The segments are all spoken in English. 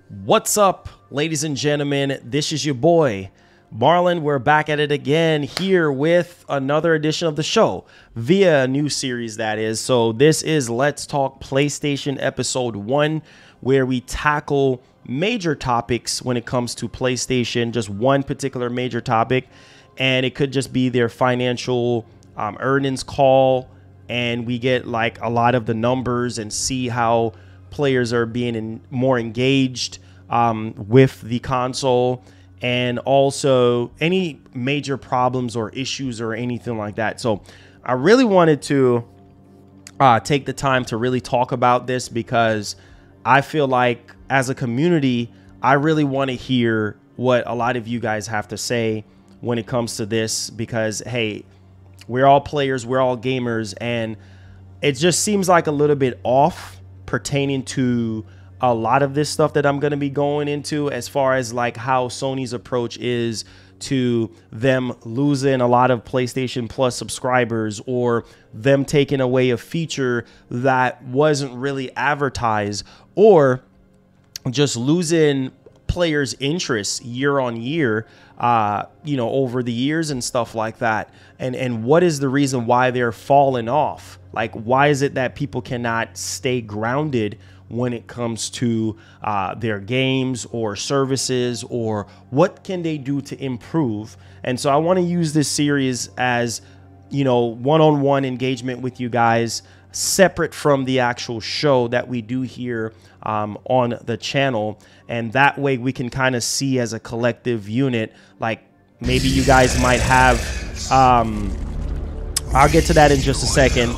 What's up, ladies and gentlemen? This is your boy, Marlon. We're back at it again here with another edition of the show via a new series, that is. So this is Let's Talk PlayStation Episode 1, where we tackle major topics when it comes to PlayStation, just one particular major topic. And it could just be their financial earnings call. And we get like a lot of the numbers and see how players are being more engaged with the console, and also any major problems or issues or anything like that. So I really wanted to take the time to really talk about this, because I feel like as a community, I really want to hear what a lot of you guys have to say when it comes to this, because hey, we're all players, we're all gamers, and it just seems like a little bit off pertaining to a lot of this stuff that I'm going to be going into, as far as like how Sony's approach is to them losing a lot of PlayStation Plus subscribers, or them taking away a feature that wasn't really advertised, or just losing players' interest year on year, over the years and stuff like that. And what is the reason why they're falling off? Like, why is it that people cannot stay grounded when it comes to their games or services, or what can they do to improve? And so I want to use this series as, one-on-one engagement with you guys, separate from the actual show that we do here on the channel. And that way we can kind of see as a collective unit, like maybe you guys might have, I'll get to that in just a second.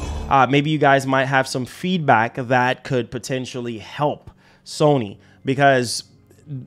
Maybe you guys might have some feedback that could potentially help Sony, because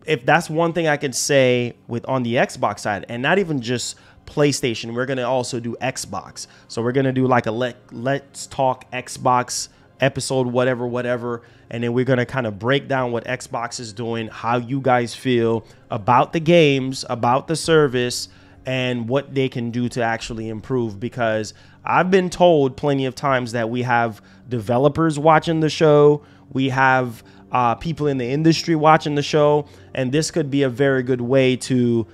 if that's one thing I could say on the Xbox side, and not even just PlayStation, we're going to also do Xbox. So we're going to do like a Let's Talk Xbox episode, whatever. And then we're going to kind of break down what Xbox is doing, how you guys feel about the games, about the service, and what they can do to actually improve. Because I've been told plenty of times that we have developers watching the show. We have people in the industry watching the show. And this could be a very good way to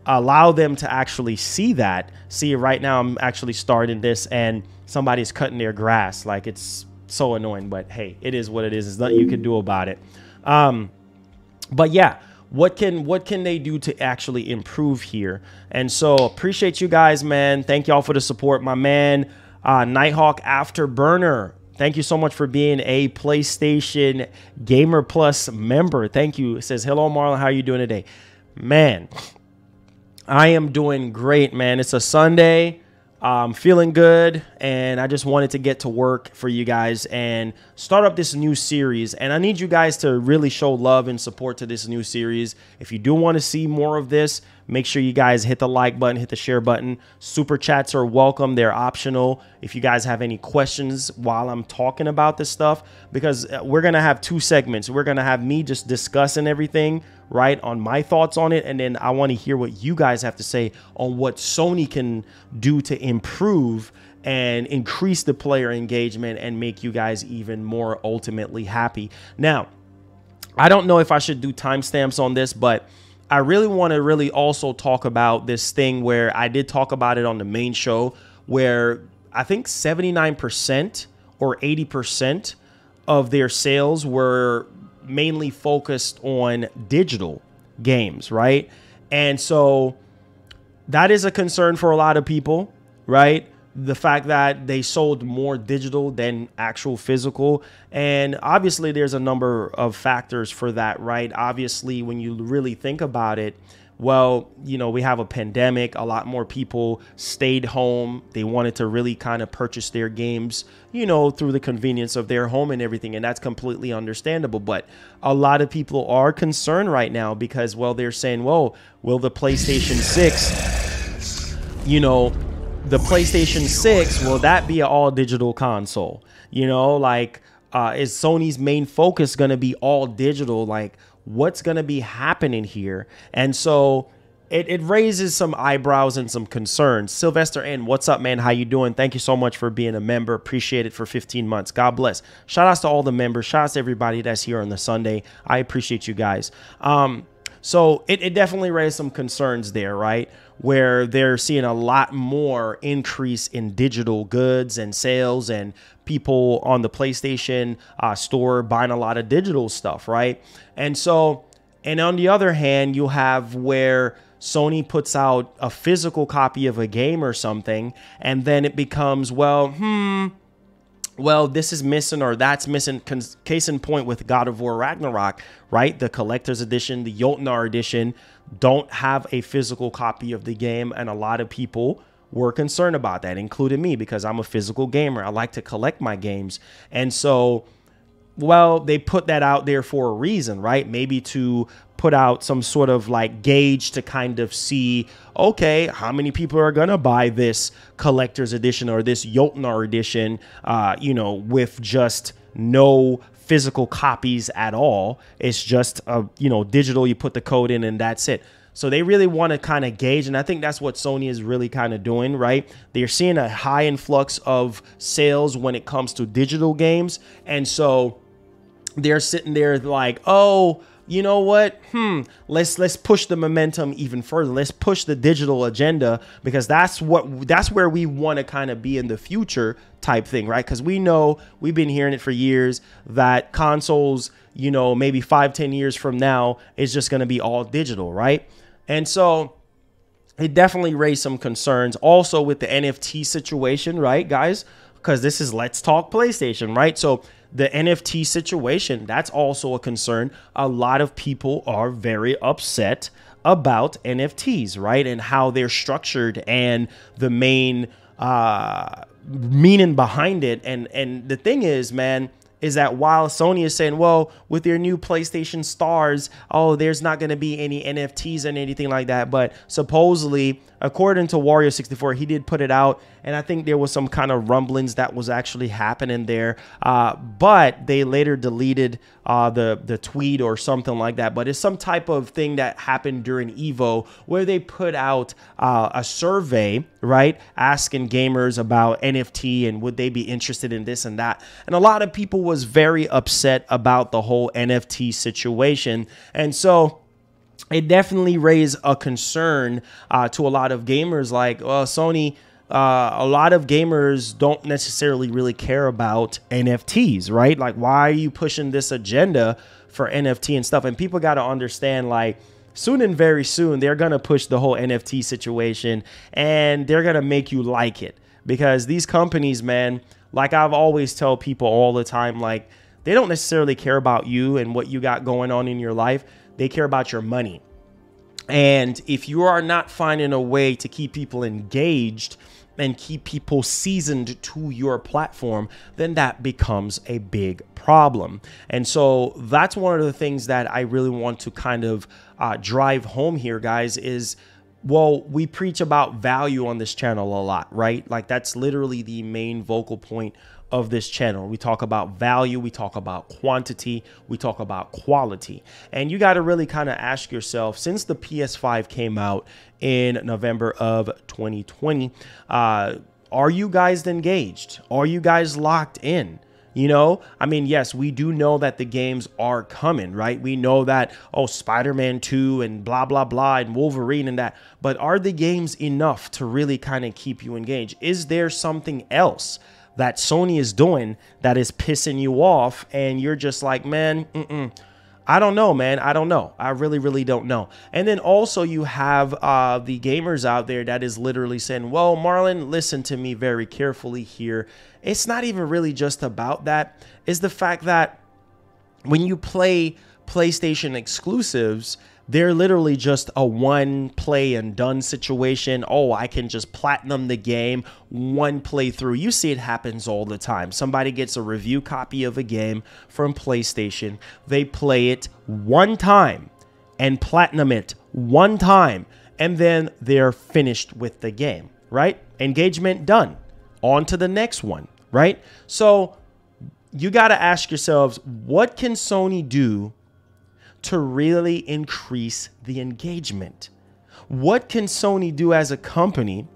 allow them to actually see that. See, right now I'm actually starting this and somebody's cutting their grass. Like, it's so annoying, but hey, it is what it is. There's nothing you can do about it. But yeah, what can they do to actually improve here? And so appreciate you guys, man. Thank y'all for the support. My man, Nighthawk Afterburner, thank you so much for being a PlayStation Gamer Plus member. Thank you. It says, hello, Marlon. How are you doing today? Man, I am doing great, man. It's a Sunday. I'm feeling good, and I just wanted to get to work for you guys and start up this new series. And I need you guys to really show love and support to this new series. If you do want to see more of this, make sure you guys hit the like button, hit the share button. Super chats are welcome. They're optional. If you guys have any questions while I'm talking about this stuff, because we're going to have two segments. We're going to have me just discussing everything, right, on my thoughts on it. And then I want to hear what you guys have to say on what Sony can do to improve and increase the player engagement and make you guys even more ultimately happy. Now, I don't know if I should do timestamps on this, but I really want to really also talk about this thing where I did talk about it on the main show, where I think 79% or 80% of their sales were mainly focused on digital games, right? And so that is a concern for a lot of people, right? The fact that they sold more digital than actual physical. And obviously there's a number of factors for that, right? Obviously, when you really think about it, well, we have a pandemic. A lot more people stayed home. They wanted to really kind of purchase their games, through the convenience of their home and everything. And that's completely understandable. But a lot of people are concerned right now because, well, they're saying, well, will the PlayStation 6, the PlayStation 6, will that be an all digital console? Is Sony's main focus going to be all digital? Like, what's going to be happening here? And so it raises some eyebrows and some concerns. Sylvester N, what's up, man? How you doing? Thank you so much for being a member. Appreciate it for 15 months. God bless. Shout outs to all the members. Shout outs to everybody that's here on the Sunday. I appreciate you guys. So it definitely raised some concerns there, right? Where they're seeing a lot more increase in digital goods and sales and people on the PlayStation store buying a lot of digital stuff, right? And so, and on the other hand, you have where Sony puts out a physical copy of a game or something, and then it becomes, well, this is missing or that's missing. Case in point with God of War Ragnarok, right? The collector's edition, the Jotnar edition, don't have a physical copy of the game. And a lot of people were concerned about that, including me, because I'm a physical gamer. I like to collect my games. And so, well, they put that out there for a reason, right? Maybe to put out some sort of like gauge to kind of see, okay, how many people are going to buy this collector's edition or this Jotnar edition, you know, with just no physical copies at all. It's just, you know, digital, you put the code in and that's it. So they really want to kind of gauge. And I think that's what Sony is really kind of doing, right? They're seeing a high influx of sales when it comes to digital games. And so they're sitting there like, oh, you know what? Let's push the momentum even further. Let's push the digital agenda, because that's where we want to kind of be in the future type thing, right? Because we know, we've been hearing it for years, that consoles, you know, maybe 5-10 years from now is just going to be all digital, right? And so it definitely raised some concerns also with the NFT situation, right, guys? Because this is Let's Talk PlayStation, right? So the NFT situation, that's also a concern. A lot of people are very upset about NFTs, right? And how they're structured and the main meaning behind it. And the thing is, man, is that while Sony is saying, well, with their new PlayStation Stars, oh, there's not going to be any NFTs and anything like that. But supposedly, according to Wario64, he did put it out. And I think there was some kind of rumblings that was actually happening there. But they later deleted the tweet or something like that. But it's some type of thing that happened during Evo where they put out a survey, right, asking gamers about NFT and would they be interested in this and that. And a lot of people was very upset about the whole NFT situation. And so it definitely raised a concern to a lot of gamers like, well, Sony, a lot of gamers don't necessarily really care about NFTs, right? Like, why are you pushing this agenda for NFT and stuff? And people got to understand, like, soon and very soon, they're going to push the whole NFT situation and they're going to make you like it, because these companies, man, like I've always tell people all the time, like, they don't necessarily care about you and what you got going on in your life. They care about your money. And if you are not finding a way to keep people engaged and keep people seasoned to your platform, then that becomes a big problem. And so that's one of the things that I really want to kind of drive home here, guys, is, well, we preach about value on this channel a lot, right? Like, that's literally the main vocal point of this channel. We talk about value, we talk about quantity, we talk about quality. And you got to really kind of ask yourself, since the PS5 came out in November of 2020, are you guys engaged? Are you guys locked in? You know, I mean, yes, we do know that the games are coming, right? We know that, oh, Spider-Man 2 and blah, blah, blah, and Wolverine and that. But are the games enough to really kind of keep you engaged? Is there something else that Sony is doing that is pissing you off and you're just like, man, I don't know, man. I don't know. I really, really don't know. And then also you have the gamers out there that is literally saying, well, Marlon, listen to me very carefully here. It's not even really just about that. It's the fact that when you play PlayStation exclusives, they're literally just a one play and done situation. Oh, I can just platinum the game, one playthrough. You see it happens all the time. Somebody gets a review copy of a game from PlayStation. They play it one time and platinum it one time, and then they're finished with the game, right? Engagement done. On to the next one, right? So you got to ask yourselves, what can Sony do to really increase the engagement? What can Sony do as a company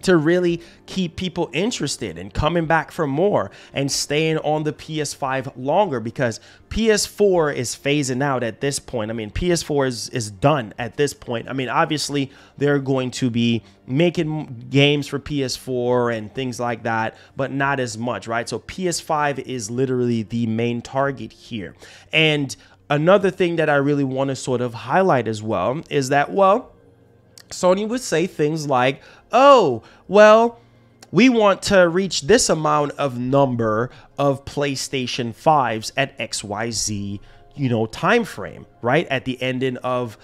to really keep people interested and coming back for more and staying on the PS5 longer? Because PS4 is phasing out at this point. I mean, PS4 is done at this point. I mean, obviously they're going to be making games for PS4 and things like that, but not as much, right? So PS5 is literally the main target here. And another thing that I really want to sort of highlight as well is that, well, Sony would say things like, oh, well, we want to reach this amount of number of PlayStation 5s at XYZ, time frame, right? At the ending of,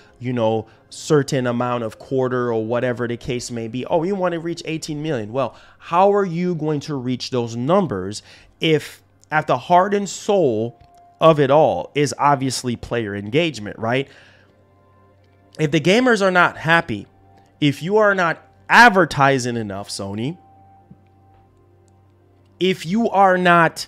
certain amount of quarter or whatever the case may be. Oh, you want to reach 18 million. Well, how are you going to reach those numbers if at the heart and soul of it all is obviously player engagement, right? If the gamers are not happy, if you are not advertising enough, Sony, if you are not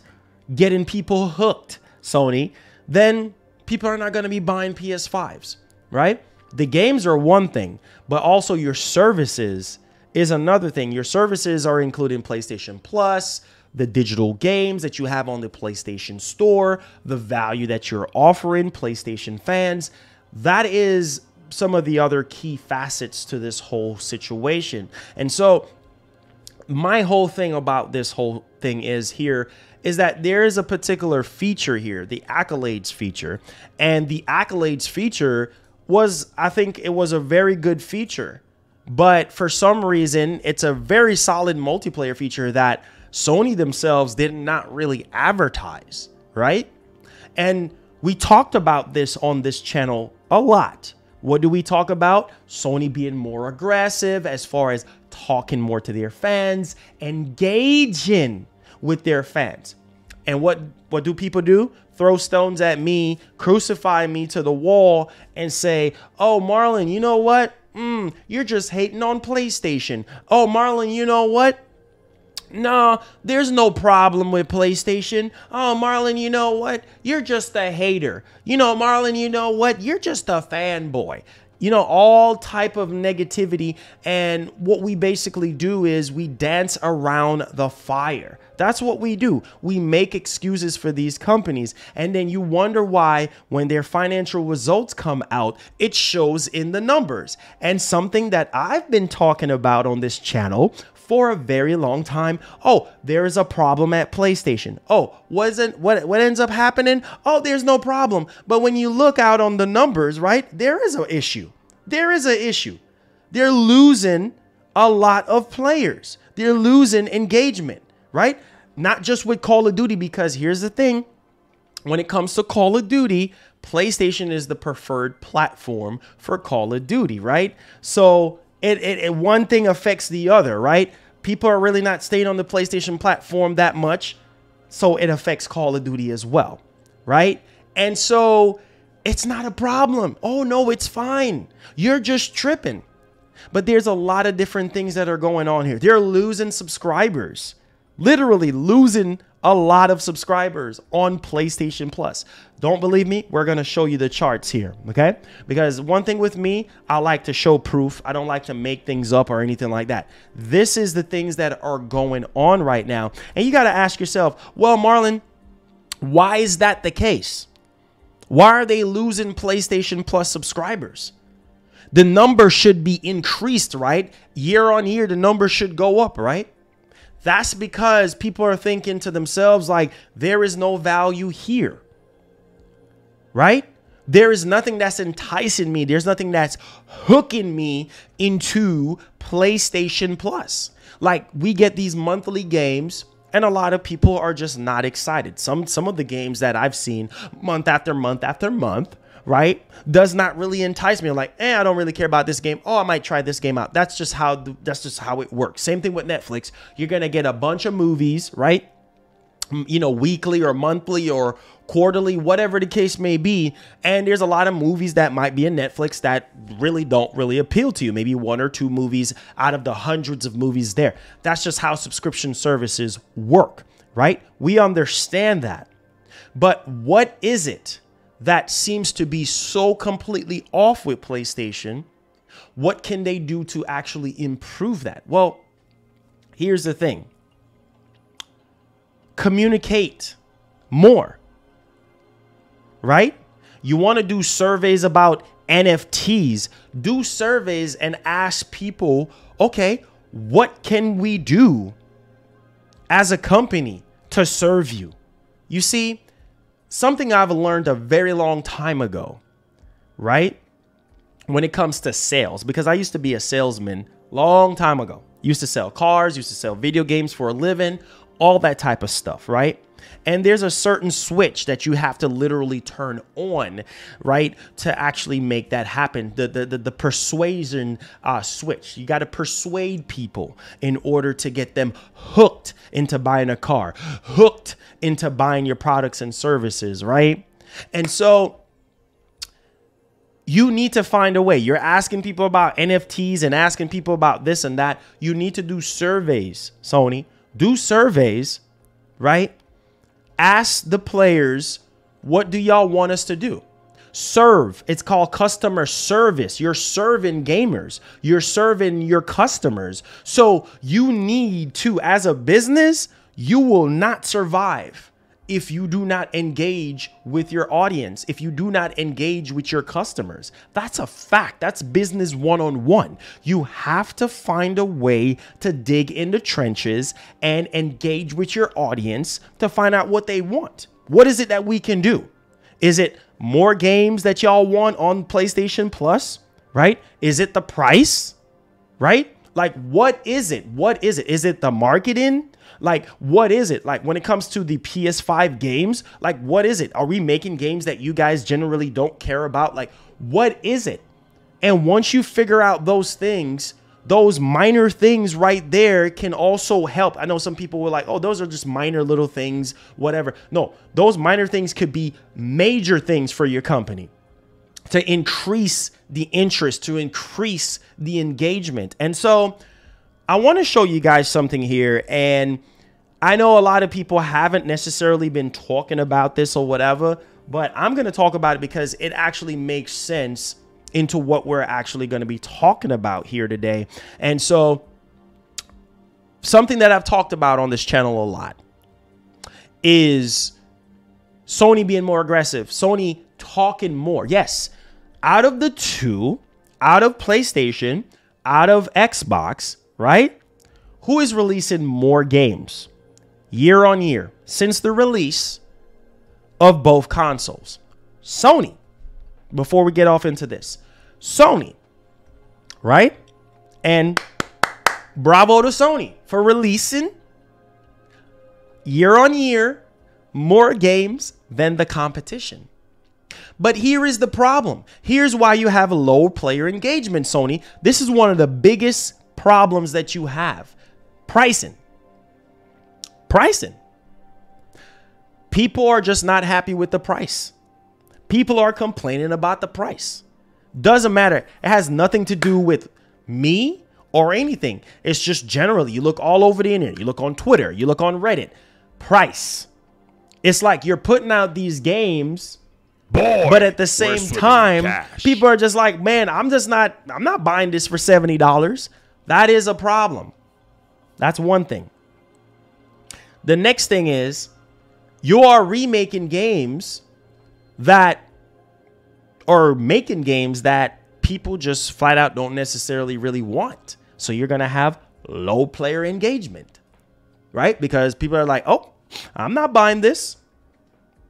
getting people hooked, Sony, then people are not going to be buying PS5s, right? The games are one thing, but also your services is another thing. Your services are including PlayStation Plus, the digital games that you have on the PlayStation Store, the value that you're offering PlayStation fans. That is some of the other key facets to this whole situation. And so my whole thing about this whole thing is that there is a particular feature here, the Accolades feature. And the Accolades feature I think it was a very good feature. But for some reason, it's a very solid multiplayer feature that Sony themselves did not really advertise, right? And we talked about this on this channel a lot. What do we talk about? Sony being more aggressive as far as talking more to their fans, engaging with their fans. And what do people do? Throw stones at me, crucify me to the wall and say, oh, Marlon, you know what? You're just hating on PlayStation. Oh, Marlon, you know what? No, there's no problem with PlayStation. Oh, Marlon, you know what? You're just a hater. Marlon, you know what? You're just a fanboy. All type of negativity. And what we basically do is we dance around the fire. That's what we do. We make excuses for these companies. And then you wonder why when their financial results come out, it shows in the numbers. And something that I've been talking about on this channel for a very long time. Oh, there is a problem at PlayStation. Oh, what ends up happening? Oh, there's no problem. But when you look out on the numbers, right, there is an issue. There is an issue. They're losing a lot of players. They're losing engagement, right? Not just with Call of Duty, because here's the thing. When it comes to Call of Duty, PlayStation is the preferred platform for Call of Duty, right? So it one thing affects the other, right? People are really not staying on the PlayStation platform that much, so it affects Call of Duty as well, right? And so it's not a problem. Oh, no, it's fine. You're just tripping. But there's a lot of different things that are going on here. They're losing subscribers, literally losing a lot of subscribers on PlayStation Plus. Don't believe me? We're going to show you the charts here, okay? Because one thing with me, I like to show proof. I don't like to make things up or anything like that. This is the things that are going on right now. And you got to ask yourself, well, Marlon, why is that the case? Why are they losing PlayStation Plus subscribers? The number should be increased, right? Year on year, the number should go up, right? That's because people are thinking to themselves like, there is no value here, right? There is nothing that's enticing me. There's nothing that's hooking me into PlayStation Plus. Like, we get these monthly games and a lot of people are just not excited. Some of the games that I've seen month after month after month, right, does not really entice me. I'm like, I don't really care about this game. Oh, I might try this game out. That's just how it works. Same thing with Netflix. You're going to get a bunch of movies, right? Weekly or monthly or quarterly, whatever the case may be. And there's a lot of movies that might be in Netflix that don't really appeal to you. Maybe one or two movies out of the hundreds of movies there. That's just how subscription services work, right? We understand that. But what is it that seems to be so completely off with PlayStation What can they do to actually improve that? Well, here's the thing. Communicate more, right? You want to do surveys about NFTs. Do surveys and ask people, okay, what can we do as a company to serve you? You see, something I've learned a very long time ago, right? When it comes to sales, because I used to be a salesman long time ago. Used to sell cars, used to sell video games for a living, all that type of stuff, right? And there's a certain switch that you have to literally turn on, right, to actually make that happen. The persuasion switch. You got to persuade people in order to get them hooked into buying a car, hooked into buying your products and services, right? And so you need to find a way. You're asking people about NFTs and asking people about this and that. You need to do surveys, Sony. Do surveys, right? Ask the players, what do y'all want us to do? Serve. It's called customer service. You're serving gamers. You're serving your customers. So you need to, as a business, you will not survive if you do not engage with your audience, if you do not engage with your customers. That's a fact. That's business one-on-one. You have to find a way to dig in the trenches and engage with your audience to find out what they want. What is it that we can do? Is it more games that y'all want on PlayStation Plus, right? Is it the price, right? Like, what is it? What is it? Is it the marketing? Like, what is it? Like, when it comes to the PS5 games, like, what is it? Are we making games that you guys generally don't care about? Like, what is it? And once you figure out those things, those minor things right there can also help. I know some people were like, oh, those are just minor little things, whatever. No, those minor things could be major things for your company to increase the interest, to increase the engagement. And so I want to show you guys something here. And I know a lot of people haven't necessarily been talking about this or whatever, but I'm going to talk about it because it actually makes sense into what we're actually going to be talking about here today. And so something that I've talked about on this channel a lot is Sony being more aggressive, Sony talking more. Yes, out of the two, out of PlayStation, out of Xbox, right? Who is releasing more games year on year since the release of both consoles? Sony. Before we get off into this, Sony, right? And bravo to Sony for releasing year on year more games than the competition. But here is the problem. Here's why you have low player engagement, Sony. This is one of the biggest problems that you have. Pricing. Pricing. People are just not happy with the price. People are complaining about the price. Doesn't matter. It has nothing to do with me or anything. It's just generally, you look all over the internet. You look on Twitter. You look on Reddit. Price. It's like you're putting out these games, but at the same time, people are just like, man, I'm not buying this for $70. That is a problem. That's one thing. The next thing is you are remaking games that are making games that people just flat out don't necessarily really want. So you're going to have low player engagement, right? Because people are like, oh, I'm not buying this.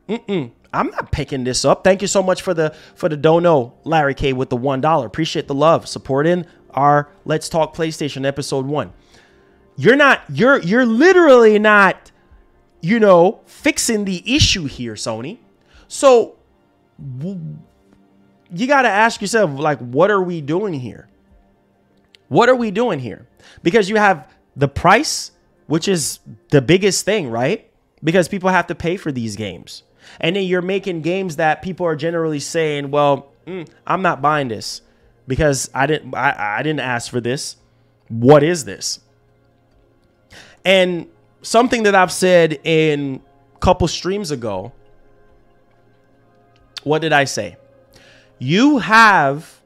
I'm not picking this up. Thank you so much for the dono, Larry K, with the $1. Appreciate the love. Supporting our Let's Talk PlayStation episode 1. You're literally not, fixing the issue here, Sony. So you got to ask yourself, like, what are we doing here? What are we doing here? Because you have the price, which is the biggest thing, right? Because people have to pay for these games. And then you're making games that people are generally saying, well, I'm not buying this because I didn't ask for this. What is this? And something that I've said in a couple streams ago, what did I say? You have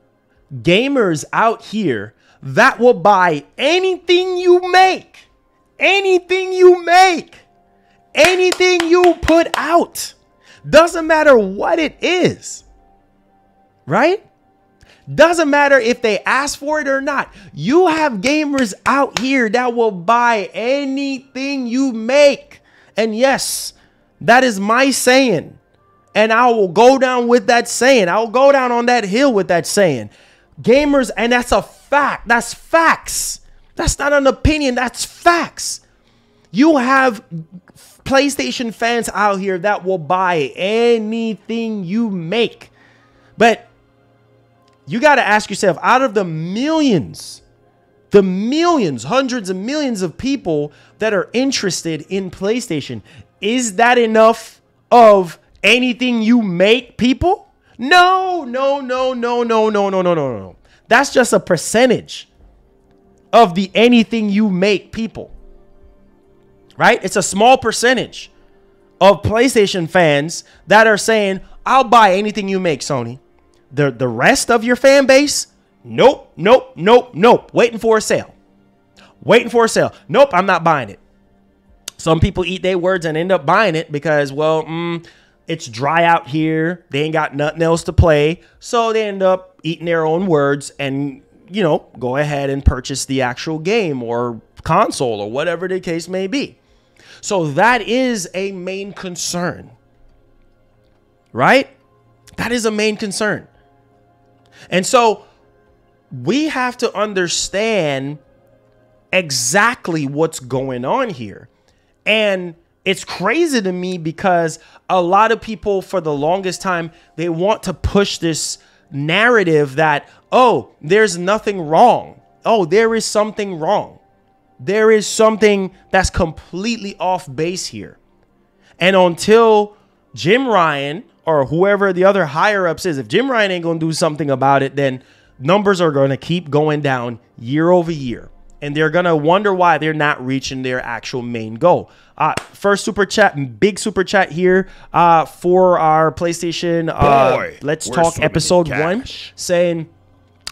gamers out here that will buy anything you make, anything you make, anything you put out. Doesn't matter what it is, right? Doesn't matter if they ask for it or not. You have gamers out here that will buy anything you make. And yes, that is my saying. And I will go down with that saying. I will go down on that hill with that saying. Gamers, and that's a fact. That's facts. That's not an opinion. That's facts. You have PlayStation fans out here that will buy anything you make. But you got to ask yourself, out of the millions, hundreds of millions of people that are interested in PlayStation, is that enough of anything you make, people? No. That's just a percentage of the anything you make people. Right? It's a small percentage of PlayStation fans that are saying, I'll buy anything you make, Sony. The rest of your fan base, nope. Waiting for a sale. Nope, I'm not buying it. Some people eat their words and end up buying it because, well, it's dry out here. They ain't got nothing else to play. So they end up eating their own words and, you know, go ahead and purchase the actual game or console or whatever the case may be. So that is a main concern, right? That is a main concern. And so we have to understand exactly what's going on here. And it's crazy to me because a lot of people for the longest time, they want to push this narrative that, oh, there's nothing wrong. Oh, there is something wrong. There is something that's completely off base here. And until Jim Ryan or whoever the other higher ups is, if Jim Ryan ain't going to do something about it, then numbers are going to keep going down year over year. And they're going to wonder why they're not reaching their actual main goal. First super chat, big super chat here for our PlayStation Let's Talk episode 1, saying,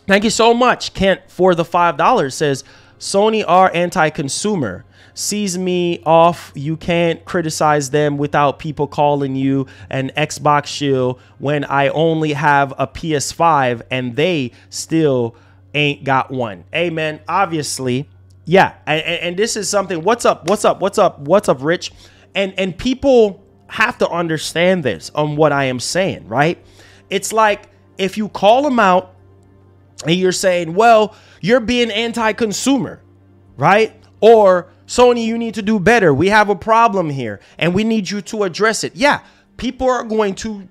thank you so much, Kent, for the $5. Says, Sony are anti-consumer. Sees me off. You can't criticize them without people calling you an Xbox shill when I only have a PS5 and they still ain't got one. Hey, man, obviously, yeah. And this is something. What's up, Rich? And people have to understand this on what I am saying, right? It's like if you call them out and you're saying, well, you're being anti-consumer, right? Or Sony, you need to do better. We have a problem here and we need you to address it. Yeah, people are going to,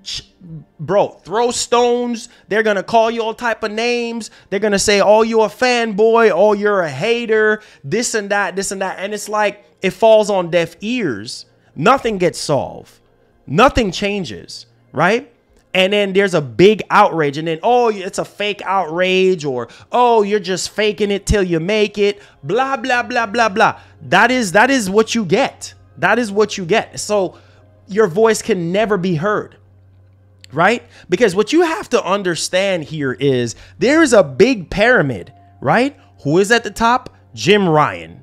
throw stones. They're going to call you all type of names. They're going to say, oh, you're a fanboy. Oh, you're a hater. This and that. And it's like it falls on deaf ears. Nothing gets solved. Nothing changes, right? And then there's a big outrage. And then, oh, it's a fake outrage. Or, oh, you're just faking it till you make it. Blah, blah, blah, blah, blah. That is what you get. That is what you get. So your voice can never be heard, right? Because what you have to understand here is there is a big pyramid, right? Who is at the top? Jim Ryan.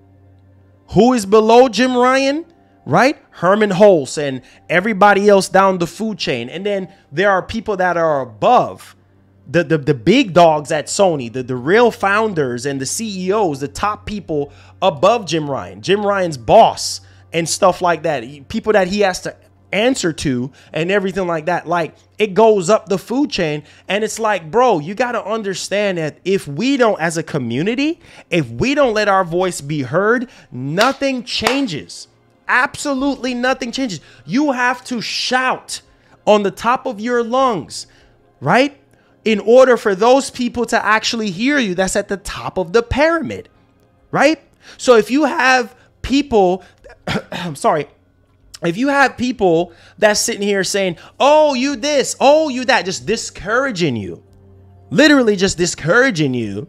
Who is below Jim Ryan? Right? Herman Hulse and everybody else down the food chain. And then there are people that are above the big dogs at Sony, the real founders and the CEOs, the top people above Jim Ryan, Jim Ryan's boss and stuff like that. People that he has to answer to and everything like that. Like it goes up the food chain. And it's like, bro, you got to understand that if we don't, as a community, if we don't let our voice be heard, nothing changes. Absolutely nothing changes. You have to shout on the top of your lungs, right? In order for those people to actually hear you. That's at the top of the pyramid, right? So if you have people, I'm sorry, if you have people that's sitting here saying, oh, you this, oh, you that, just discouraging you, literally just discouraging you,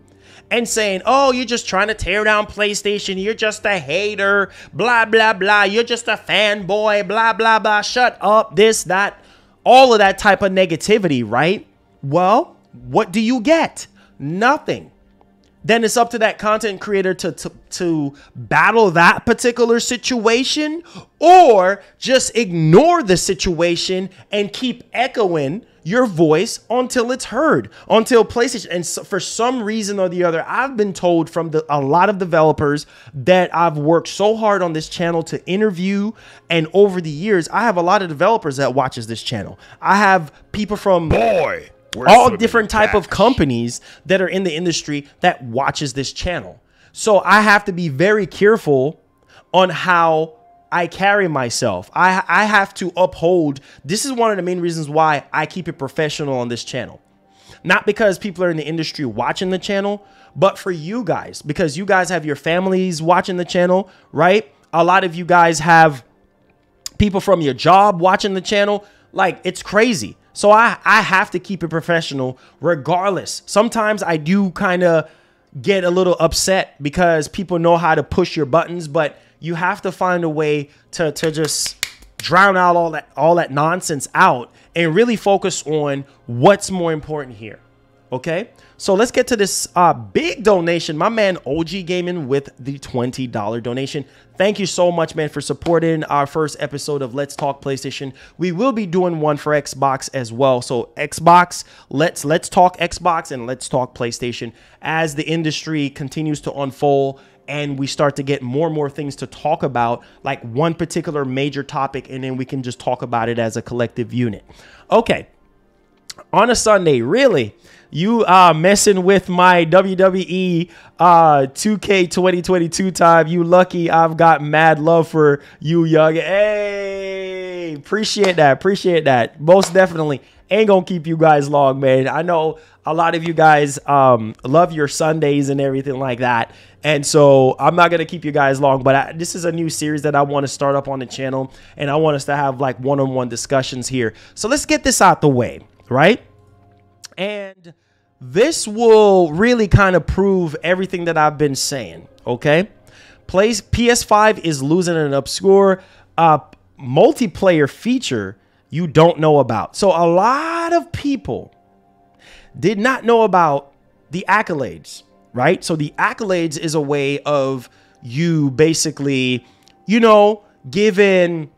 and saying, oh, you're just trying to tear down PlayStation. You're just a hater, blah, blah, blah. You're just a fanboy, blah, blah, blah. Shut up, this, that, all of that type of negativity, right? Well, what do you get? nothing, then it's up to that content creator to battle that particular situation, or just ignore the situation and keep echoing your voice until it's heard, until PlayStation. And so for some reason or the other, I've been told from a lot of developers that I've worked so hard on this channel to interview, and over the years, I have a lot of developers that watches this channel. I have people from all different type of companies that are in the industry that watches this channel. So I have to be very careful on how I carry myself. I have to uphold. This is one of the main reasons why I keep it professional on this channel. Not because people are in the industry watching the channel, but for you guys, because you guys have your families watching the channel, right? A lot of you guys have people from your job watching the channel. Like, it's crazy. So I have to keep it professional regardless. Sometimes I do kind of get a little upset because people know how to push your buttons, but you have to find a way to just drown out all that nonsense out and really focus on what's more important here. Okay, so let's get to this big donation. My man OG Gaming with the $20 donation. Thank you so much, man, for supporting our first episode of Let's Talk PlayStation. We will be doing one for Xbox as well. So Xbox, let's talk Xbox and let's talk PlayStation as the industry continues to unfold and we start to get more and more things to talk about, like one particular major topic, and then we can just talk about it as a collective unit. Okay, on a Sunday, really? You messing with my WWE 2K 2022 time. You lucky. I've got mad love for you, young. Hey, appreciate that. Appreciate that. Most definitely. Ain't gonna keep you guys long, man. I know a lot of you guys love your Sundays and everything like that. And so I'm not gonna keep you guys long, but this is a new series that I want to start up on the channel, and I want us to have like one-on-one discussions here. So let's get this out the way, right? And this will really kind of prove everything that I've been saying, okay? PS5 is losing an obscure multiplayer feature you don't know about. So a lot of people did not know about the Accolades, right? So the Accolades is a way of you basically, you know, giving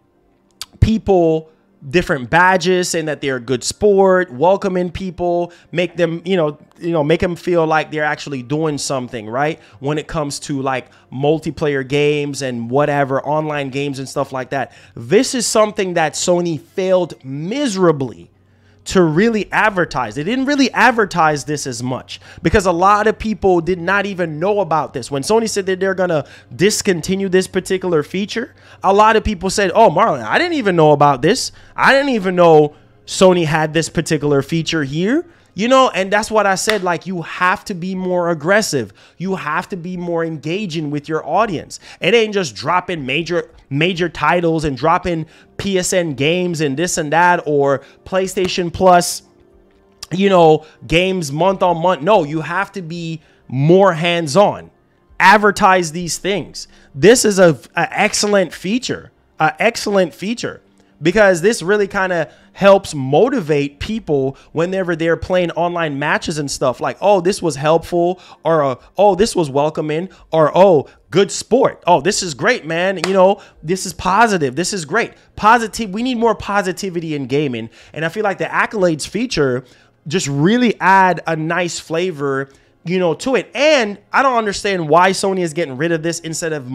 people different badges, saying that they're a good sport, welcoming people, make them, make them feel like they're actually doing something, right? When it comes to like multiplayer games and whatever, online games and stuff like that. This is something that Sony failed miserably to really advertise. They didn't really advertise this as much because a lot of people did not even know about this. When Sony said that they're going to discontinue this particular feature, a lot of people said, oh, Marlon, I didn't even know about this. I didn't even know Sony had this particular feature here. You know, and that's what I said, like, you have to be more aggressive. You have to be more engaging with your audience. It ain't just dropping major titles and dropping PSN games and this and that, or PlayStation Plus, games month on month. No, you have to be more hands-on. Advertise these things. This is an excellent feature, because this really kind of helps motivate people whenever they're playing online matches and stuff, like, oh, this was helpful, or oh, this was welcoming, or oh, good sport. Oh, this is great, man. This is positive. This is great. We need more positivity in gaming. And I feel like the Accolades feature just really add a nice flavor, to it. And I don't understand why Sony is getting rid of this instead of,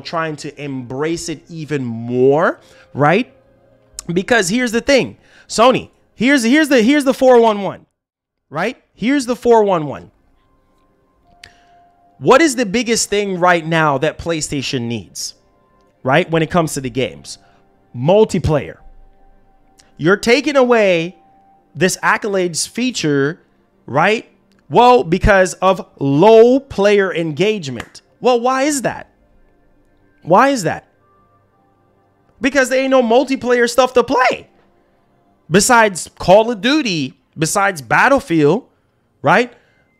trying to embrace it even more, right? Because here's the thing, Sony, here's the 411, right? Here's the 411. What is the biggest thing right now that PlayStation needs, right? When it comes to the games, multiplayer. You're taking away this Accolades feature, right? Well, because of low player engagement. Well, why is that? Why is that? Because there ain't no multiplayer stuff to play. Besides Call of Duty, besides Battlefield, right?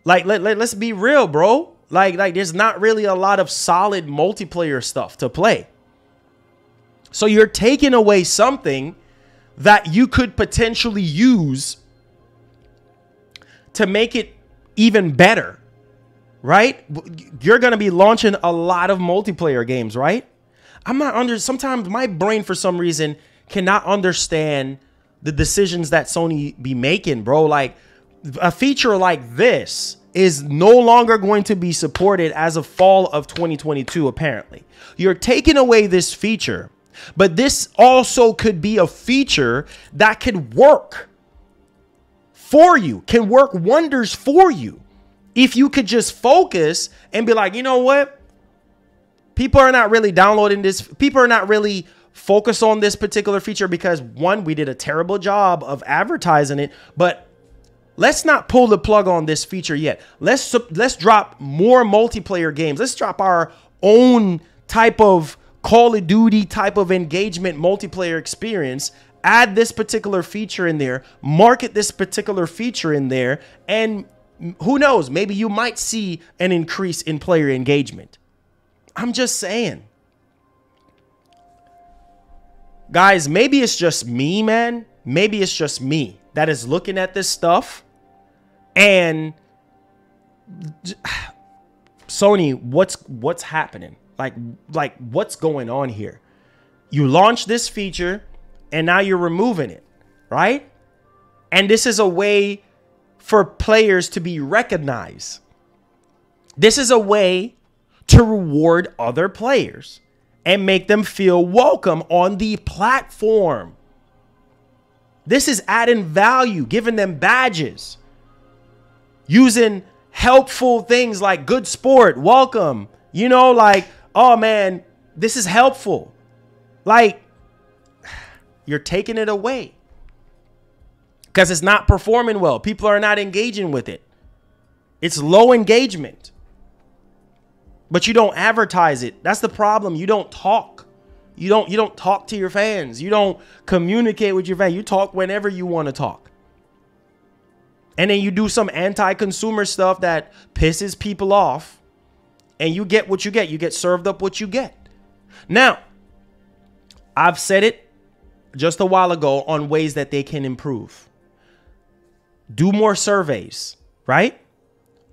Like, let's be real, bro. Like there's not really a lot of solid multiplayer stuff to play. So you're taking away something that you could potentially use to make it even better, right? You're going to be launching a lot of multiplayer games, right? Sometimes my brain for some reason cannot understand the decisions that Sony be making, bro. Like a feature like this is no longer going to be supported as of fall of 2022, apparently. You're taking away this feature, but this also could be a feature that could work for you, can work wonders for you. If you could just focus and be like, you know what? People are not really downloading this. People are not really focused on this particular feature because, one, we did a terrible job of advertising it, but let's not pull the plug on this feature yet. Let's drop more multiplayer games. Let's drop our own type of Call of Duty type of engagement multiplayer experience. Add this particular feature in there, market this particular feature in there, and who knows, maybe you might see an increase in player engagement. I'm just saying. Guys, maybe it's just me, man. Maybe it's just me that is looking at this stuff and Sony, what's happening? Like what's going on here? You launched this feature and now you're removing it, right? And this is a way for players to be recognized. This is a way to reward other players and make them feel welcome on the platform. This is adding value, giving them badges, using helpful things like good sport, welcome, you know, like, oh man, this is helpful. Like, you're taking it away because it's not performing well. People are not engaging with it. It's low engagement, but you don't advertise it. That's the problem. You don't talk. You don't talk to your fans. You don't communicate with your fans. You talk whenever you want to talk. And then you do some anti-consumer stuff that pisses people off, and you get what you get. You get served up what you get. Now, I've said it just a while ago on ways that they can improve. Do more surveys, right?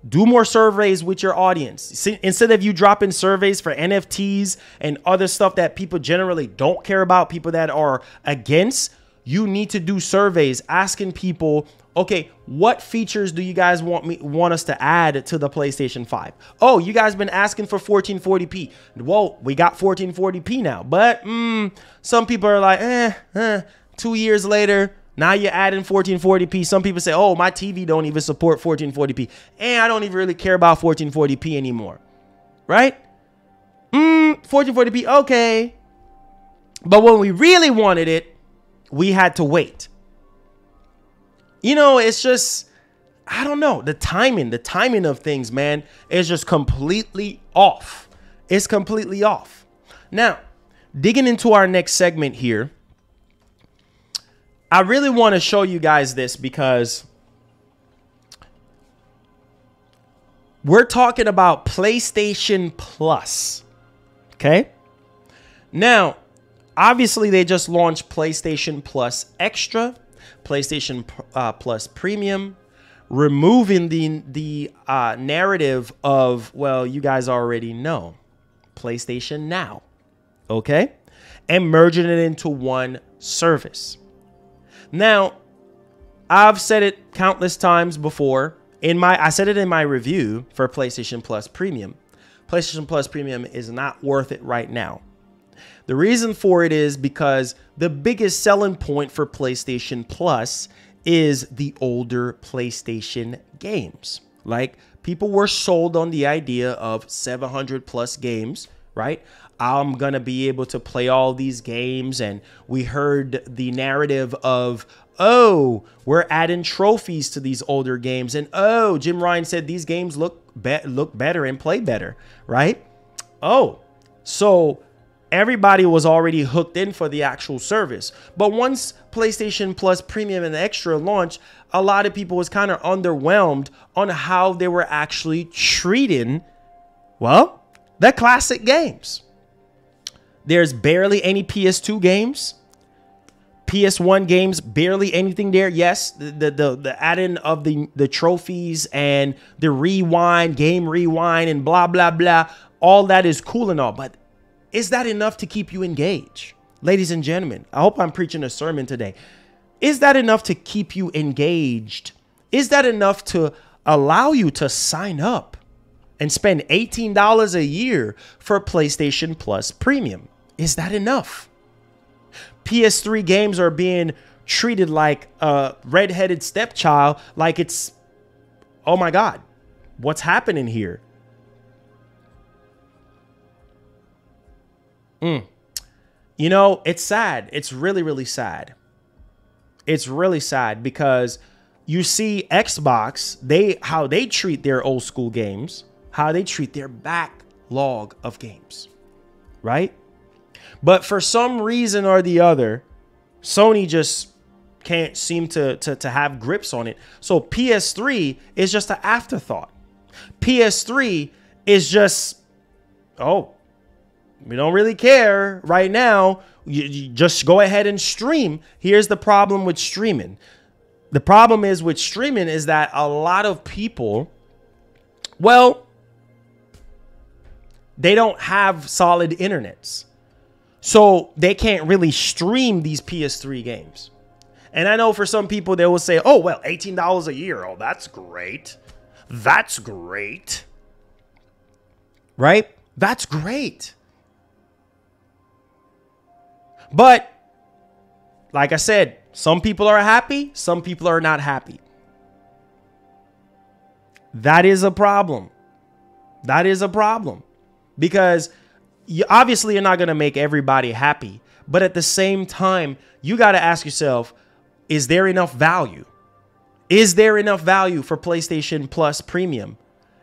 Do more surveys with your audience. See, instead of you dropping surveys for NFTs and other stuff that people generally don't care about, people that are against, you need to do surveys asking people, okay, what features do you guys want us to add to the PlayStation 5? Oh, you guys been asking for 1440p. Well, we got 1440p now, but some people are like, 2 years later, now you're adding 1440p. Some people say, oh, my TV don't even support 1440p. And I don't even really care about 1440p anymore. Right? 1440p, okay. But when we really wanted it, we had to wait. You know, it's just, I don't know. The timing of things, man, is just completely off. It's completely off. Now, digging into our next segment here, I really want to show you guys this because we're talking about PlayStation Plus. Okay. Now, obviously, they just launched PlayStation Plus Extra, PlayStation Plus Premium, removing the narrative of, well, you guys already know, PlayStation Now. Okay. And merging it into one service. Now, I've said it countless times before. I said it in my review for PlayStation Plus Premium. PlayStation Plus Premium is not worth it right now. The reason for it is because the biggest selling point for PlayStation Plus is the older PlayStation games. Like, people were sold on the idea of 700 plus games, right? I'm going to be able to play all these games. And we heard the narrative of, oh, we're adding trophies to these older games. And, oh, Jim Ryan said these games look better and play better, right? Oh, so everybody was already hooked in for the actual service. But once PlayStation Plus Premium and Extra launched, a lot of people was kind of underwhelmed on how they were actually treating, well, the classic games. There's barely any PS2 games. PS1 games, barely anything there. Yes, the add-in of the trophies and the rewind, game rewind, and blah, blah, blah. All that is cool and all, but is that enough to keep you engaged? Ladies and gentlemen, I hope I'm preaching a sermon today. Is that enough to keep you engaged? Is that enough to allow you to sign up and spend $18 a year for PlayStation Plus Premium? Is that enough? PS3 games are being treated like a redheaded stepchild, like it's, oh my God, what's happening here? You know, it's sad. It's really, really sad. It's really sad because you see Xbox, how they treat their old school games, how they treat their backlog of games, right? But for some reason or the other, Sony just can't seem to have grips on it. So PS3 is just an afterthought. PS3 is just, oh, we don't really care right now. You just go ahead and stream. Here's the problem with streaming. The problem is with streaming is that a lot of people, well, they don't have solid internets. So they can't really stream these PS3 games. And I know for some people, they will say, oh, well, $18 a year. Oh, that's great. That's great. Right? That's great. But like I said, some people are happy. Some people are not happy. That is a problem. That is a problem because obviously you're not going to make everybody happy. But at the same time, you got to ask yourself, is there enough value? Is there enough value for PlayStation Plus Premium?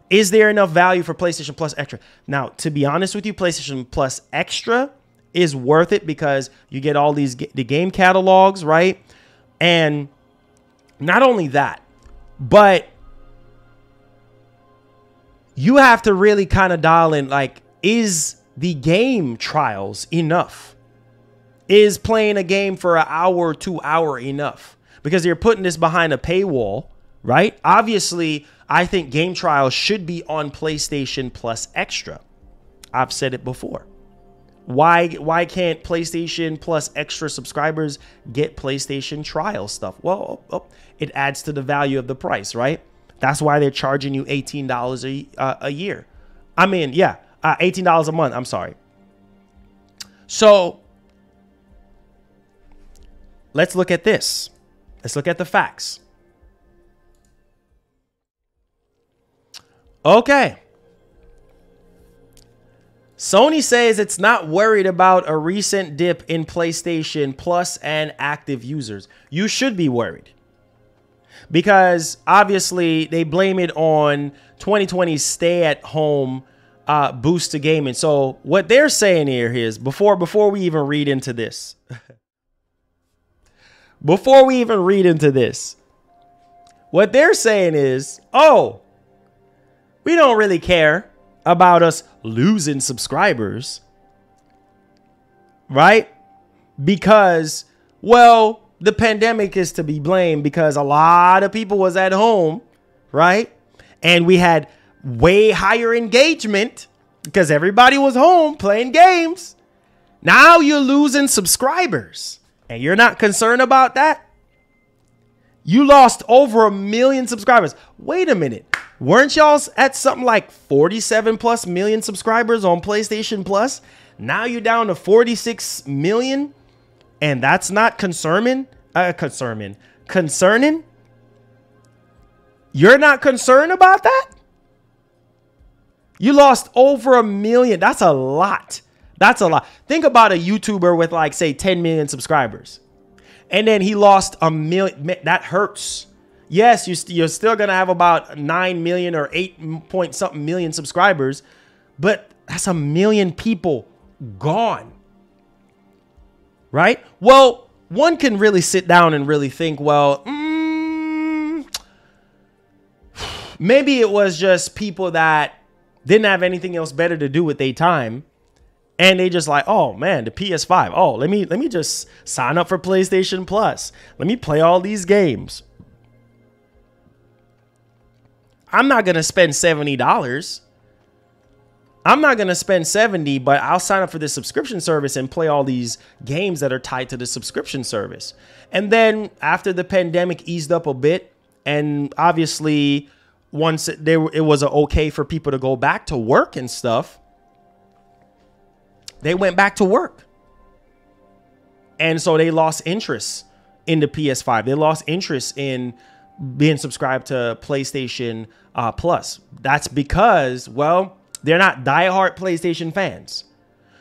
Is there enough value for PlayStation Plus Extra? Now, to be honest with you, PlayStation Plus Extra is worth it because you get all the game catalogs, right? And not only that, but you have to really kind of dial in, like, is the game trials enough? Is playing a game for an hour or 2 hour enough? Because you're putting this behind a paywall, right? Obviously, I think game trials should be on PlayStation Plus Extra. I've said it before. Why can't PlayStation Plus Extra subscribers get PlayStation trial stuff? Well, it adds to the value of the price, right? That's why they're charging you $18 a year. I mean, yeah, $18 a month. I'm sorry. So let's look at this. Let's look at the facts. Okay. Sony says it's not worried about a recent dip in PlayStation Plus and active users. You should be worried because obviously they blame it on 2020's stay-at-home boost to gaming. So what they're saying here is before we even read into this, what they're saying is, oh, we don't really care about us losing subscribers, right? Because, well, the pandemic is to be blamed because a lot of people was at home, right? And we had way higher engagement because everybody was home playing games. Now you're losing subscribers and you're not concerned about that? You lost over 1 million subscribers. Wait a minute. Weren't y'all at something like 47 plus million subscribers on PlayStation Plus? Now you're down to 46 million. And that's not concerning? Concerning? You're not concerned about that? You lost over 1 million. That's a lot. That's a lot. Think about a YouTuber with like, say, 10 million subscribers. And then he lost 1 million. That hurts. Yes, you're still going to have about 9 million or 8 point something million subscribers. But that's 1 million people gone. Right? Well, one can really sit down and really think, well, maybe it was just people that didn't have anything else better to do with their time And they just like, oh man, the PS5. Oh, let me just sign up for PlayStation Plus. Let me play all these games. I'm not going to spend $70. I'm not going to spend $70, but I'll sign up for this subscription service and play all these games that are tied to the subscription service. And then after the pandemic eased up a bit, and obviously once it was okay for people to go back to work and stuff, they went back to work. And so they lost interest in the PS5. They lost interest in being subscribed to PlayStation Plus. That's because, well, they're not diehard PlayStation fans.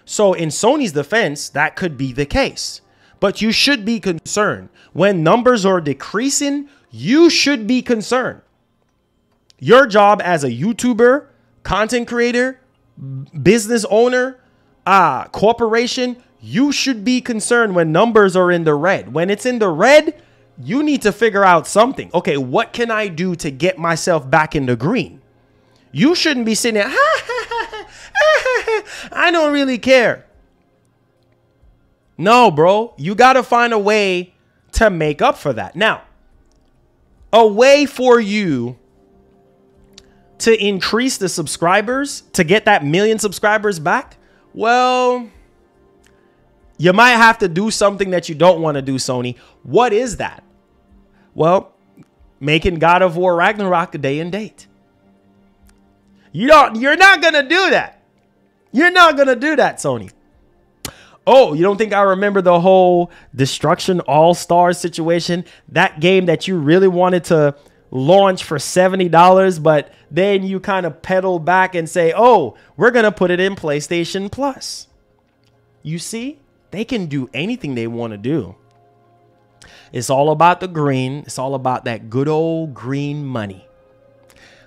So in Sony's defense, that could be the case. But you should be concerned. When numbers are decreasing, you should be concerned. Your job as a YouTuber, content creator, business owner, corporation, you should be concerned when numbers are in the red. When it's in the red, you need to figure out something. Okay, what can I do to get myself back in the green? You shouldn't be sitting there, I don't really care. No, bro, you got to find a way to make up for that. Now, a way for you to increase the subscribers, to get that 1 million subscribers back, well, you might have to do something that you don't want to do, Sony. What is that? Well, making God of War Ragnarok a day and date. You're not going to do that. You're not going to do that, Sony. Oh, you don't think I remember the whole Destruction All-Stars situation? That game that you really wanted to launch for $70, but then you kind of pedal back and say, oh, we're going to put it in PlayStation Plus. You see, they can do anything they want to do. It's all about the green. It's all about that good old green money.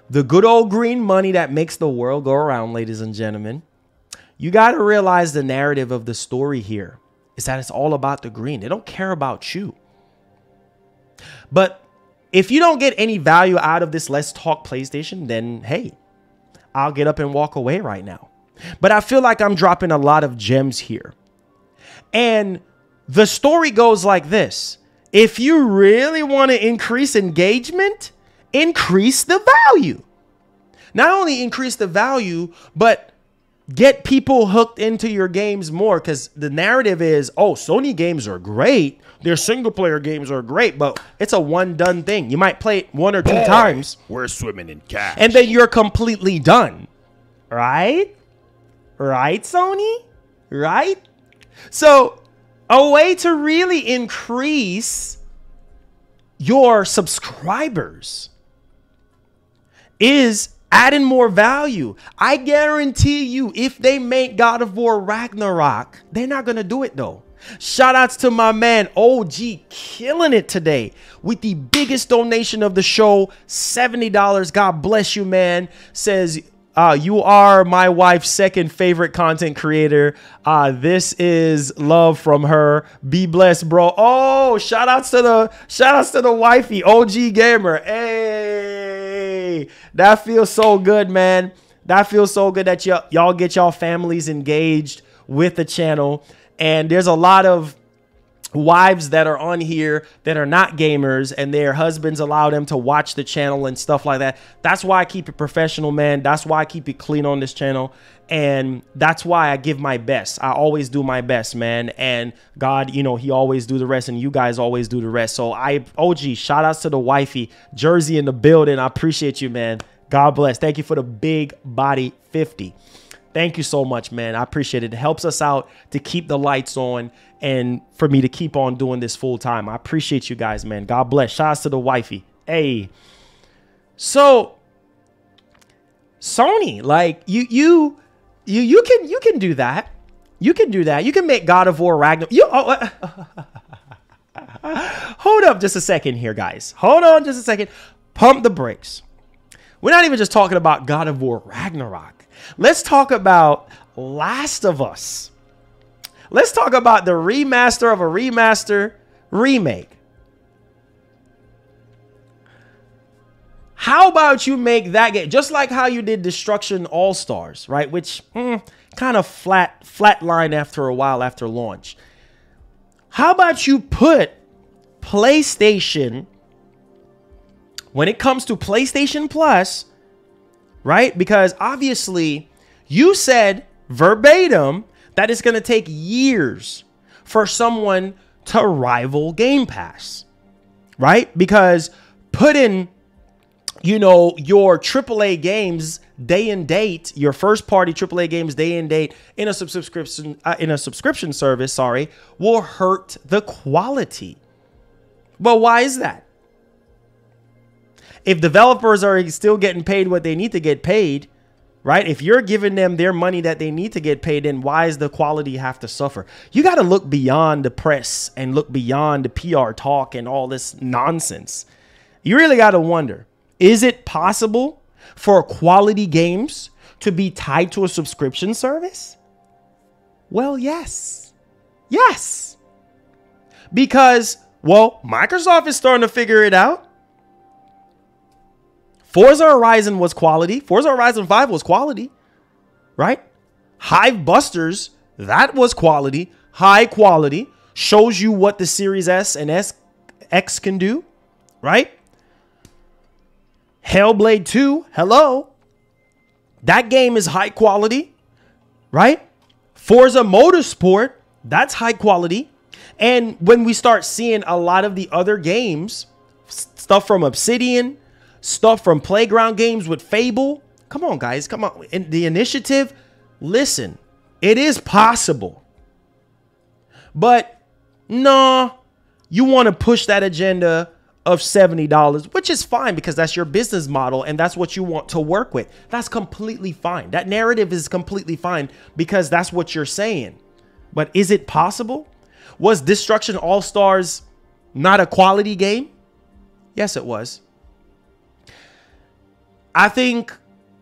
The good old green money that makes the world go around, ladies and gentlemen. You got to realize the narrative of the story here is that it's all about the green. They don't care about you. But if you don't get any value out of this Let's Talk PlayStation, then hey, I'll get up and walk away right now. But I feel like I'm dropping a lot of gems here. And the story goes like this. If you really want to increase engagement, increase the value. Not only increase the value, but get people hooked into your games more, because the narrative is, oh, Sony games are great. Their single player games are great, but it's a one done thing. You might play it 1 or 2 times. We're swimming in cash. And then you're completely done. Right? Right, Sony? Right? So a way to really increase your subscribers is adding more value. I guarantee you, if they make God of War Ragnarok, they're not going to do it though. Shout outs to my man OG, killing it today with the biggest donation of the show, $70. God bless you, man. Says, you are my wife's second favorite content creator. This is love from her. Be blessed, bro. Oh, shout outs to the wifey, OG Gamer. Hey, that feels so good, man. That feels so good that y'all get y'all families engaged with the channel. And there's a lot of wives that are on here that are not gamers, and their husbands allow them to watch the channel and stuff like that. That's why I keep it professional, man. That's why I keep it clean on this channel. And that's why I give my best. I always do my best, man. And God, you know, he always do the rest, and you guys always do the rest. So OG, shout outs to the wifey, Jersey in the building. I appreciate you, man. God bless. Thank you for the big body 50. Thank you so much, man. I appreciate it. It helps us out to keep the lights on and for me to keep on doing this full time. I appreciate you guys, man. God bless. Shouts to the wifey. Hey. So Sony, like you can do that. You can do that. You can make God of War Ragnarok. Hold up just a second here, guys. Hold on just a second. Pump the brakes. We're not even just talking about God of War Ragnarok. Let's talk about Last of Us. Let's talk about the remaster of a remaster remake. How about you make that game just like how you did Destruction All-Stars, right? Which kind of flatlined after a while after launch. How about you put PlayStation, when it comes to PlayStation Plus, right? Because obviously you said verbatim that it's going to take years for someone to rival Game Pass, right? Because putting, you know, your AAA games day and date, your first party AAA games day and date in a subscription service, sorry, will hurt the quality. Well, why is that? If developers are still getting paid what they need to get paid, right? If you're giving them their money that they need to get paid, then why does the quality have to suffer? You got to look beyond the press and look beyond the PR talk and all this nonsense. You really got to wonder, is it possible for quality games to be tied to a subscription service? Well, yes. Yes. Because, well, Microsoft is starting to figure it out. Forza Horizon was quality. Forza Horizon 5 was quality, right? Hive Busters, that was quality. High quality. Shows you what the Series S and X can do, right? Hellblade 2, hello. That game is high quality, right? Forza Motorsport, that's high quality. And when we start seeing a lot of the other games, stuff from Obsidian, stuff from Playground Games with Fable. Come on, guys. Come on. In the initiative, listen, it is possible. But no, you want to push that agenda of $70, which is fine because that's your business model and that's what you want to work with. That's completely fine. That narrative is completely fine because that's what you're saying. But is it possible? Was Destruction All-Stars not a quality game? Yes, it was. I think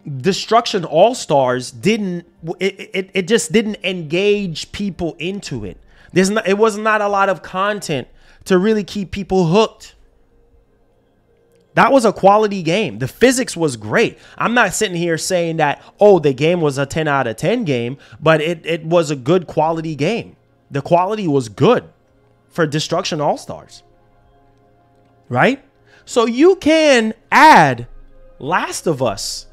Destruction All-Stars it just didn't engage people into it. It was not a lot of content to really keep people hooked. That was a quality game. The physics was great. I'm not sitting here saying that, oh, the game was a 10 out of 10 game, but it was a good quality game. The quality was good for Destruction All-Stars, right? So you can add Last of Us.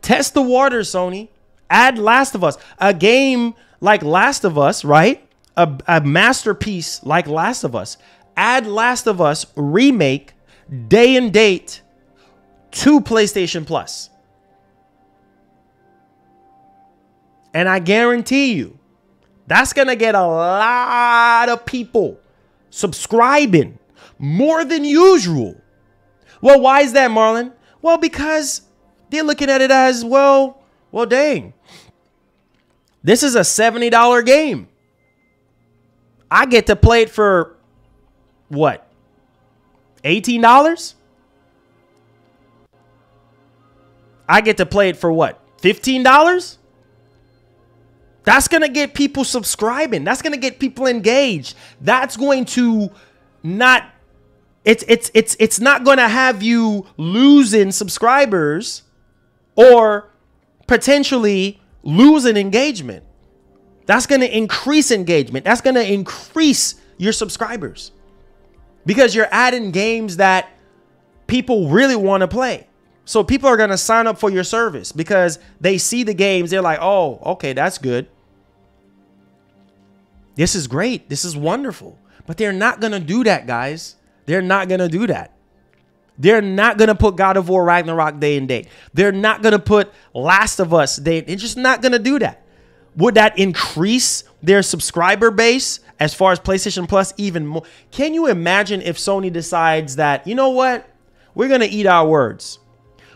Test the waters, Sony. Add Last of Us. A game like Last of Us, right? A masterpiece like Last of Us. Add Last of Us remake day and date to PlayStation Plus. And I guarantee you, that's going to get a lot of people subscribing more than usual. Well, why is that, Marlon? Well, because they're looking at it as, well, dang. This is a $70 game. I get to play it for, what, $18? I get to play it for, what, $15? That's going to get people subscribing. That's going to get people engaged. That's going to not... It's not going to have you losing subscribers or potentially losing engagement. That's going to increase engagement. That's going to increase your subscribers because you're adding games that people really want to play. So people are going to sign up for your service because they see the games. They're like, oh, okay, that's good. This is great. This is wonderful. But they're not going to do that, guys. They're not going to do that. They're not going to put God of War Ragnarok day and date. They're not going to put Last of Us day. They're just not going to do that. Would that increase their subscriber base as far as PlayStation Plus even more? Can you imagine if Sony decides that, you know what? We're going to eat our words.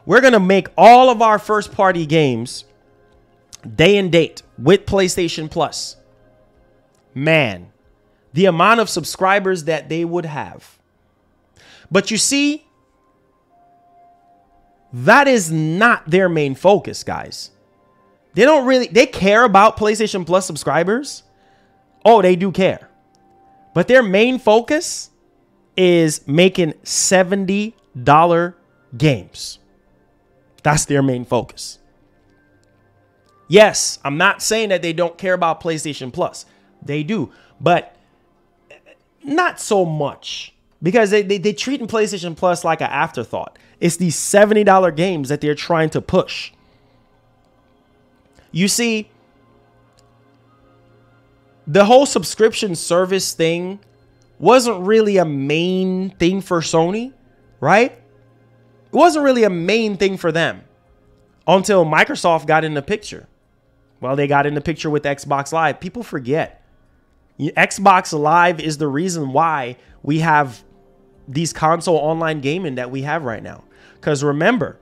We're going to make all of our first party games day and date with PlayStation Plus. Man, the amount of subscribers that they would have. But you see, that is not their main focus, guys. They care about PlayStation Plus subscribers. Oh, they do care. But their main focus is making $70 games. That's their main focus. Yes, I'm not saying that they don't care about PlayStation Plus. They do, but not so much, because they treating PlayStation Plus like an afterthought. It's these $70 games that they're trying to push. You see, the whole subscription service thing wasn't really a main thing for Sony, right? It wasn't really a main thing for them until Microsoft got in the picture. Well, they got in the picture with Xbox Live. People forget. Xbox Live is the reason why we have these console online gaming that we have right now. Because remember,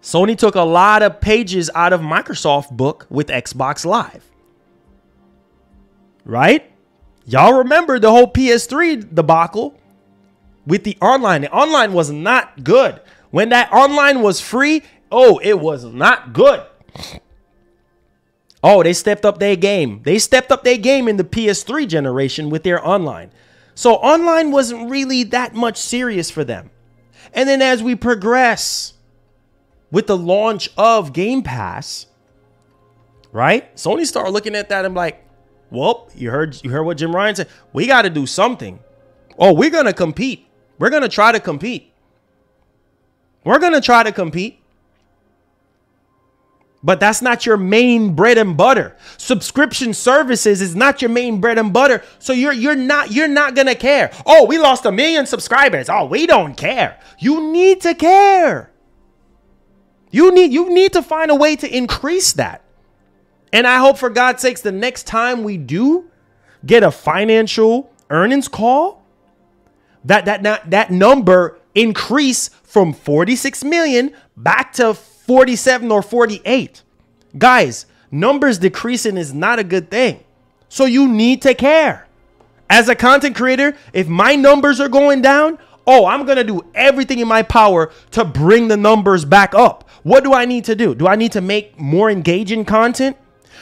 Sony took a lot of pages out of Microsoft book with Xbox Live. Right? Y'all remember the whole PS3 debacle with the online. The online was not good. When that online was free, oh, it was not good. Oh, they stepped up their game. They stepped up their game in the PS3 generation with their online. So online wasn't really that much serious for them. And then as we progress with the launch of Game Pass, right? Sony started looking at that and like, well, you heard what Jim Ryan said. We got to do something. Oh, we're going to compete. We're going to try to compete. We're going to try to compete. But that's not your main bread and butter. Subscription services is not your main bread and butter. So you're not going to care. Oh, we lost 1 million subscribers. Oh, we don't care. You need to care. You need to find a way to increase that. And I hope, for God's sakes, the next time we do get a financial earnings call, that number increase from 46 million back to 47 or 48. Guys, numbers decreasing is not a good thing. So you need to care. As a content creator, if my numbers are going down, oh, I'm going to do everything in my power to bring the numbers back up. What do I need to do? Do I need to make more engaging content?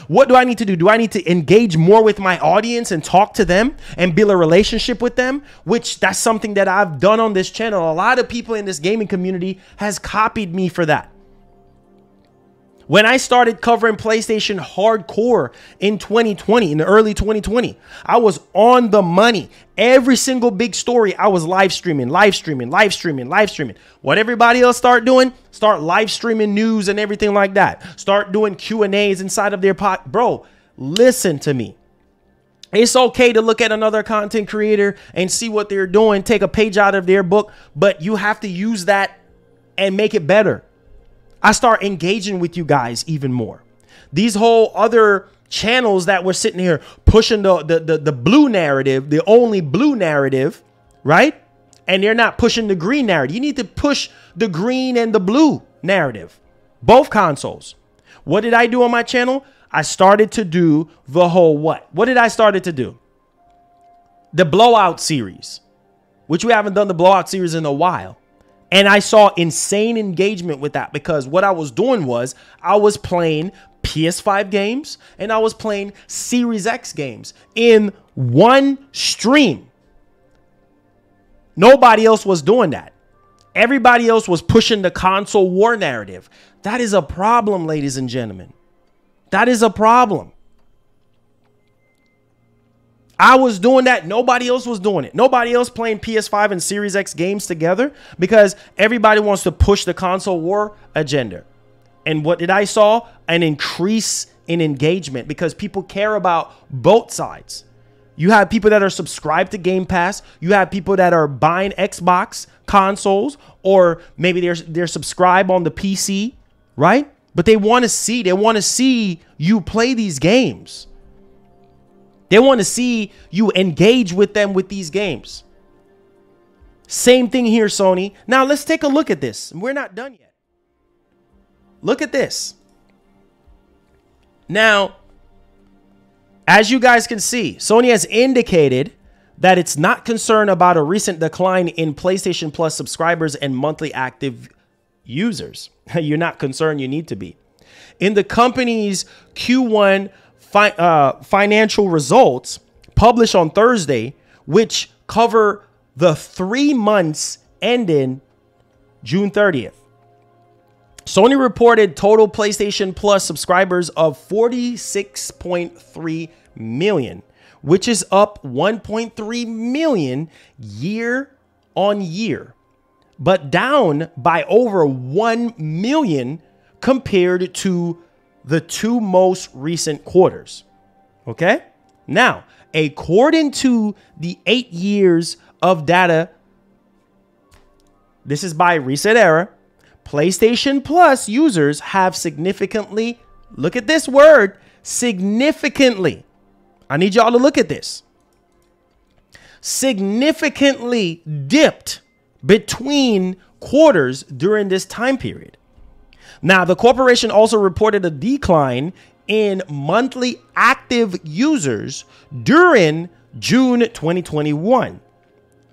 What do I need to do? Do I need to engage more with my audience and talk to them and build a relationship with them? Which that's something that I've done on this channel. A lot of people in this gaming community has copied me for that. When I started covering PlayStation hardcore in 2020, in the early 2020, I was on the money. Every single big story, I was live streaming. What everybody else start doing, start live streaming news and everything like that. Start doing Q&As inside of their Bro, listen to me. It's okay to look at another content creator and see what they're doing, take a page out of their book, but you have to use that and make it better. I start engaging with you guys even more. These whole other channels that were sitting here pushing the blue narrative, the only blue narrative, right? And they're not pushing the green narrative. You need to push the green and the blue narrative, both consoles. What did I do on my channel? I started to do the whole what? What did I started to do? The Blowout series, which we haven't done the Blowout series in a while. And I saw insane engagement with that, because what I was doing was I was playing PS5 games and I was playing Series X games in one stream. Nobody else was doing that. Everybody else was pushing the console war narrative. That is a problem, ladies and gentlemen. That is a problem. I was doing that. Nobody else was doing it. Nobody else playing PS5 and Series X games together, because everybody wants to push the console war agenda. And what did I saw? An increase in engagement, because people care about both sides. You have people that are subscribed to Game Pass. You have people that are buying Xbox consoles, or maybe they're subscribed on the PC, right? But they want to see you play these games. They want to see you engage with them with these games. Same thing here, Sony. Now let's take a look at this. We're not done yet. Look at this. Now, as you guys can see, Sony has indicated that it's not concerned about a recent decline in PlayStation Plus subscribers and monthly active users. You're not concerned. You need to be. In the company's Q1 financial results published on Thursday, which cover the 3 months ending June 30th. Sony reported total PlayStation Plus subscribers of 46.3 million, which is up 1.3 million year on year, but down by over 1 million compared to the two most recent quarters. Okay? Now, according to the 8 years of data, this is by Reset Era, PlayStation Plus users have significantly, look at this word, significantly. I need y'all to look at this. Significantly dipped between quarters during this time period. Now, the corporation also reported a decline in monthly active users during June 2021.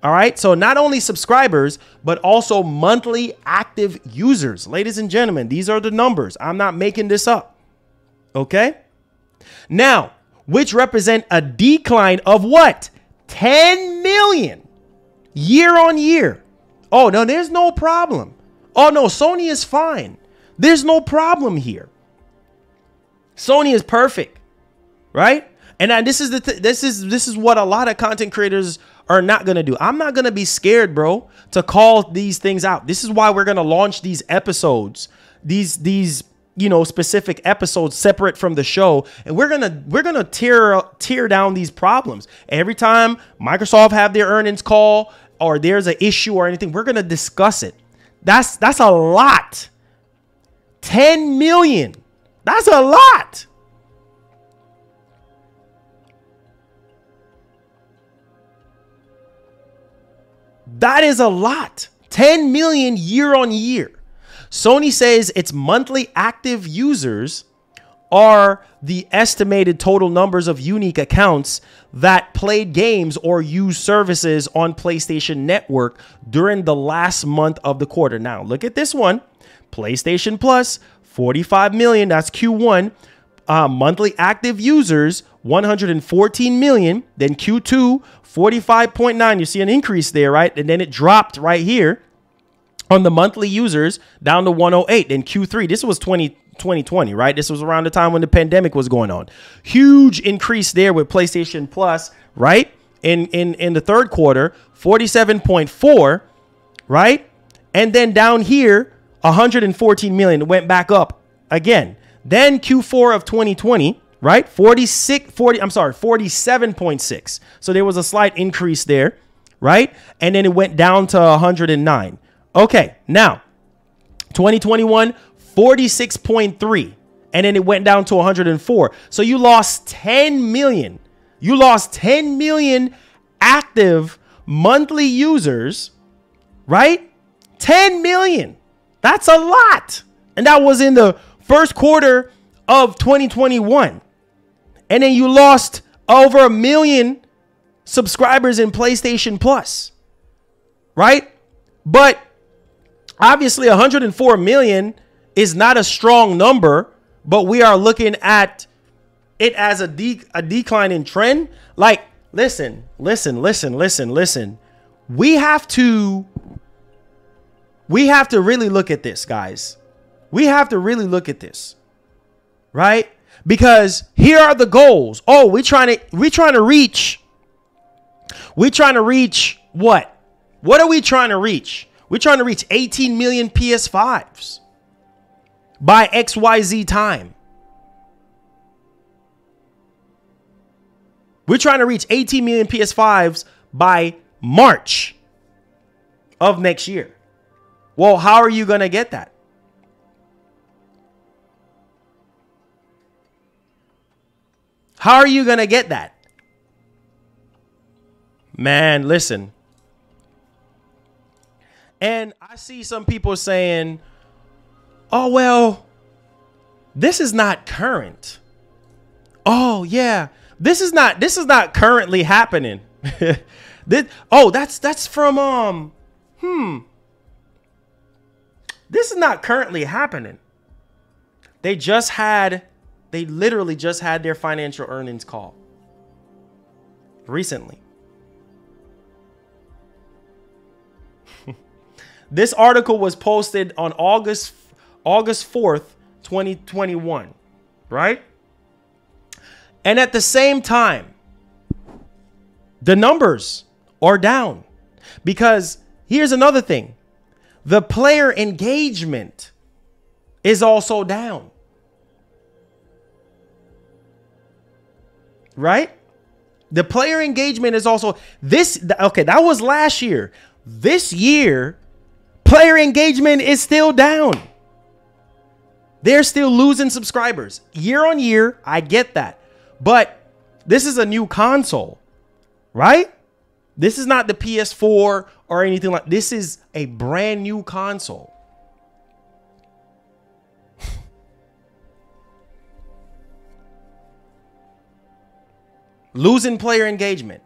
All right. So not only subscribers, but also monthly active users. Ladies and gentlemen, these are the numbers. I'm not making this up. OK, now, which represent a decline of what? 10 million year on year. Oh, no, there's no problem. Oh, no, Sony is fine. There's no problem here. Sony is perfect. Right. And this is what a lot of content creators are not going to do. I'm not going to be scared, bro, to call these things out. This is why we're going to launch these episodes, these specific episodes separate from the show. And we're going to tear down these problems. Every time Microsoft have their earnings call or there's an issue or anything, we're going to discuss it. That's a lot. 10 million. That's a lot. That is a lot. 10 million year on year. Sony says its monthly active users are the estimated total numbers of unique accounts that played games or used services on PlayStation Network during the last month of the quarter. Now, look at this one. PlayStation Plus, 45 million. That's Q1. Monthly active users, 114 million. Then Q2, 45.9. You see an increase there, right? And then it dropped right here on the monthly users down to 108. Then Q3, this was 2020, right? This was around the time when the pandemic was going on. Huge increase there with PlayStation Plus, right? In the third quarter, 47.4, right? And then down here, 114 million. It went back up again. Then Q4 of 2020, right? 47.6. So there was a slight increase there, right? And then it went down to 109. Okay, now 2021, 46.3. And then it went down to 104. So you lost 10 million. You lost 10 million active monthly users, right? 10 million. That's a lot. And that was in the first quarter of 2021. And then you lost over 1 million subscribers in PlayStation Plus, right? But obviously 104 million is not a strong number, but we are looking at it as a decline in trend. Like, listen. We have to really look at this, guys. We have to really look at this, right? Because here are the goals. Oh, we're trying to reach what? What are we trying to reach? We're trying to reach 18 million PS5s by XYZ time. We're trying to reach 18 million PS5s by March of next year. Well, how are you going to get that? How are you going to get that? Man, listen. And I see some people saying, oh, well, this is not current. Oh, yeah, this is not currently happening. That's from, this is not currently happening. They literally just had their financial earnings call recently. This article was posted on August 4th, 2021, right? And at the same time, the numbers are down because here's another thing. The player engagement is also down. Right? The player engagement is also okay, that was last year. This year, player engagement is still down. They're still losing subscribers year on year. I get that. But this is a new console, right? This is not the PS4 or anything like this. Is a brand new console. Losing player engagement.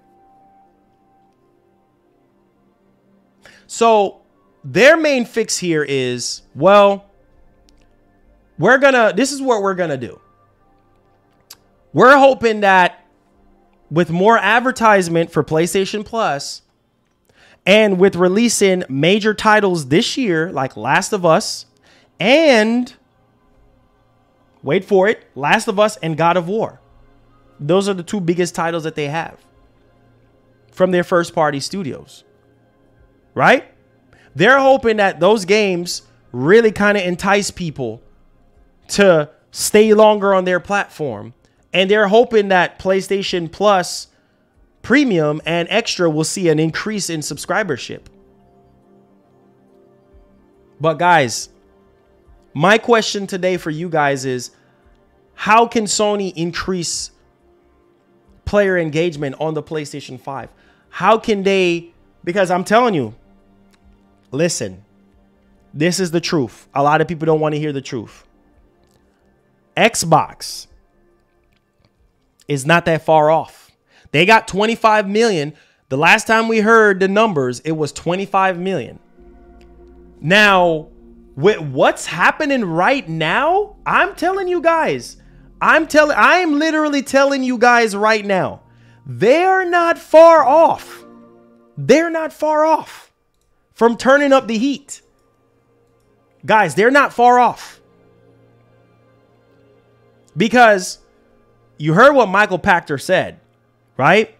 So their main fix here is, well, this is what we're gonna do. We're hoping that with more advertisement for PlayStation Plus and with releasing major titles this year, like Last of Us and, wait for it, Last of Us and God of War. Those are the two biggest titles that they have from their first party studios, right? They're hoping that those games really kind of entice people to stay longer on their platform. And they're hoping that PlayStation Plus Premium and Extra will see an increase in subscribership. But guys, my question today for you guys is, how can Sony increase player engagement on the PlayStation 5? How can they? Because I'm telling you, listen, this is the truth. A lot of people don't want to hear the truth. Xbox is not that far off. They got 25 million. The last time we heard the numbers, it was 25 million. Now, with what's happening right now, I'm telling you guys, I am literally telling you guys right now, they're not far off. They're not far off from turning up the heat. Guys, they're not far off. Because you heard what Michael Pachter said, right?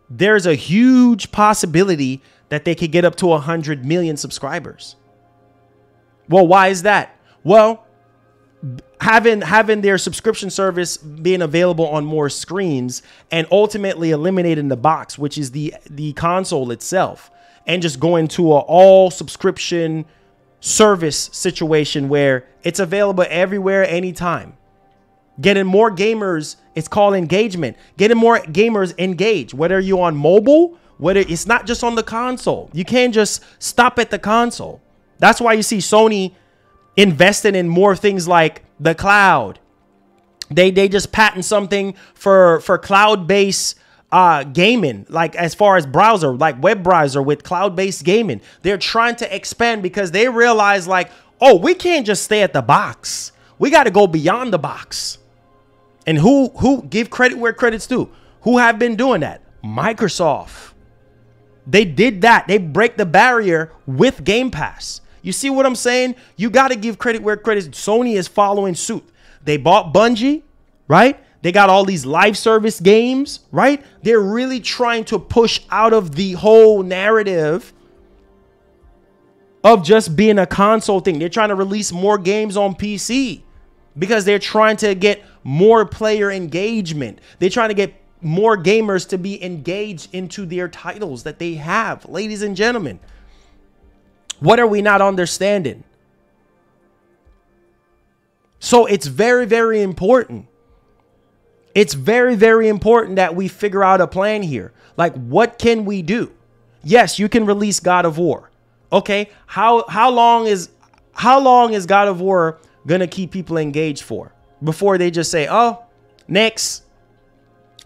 There's a huge possibility that they could get up to 100 million subscribers. Well, why is that? Well, having their subscription service being available on more screens and ultimately eliminating the box, which is the console itself, and just going to an all subscription service situation where it's available everywhere, anytime. Getting more gamers, it's called engagement. Getting more gamers engaged, whether you're on mobile, whether it's not just on the console. You can't just stop at the console. That's why you see Sony investing in more things like the cloud. They just patent something for cloud-based gaming, like as far as browser, like web browser with cloud-based gaming. They're trying to expand because they realize like, oh, we can't just stay at the box. We got to go beyond the box. And who give credit where credit's due? Who have been doing that? Microsoft. They did that. They break the barrier with Game Pass. You see what I'm saying? You got to give credit where credit's. Sony is following suit. They bought Bungie, right? They got all these live service games, right? They're really trying to push out of the whole narrative of just being a console thing. They're trying to release more games on PC because they're trying to get more player engagement. They're trying to get more gamers to be engaged into their titles that they have. Ladies and gentlemen, what are we not understanding? So it's very, very important. It's very, very important that we figure out a plan here. Like, what can we do? Yes, you can release God of War. Okay, how long is God of War gonna keep people engaged for before they just say, oh, next?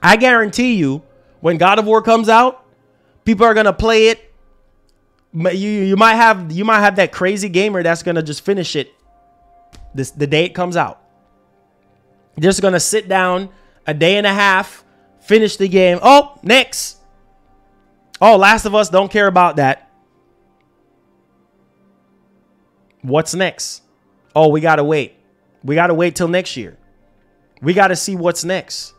I guarantee you, when God of War comes out, people are gonna play it. You might have that crazy gamer that's gonna just finish it the day it comes out. Just gonna sit down a day and a half, finish the game. Oh, next. Oh, Last of Us, don't care about that. What's next? Oh, we got to wait. We got to wait till next year. We got to see what's next.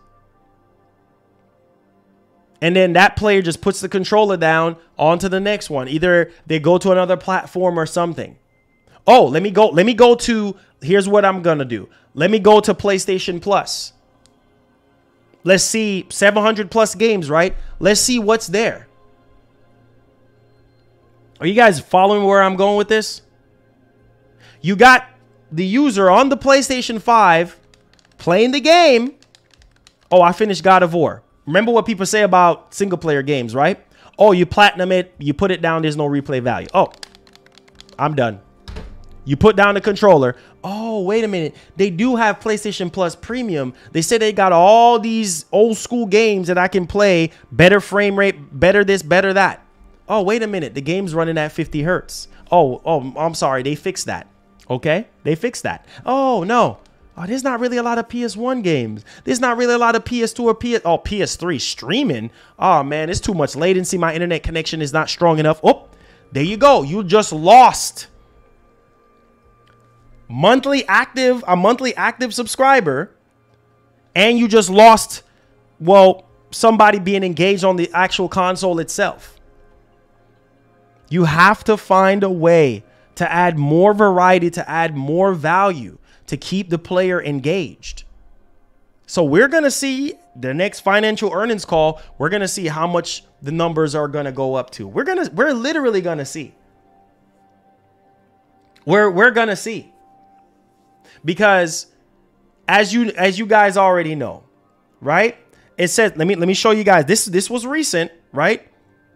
And then that player just puts the controller down onto the next one. Either they go to another platform or something. Oh, let me go to, here's what I'm going to do. Let me go to PlayStation Plus. Let's see 700 plus games, right? Let's see what's there. Are you guys following where I'm going with this? You got the user on the PlayStation 5 playing the game. Oh, I finished God of War. Remember what people say about single player games, right? Oh, you platinum it, you put it down, there's no replay value. Oh, I'm done. You put down the controller. Oh, wait a minute. They do have PlayStation Plus Premium. They said they got all these old school games that I can play. Better frame rate, better this, better that. Oh, wait a minute. The game's running at 50 hertz. Oh, I'm sorry. They fixed that. Okay, they fixed that. Oh, no. Oh, there's not really a lot of PS1 games. There's not really a lot of PS2 or PS3 streaming. Oh, man, it's too much latency. My internet connection is not strong enough. Oh, there you go. You just lost a monthly active subscriber, and you just lost, well, somebody being engaged on the actual console itself. You have to find a way to add more variety, to add more value, to keep the player engaged. So we're going to see the next financial earnings call. We're going to see how much the numbers are going to go up to. We're literally going to see. We're going to see. Because as you guys already know, right? It says, let me show you guys. This was recent, right?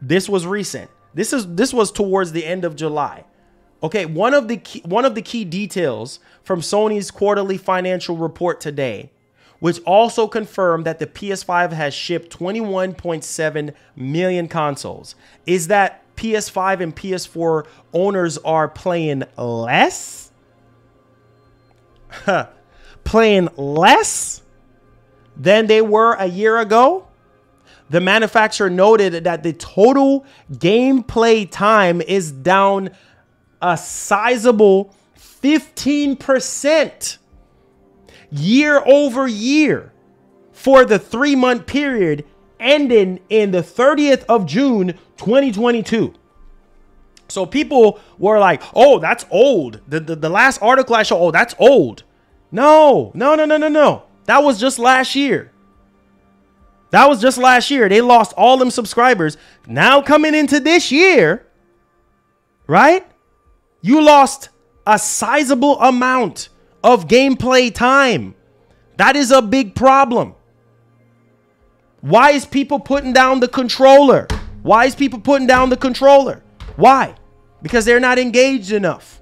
This was recent. This was towards the end of July. Okay, one of the key details from Sony's quarterly financial report today, which also confirmed that the PS5 has shipped 21.7 million consoles, is that PS5 and PS4 owners are playing less? Playing less than they were a year ago? The manufacturer noted that the total gameplay time is down a sizable 15% year over year for the 3-month period ending in the 30th of June, 2022. So people were like, oh, that's old. The last article I showed, oh, that's old. No. That was just last year. That was just last year. They lost all them subscribers. Now coming into this year, right? You lost a sizable amount of gameplay time. That is a big problem. Why is people putting down the controller? Why? Because they're not engaged enough.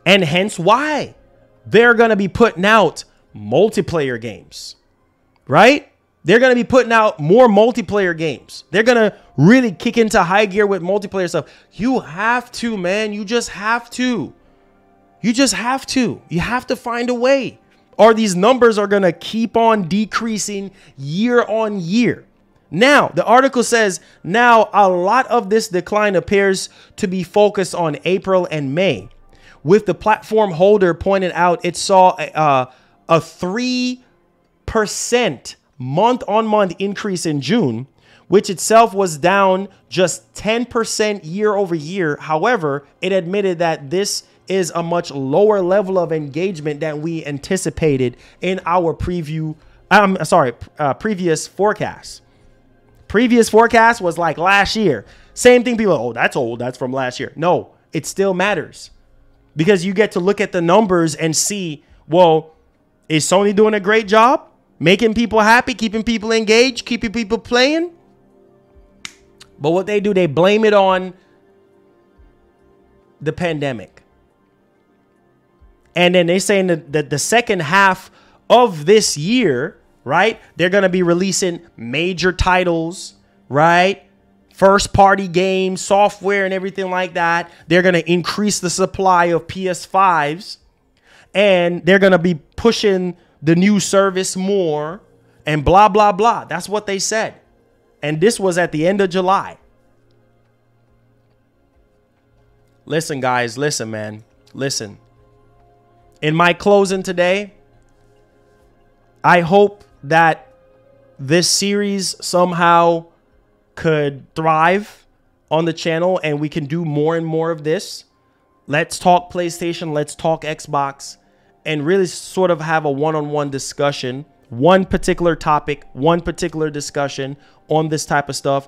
And hence why they're going to be putting out multiplayer games, right? They're going to be putting out more multiplayer games. They're going to really kick into high gear with multiplayer stuff. You have to, man. You just have to. You have to find a way, or these numbers are going to keep on decreasing year on year. Now, the article says now a lot of this decline appears to be focused on April and May, with the platform holder pointed out it saw a 3% month-on-month increase in June, which itself was down just 10% year over year. However, it admitted that this is a much lower level of engagement than we anticipated in our previous forecast. Previous forecast was like last year. Same thing. People, oh, that's old. That's from last year. No, it still matters, because you get to look at the numbers and see, well, is Sony doing a great job making people happy, keeping people engaged, keeping people playing? But what they do, they blame it on the pandemic. And then they're saying that the second half of this year, right, they're going to be releasing major titles, right? First party games, software, and everything like that. They're going to increase the supply of PS5s, and they're going to be pushing the new service more, and blah, blah, blah. That's what they said. And this was at the end of July. Listen, guys, listen, man. Listen. In my closing today, I hope that this series somehow could thrive on the channel and we can do more and more of this. Let's talk PlayStation. Let's talk Xbox and really sort of have a one-on-one discussion, one particular topic, one particular discussion on this type of stuff.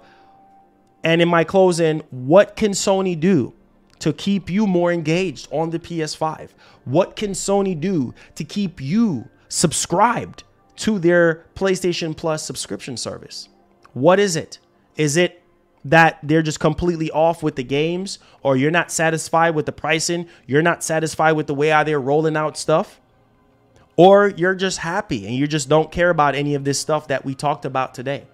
And in my closing, what can Sony do to keep you more engaged on the PS5? What can Sony do to keep you subscribed to their PlayStation Plus subscription service? What is it? Is it that they're just completely off with the games, or you're not satisfied with the pricing? You're not satisfied with the way how they're rolling out stuff? Or you're just happy and you just don't care about any of this stuff that we talked about today?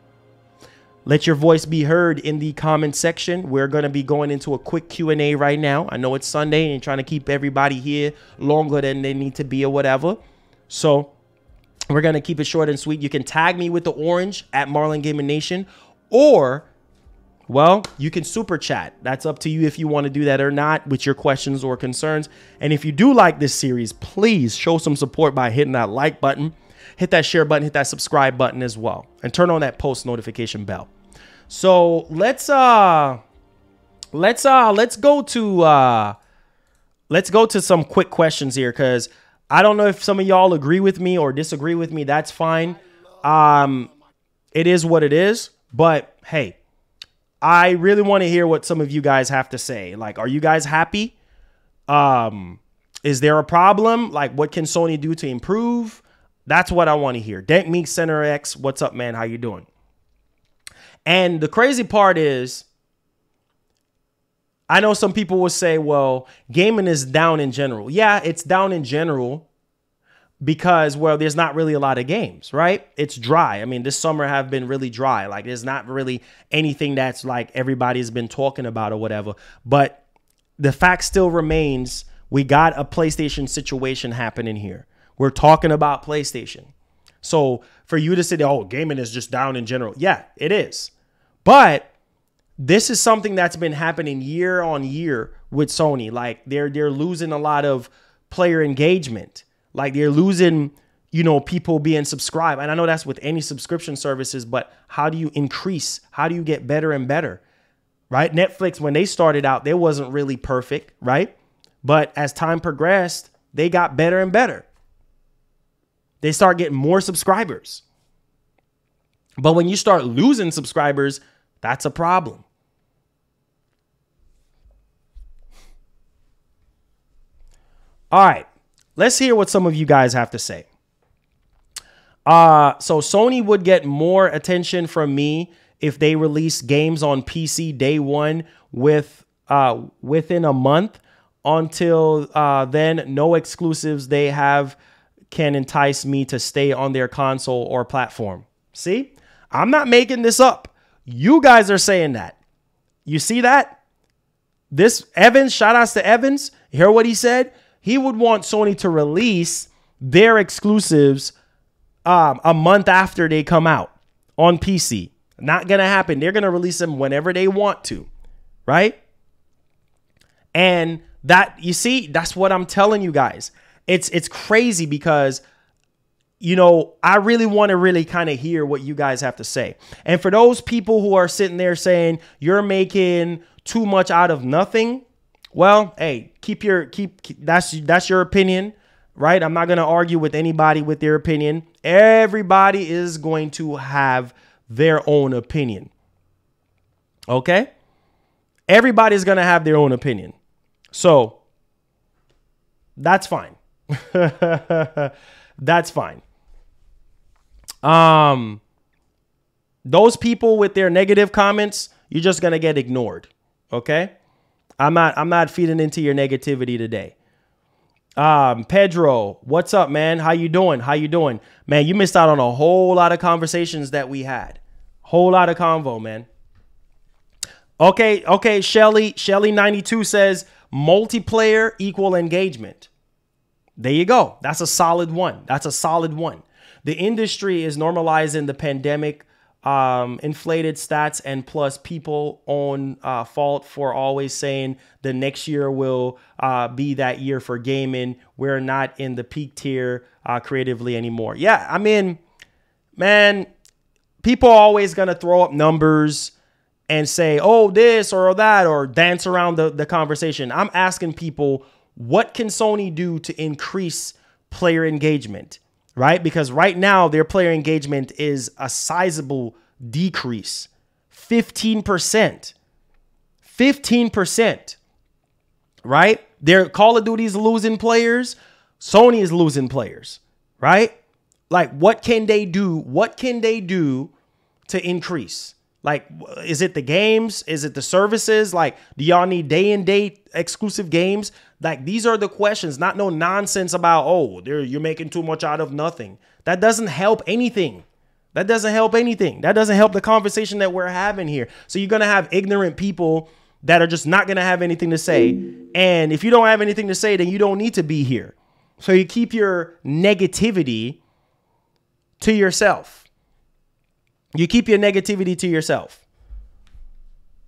Let your voice be heard in the comment section. We're going to be going into a quick Q&A right now. I know it's Sunday and trying to keep everybody here longer than they need to be or whatever. So we're going to keep it short and sweet. You can tag me with the orange at MarlonGamingNation, or, well, you can super chat. That's up to you if you want to do that or not with your questions or concerns. And if you do like this series, please show some support by hitting that like button. Hit that share button, hit that subscribe button as well, and turn on that post notification bell. So let's go to some quick questions here, because I don't know if some of y'all agree with me or disagree with me. That's fine. It is what it is. But hey, I really want to hear what some of you guys have to say. Like, are you guys happy? Is there a problem? Like, what can Sony do to improve? That's what I want to hear. Dank Meek Center X, what's up, man? How you doing? And the crazy part is, I know some people will say, well, gaming is down in general. Yeah, it's down in general because, well, there's not really a lot of games, right? It's dry. I mean, this summer have been really dry. Like, there's not really anything that's like everybody's been talking about or whatever. But the fact still remains, we got a PlayStation situation happening here. We're talking about PlayStation. So for you to say, oh, gaming is just down in general. Yeah, it is. But this is something that's been happening year on year with Sony. Like, they're losing a lot of player engagement. Like, they're losing, you know, people being subscribed. And I know that's with any subscription services, but how do you increase? How do you get better and better? Right? Netflix, when they started out, they wasn't really perfect, right? But as time progressed, they got better and better. They start getting more subscribers. But when you start losing subscribers, that's a problem. All right, let's hear what some of you guys have to say. So Sony would get more attention from me if they release games on PC day one within a month. Until then, no exclusives they have can entice me to stay on their console or platform. See, I'm not making this up. You guys are saying that. You see that? This Evans, shout outs to Evans. Hear what he said? He would want Sony to release their exclusives a month after they come out on PC. Not going to happen. They're going to release them whenever they want to, right? And that, you see, that's what I'm telling you guys. It's crazy because, you know, I really want to really kind of hear what you guys have to say. And for those people who are sitting there saying you're making too much out of nothing, well, hey, that's your opinion, right? I'm not going to argue with anybody with their opinion. Everybody is going to have their own opinion. Okay? Everybody's going to have their own opinion. So that's fine. That's fine. Those people with their negative comments, you're just going to get ignored. Okay? I'm not feeding into your negativity today. Pedro, what's up, man? How you doing? How you doing? Man, you missed out on a whole lot of conversations that we had. Whole lot of convo, man. Okay, Shelly 92 says multiplayer equal engagement. There you go. That's a solid one. That's a solid one. The industry is normalizing the pandemic inflated stats, and plus people on fault for always saying the next year will be that year for gaming. We're not in the peak tier creatively anymore. Yeah, I mean, man, people are always going to throw up numbers and say, oh, this or that, or dance around the conversation. I'm asking people, what can Sony do to increase player engagement? Right? Because right now their player engagement is a sizable decrease. 15%. 15%. Right? Their Call of Duty's losing players. Sony is losing players. Right? Like, what can they do? What can they do to increase? Like, is it the games? Is it the services? Like, do y'all need day and date exclusive games? Like, these are the questions, not no nonsense about, oh, you're making too much out of nothing. That doesn't help anything. That doesn't help anything. That doesn't help the conversation that we're having here. So you're going to have ignorant people that are just not going to have anything to say. And if you don't have anything to say, then you don't need to be here. So you keep your negativity to yourself. You keep your negativity to yourself.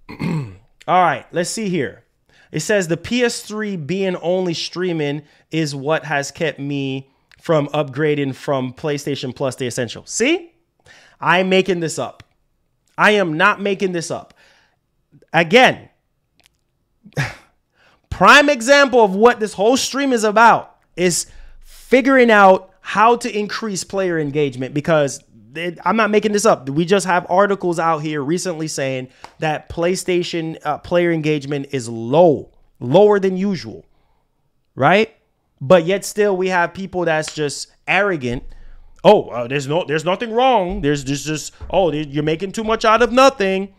All right, let's see here. It says the PS3 being only streaming is what has kept me from upgrading from PlayStation Plus to Essential. See? I'm making this up. I am not making this up. Again, prime example of what this whole stream is about is figuring out how to increase player engagement, because I'm not making this up. We just have articles out here recently saying that PlayStation player engagement is lower than usual, right? But yet still we have people that's just arrogant. Oh, there's nothing wrong. There's just, oh, you're making too much out of nothing.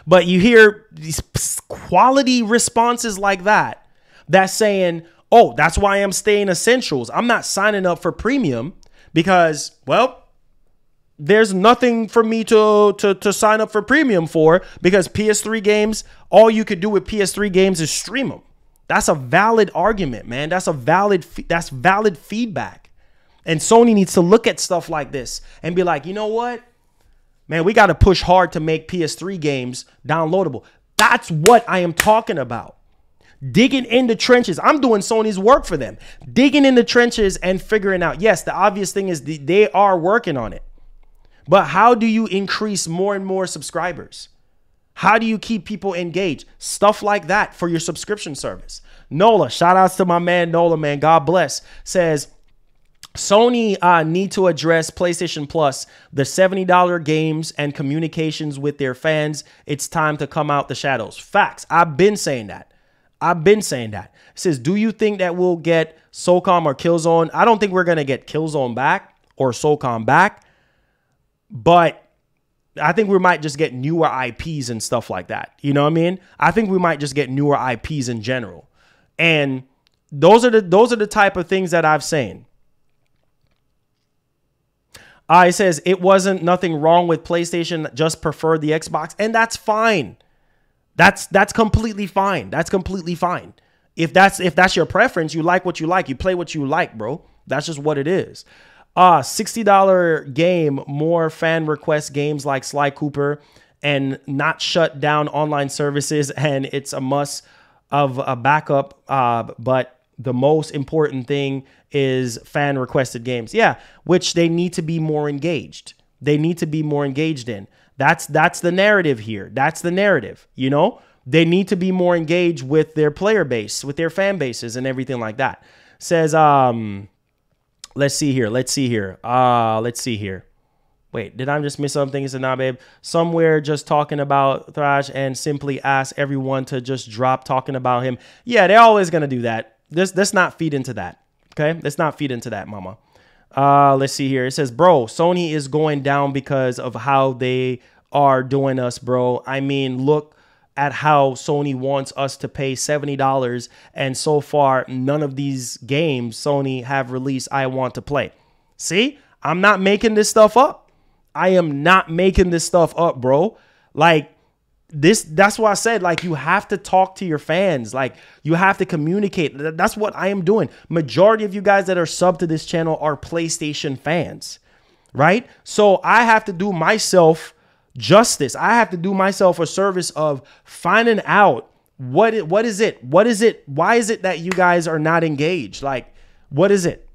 But you hear these quality responses like that, that's saying, oh, that's why I'm staying Essentials. I'm not signing up for Premium because, well, there's nothing for me to sign up for Premium for, because PS3 games, all you could do with PS3 games is stream them. That's a valid argument, man. That's valid feedback. And Sony needs to look at stuff like this and be like, you know what? Man, we got to push hard to make PS3 games downloadable. That's what I am talking about. Digging in the trenches. I'm doing Sony's work for them. Digging in the trenches and figuring out. Yes, the obvious thing is they are working on it. But how do you increase more and more subscribers? How do you keep people engaged? Stuff like that for your subscription service. Nola, shout outs to my man Nola, man. God bless. Says, Sony need to address PlayStation Plus, the $70 games and communications with their fans. It's time to come out the shadows. Facts. I've been saying that. It says, do you think that we'll get SOCOM or Killzone? I don't think we're going to get Killzone back or SOCOM back, but I think we might just get newer IPs and stuff like that. You know what I mean? I think we might just get newer IPs in general. And those are the type of things that I've saying. It says it wasn't nothing wrong with PlayStation, just prefer the Xbox, and that's fine. That's completely fine. That's completely fine. If that's your preference, you like what you like, you play what you like, bro. That's just what it is. $60 game, more fan request games like Sly Cooper, and not shut down online services, and it's a must of a backup. But the most important thing is fan requested games. Yeah, which they need to be more engaged. They need to be more engaged in. That's the narrative here. That's the narrative. You know, they need to be more engaged with their player base, with their fan bases and everything like that. Says, let's see here. Wait, did I just miss something? It's a nah, babe. Somewhere just talking about Thrash and simply ask everyone to just drop talking about him. Yeah, they're always going to do that. Let's not feed into that. Okay, let's not feed into that, mama. Let's see here. It says, bro, Sony is going down because of how they are doing us, bro. I mean, look at how Sony wants us to pay $70, and so far, none of these games Sony have released I want to play. See, I'm not making this stuff up. I am not making this stuff up, bro. Like, that's why I said, like, you have to talk to your fans. Like, you have to communicate. That's what I am doing. Majority of you guys that are subbed to this channel are PlayStation fans. right? So I have to do myself justice. I have to do myself a service of finding out what is it? Why is it that you guys are not engaged? Like, what is it?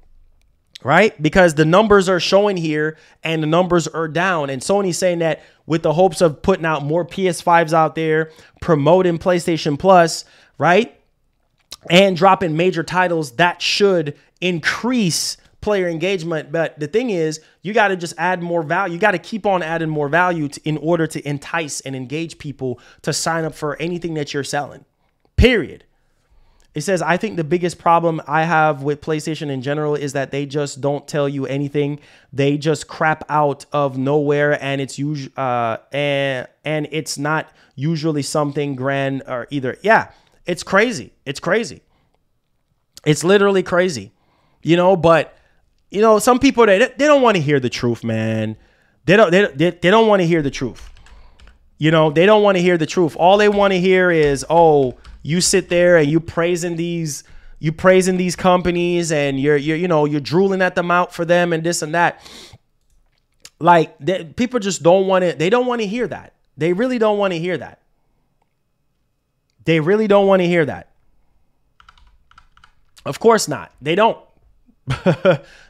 Right? Because the numbers are showing here and the numbers are down. And Sony's saying that with the hopes of putting out more PS5s out there, promoting PlayStation Plus, right? And dropping major titles that should increase player engagement. But the thing is, you got to just add more value. You got to keep on adding more value in order to entice and engage people to sign up for anything that you're selling, period. It says, I think the biggest problem I have with PlayStation in general is that they just don't tell you anything. They just crap out of nowhere, and it's and it's not usually something grand or either. Yeah, it's crazy. It's crazy. It's literally crazy, you know. But you know, some people they don't want to hear the truth, man. They don't want to hear the truth. You know, they don't want to hear the truth. All they want to hear is, oh, you sit there and you praising these companies and you're drooling at them out for them and this and that. Like people just don't want it. They don't want to hear that. They really don't want to hear that. They really don't want to hear that. Of course not. They don't.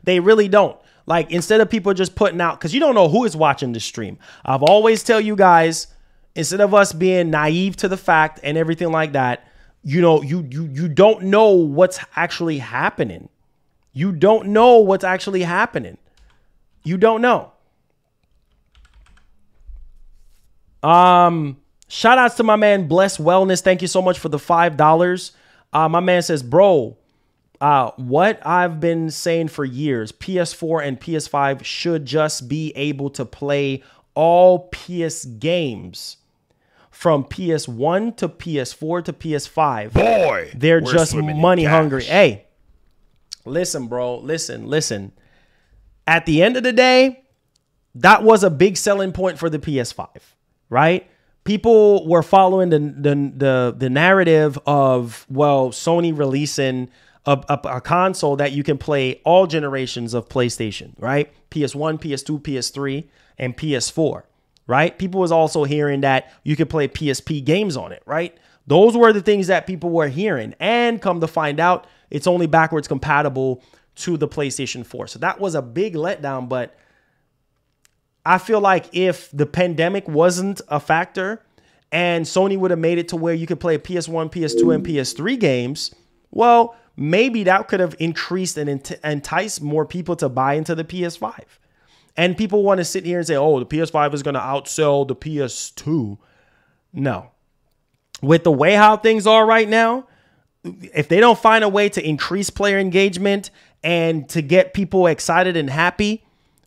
They really don't. Like, instead of people just putting out, because you don't know who is watching the stream. I've always tell you guys, instead of us being naive to the fact and everything like that, you know, you don't know what's actually happening. You don't know what's actually happening. You don't know. Shout outs to my man Bless Wellness. Thank you so much for the $5. My man says, bro, what I've been saying for years, PS4 and PS5 should just be able to play all PS games from PS1 to PS4 to PS5. Boy, they're just money hungry. Hey, listen, bro. Listen. At the end of the day, that was a big selling point for the PS5, right? People were following the narrative of, well, Sony releasing a console that you can play all generations of PlayStation, right? PS1, PS2, PS3, and PS4, right? People was also hearing that you could play PSP games on it, right? Those were the things that people were hearing. And come to find out, it's only backwards compatible to the PlayStation 4. So that was a big letdown. But I feel like if the pandemic wasn't a factor and Sony would have made it to where you could play PS1, PS2, and PS3 games, well, maybe that could have increased and enticed more people to buy into the PS5. And people want to sit here and say, oh, the PS5 is going to outsell the PS2. No. With the way how things are right now, if they don't find a way to increase player engagement and to get people excited and happy,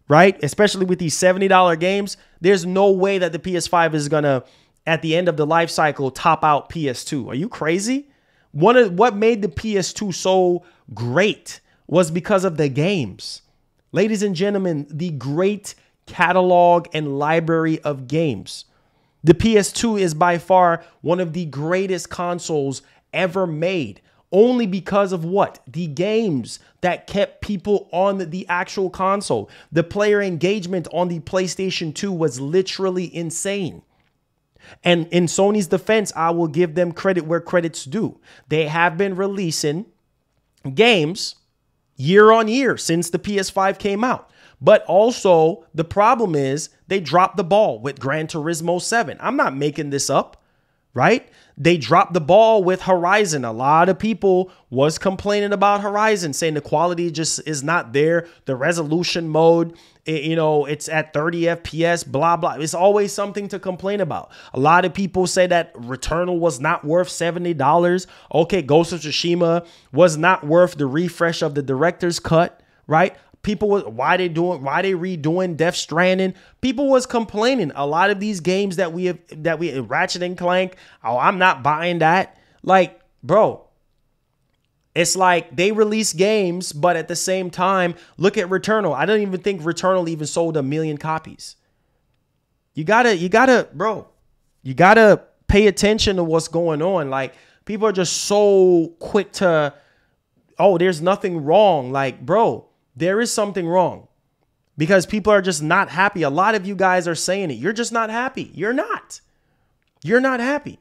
right, especially with these $70 games, there's no way that the PS5 is going to, at the end of the life cycle, top out PS2. Are you crazy? What made the PS2 so great was because of the games. Ladies and gentlemen, the great catalog and library of games. The PS2 is by far one of the greatest consoles ever made. Only because of what? The games that kept people on the actual console. The player engagement on the PlayStation 2 was literally insane. And in Sony's defense, I will give them credit where credit's due. They have been releasing games year on year since the PS5 came out. But also, the problem is they dropped the ball with Gran Turismo 7. I'm not making this up, right? They dropped the ball with Horizon. A lot of people was complaining about Horizon, saying the quality just is not there. The resolution mode, it's at 30 FPS, blah, blah. It's always something to complain about. A lot of people say that Returnal was not worth $70. Okay, Ghost of Tsushima was not worth the refresh of the director's cut, right? People was why they redoing Death Stranding. People was complaining. A lot of these games that we Ratchet and Clank. Oh, I'm not buying that. Like, bro, it's like they release games, but at the same time, look at Returnal. I don't even think Returnal even sold 1 million copies. You gotta pay attention to what's going on. Like, people are just so quick to, oh, there's nothing wrong. Like, bro, there is something wrong. because people are just not happy. A lot of you guys are saying it. You're just not happy. You're not. You're not happy.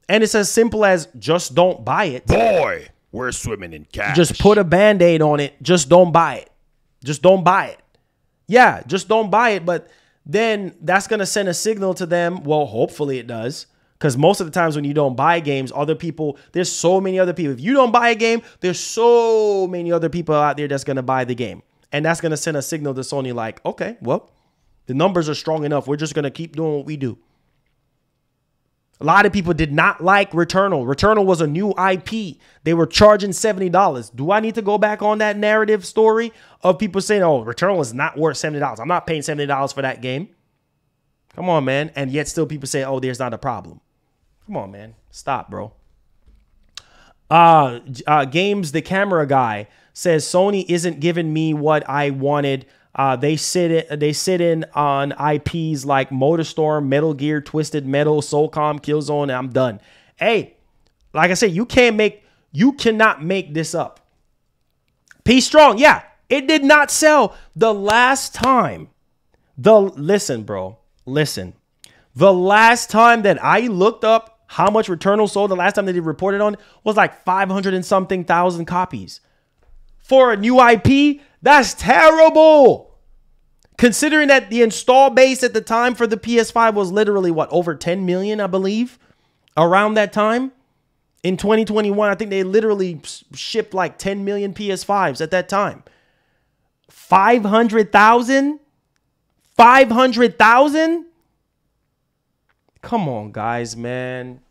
And it's as simple as just don't buy it. Boy, we're swimming in cash. Just put a Band-Aid on it. Just don't buy it. Just don't buy it. Yeah, just don't buy it. But then that's going to send a signal to them. Well, hopefully it does. Because most of the times when you don't buy games, other people, there's so many other people. If you don't buy a game, there's so many other people out there that's going to buy the game. And that's going to send a signal to Sony like, okay, well, the numbers are strong enough. We're just going to keep doing what we do. A lot of people did not like Returnal. Returnal was a new IP. They were charging $70. Do I need to go back on that narrative story of people saying, oh, Returnal is not worth $70. I'm not paying $70 for that game. Come on, man. And yet still people say, oh, there's not a problem. Come on, man. Stop, bro. Games, the camera guy says Sony isn't giving me what I wanted. They sit in on IPs like MotorStorm, Metal Gear, Twisted Metal, Soulcom, Killzone, and I'm done. Hey, like I said, you cannot make this up. Peace Strong, yeah, it did not sell the last time. Listen, bro, listen. The last time that I looked up how much Returnal sold, the last time that they reported on it was like 500 and something thousand copies. For a new IP, that's terrible. Considering that the install base at the time for the PS5 was literally, what, over 10 million, I believe, around that time. In 2021, I think they literally shipped like 10 million PS5s at that time. 500,000? 500,000? Come on, guys, man.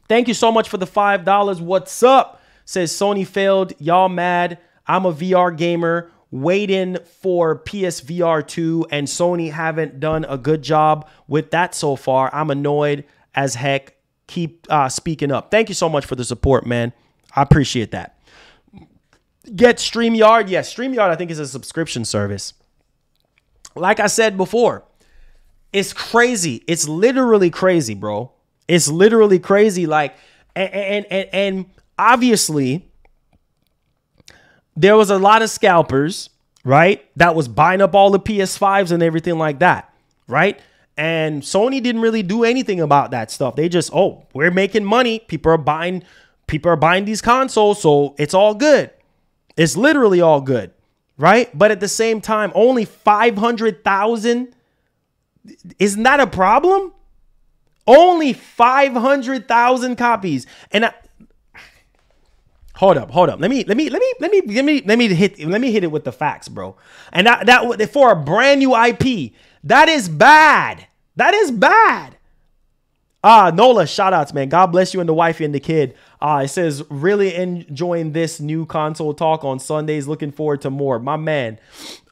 Thank you so much for the $5. What's up? Says Sony failed. Y'all mad? I'm a VR gamer waiting for PSVR 2 and Sony haven't done a good job with that so far. I'm annoyed as heck. Keep speaking up. Thank you so much for the support, man. I appreciate that. Get StreamYard. Yes, StreamYard I think is a subscription service. Like I said before, it's crazy. It's literally crazy, bro. It's literally crazy. Like, and obviously, there was a lot of scalpers, right? That was buying up all the PS5s and everything like that, right? And Sony didn't really do anything about that stuff. They just, oh, we're making money. People are buying these consoles, so it's all good. It's literally all good, right? But at the same time, only 500,000. Isn't that a problem? Only 500,000 copies. And hold up. Let me hit it with the facts, bro. And that for a brand new IP, that is bad. That is bad. Nola, shout outs, man. God bless you and the wifey and the kid. It says, really enjoying this new console talk on Sundays. Looking forward to more. My man.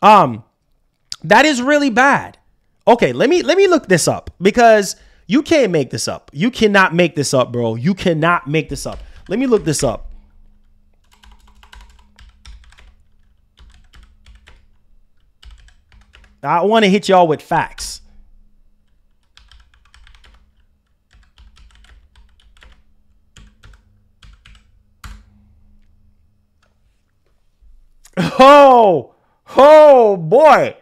That is really bad. Okay, let me look this up because you can't make this up. You cannot make this up, bro. You cannot make this up. Let me look this up. I want to hit y'all with facts. Oh boy.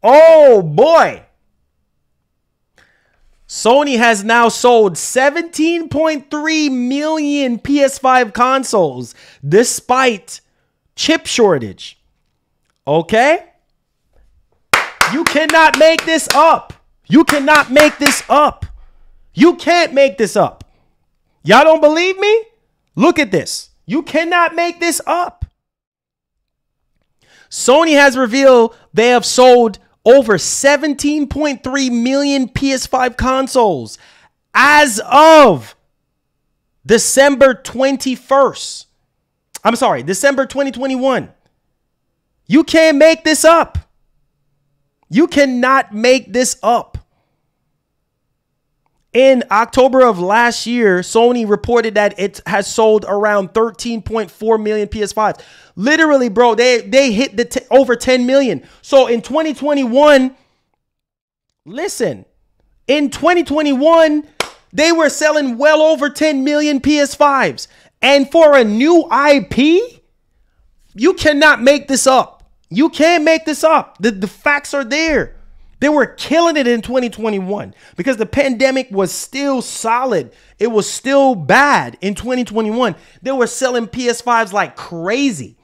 Oh boy. Sony has now sold 17.3 million PS5 consoles despite chip shortage. Okay? You cannot make this up. You cannot make this up. You can't make this up. Y'all don't believe me? Look at this. You cannot make this up. Sony has revealed they have sold over 17.3 million PS5 consoles as of December 21st. I'm sorry, December 2021. You can't make this up. You cannot make this up. In October of last year, Sony reported that it has sold around 13.4 million PS5s. Literally, bro, they hit the over 10 million. So in 2021, listen, in 2021, they were selling well over 10 million PS5s. And for a new IP, you cannot make this up. You can't make this up. The facts are there. They were killing it in 2021 because the pandemic was still solid. It was still bad in 2021. They were selling PS5s like crazy.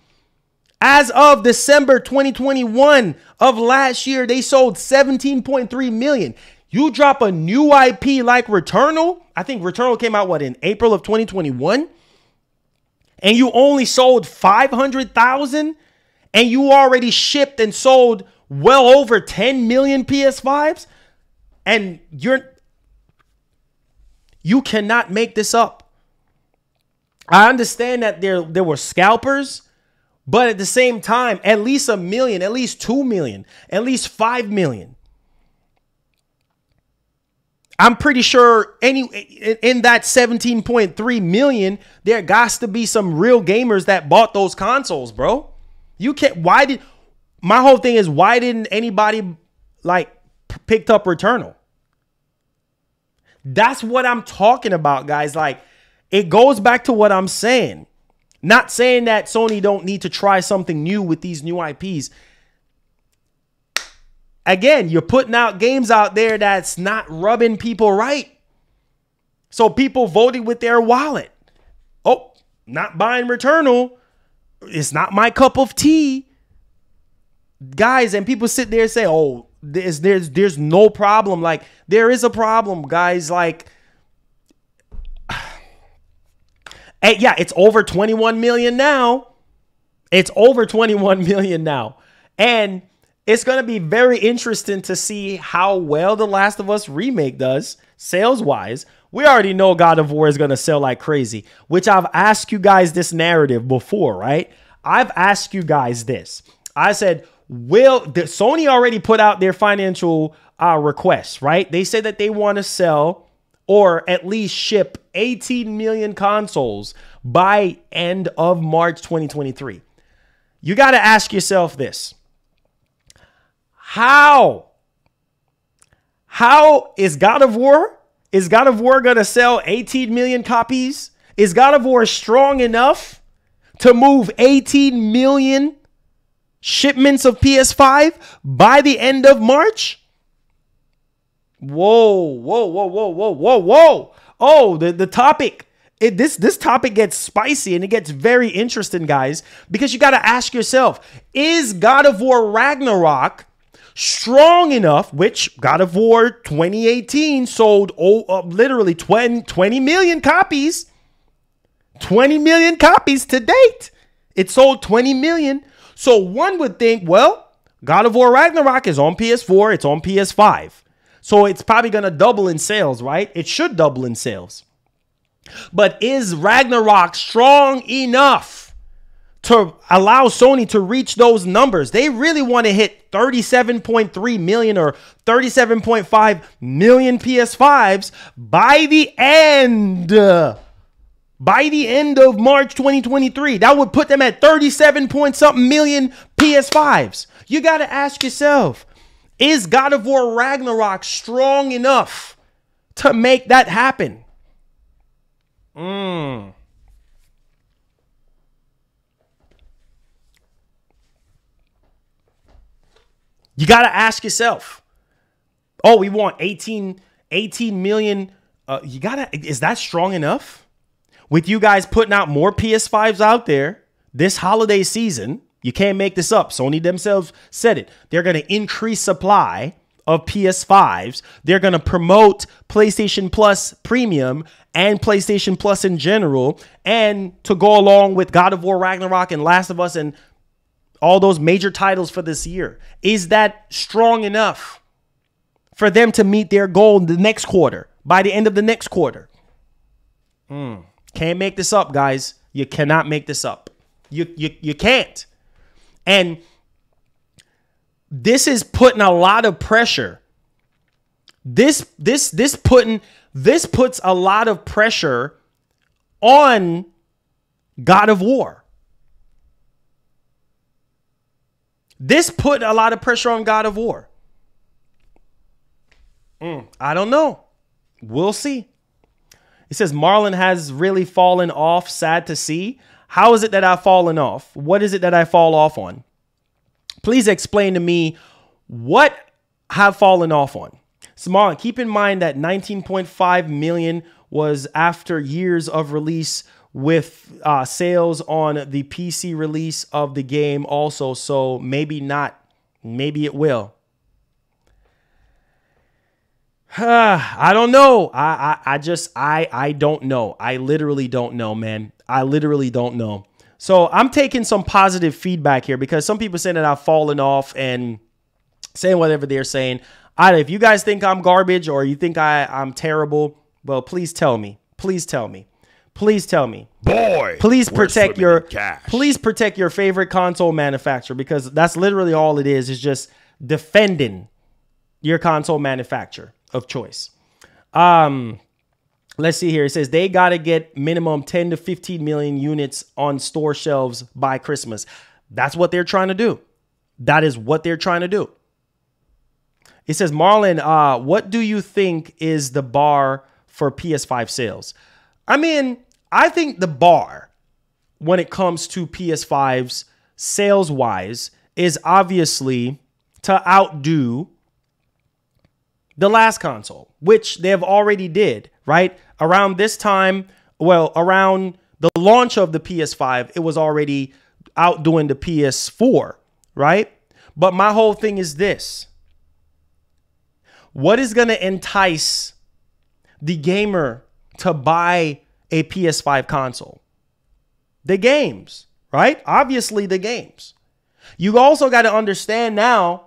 As of December 2021 of last year, they sold 17.3 million. You drop a new IP like Returnal. I think Returnal came out, in April of 2021? And you only sold 500,000 and you already shipped and sold well over 10 million PS5s. And you cannot make this up. I understand that there were scalpers, but at the same time, at least 1 million, at least 2 million, at least 5 million. I'm pretty sure in that 17.3 million, there got to be some real gamers that bought those consoles, bro. You can't. My whole thing is, why didn't anybody picked up Returnal? That's what I'm talking about, guys. Like, it goes back to what I'm saying. Not saying that Sony don't need to try something new with these new IPs. Again, you're putting out games out there that's not rubbing people right. So people voted with their wallet. Oh, not buying Returnal. It's not my cup of tea. Guys, and people sit there and say, oh, there's no problem. Like, there is a problem, guys. Like, yeah, it's over 21 million now. It's over 21 million now. And it's going to be very interesting to see how well The Last of Us remake does sales-wise. We already know God of War is going to sell like crazy, which I've asked you guys this narrative before, right? I've asked you guys this. I said, Sony already put out their financial requests, right? They said that they want to sell or at least ship 18 million consoles by end of March 2023. You got to ask yourself this. How is God of War? Is God of War going to sell 18 million copies? Is God of War strong enough to move 18 million shipments of PS5 by the end of March? Whoa. Oh, the topic. This topic gets spicy and it gets very interesting, guys, because you got to ask yourself, is God of War Ragnarok strong enough, which God of War 2018 sold literally 20 million copies. 20 million copies to date. It sold 20 million. So one would think, well, God of War Ragnarok is on PS4. It's on PS5. So it's probably going to double in sales, right? It should double in sales. But is Ragnarok strong enough to allow Sony to reach those numbers? They really want to hit 37.3 million or 37.5 million PS5s by the end of March 2023. That would put them at 37 point something million PS5s. You got to ask yourself, is God of War Ragnarok strong enough to make that happen? You got to ask yourself, oh, we want 18 million. Is that strong enough? With you guys putting out more PS5s out there this holiday season, you can't make this up. Sony themselves said it. They're going to increase supply of PS5s. They're going to promote PlayStation Plus Premium and PlayStation Plus in general, and to go along with God of War Ragnarok and Last of Us and all those major titles for this year. Is that strong enough for them to meet their goal the next quarter, by the end of the next quarter? Can't make this up, guys. You cannot make this up. You can't. And this is putting a lot of pressure. This puts a lot of pressure on God of War. This put a lot of pressure on God of War. I don't know. We'll see. It says Marlon has really fallen off. Sad to see. How is it that I've fallen off? What is it that I fall off on? Please explain to me what have fallen off on. So Marlon, keep in mind that 19.5 million was after years of release with sales on the PC release of the game also. So maybe not. Maybe it will. I don't know. I don't know. I literally don't know, man. I literally don't know. So I'm taking some positive feedback here because some people saying that I've fallen off and saying whatever they're saying. If you guys think I'm garbage or you think I'm terrible, well, please tell me. Please tell me. Please tell me. Boy, please protect your favorite console manufacturer, because that's literally all it is just defending your console manufacturer of choice. Let's see here. It says they got to get minimum 10 to 15 million units on store shelves by Christmas. That's what they're trying to do. That is what they're trying to do. It says, Marlon, what do you think is the bar for PS5 sales? I mean, I think the bar when it comes to PS5s sales-wise is obviously to outdo the last console, which they have already did, right? Around this time, well, around the launch of the PS5, it was already outdoing the PS4, right? But my whole thing is this. What is going to entice the gamer to buy a PS5 console? The games, right? Obviously the games. You also got to understand now,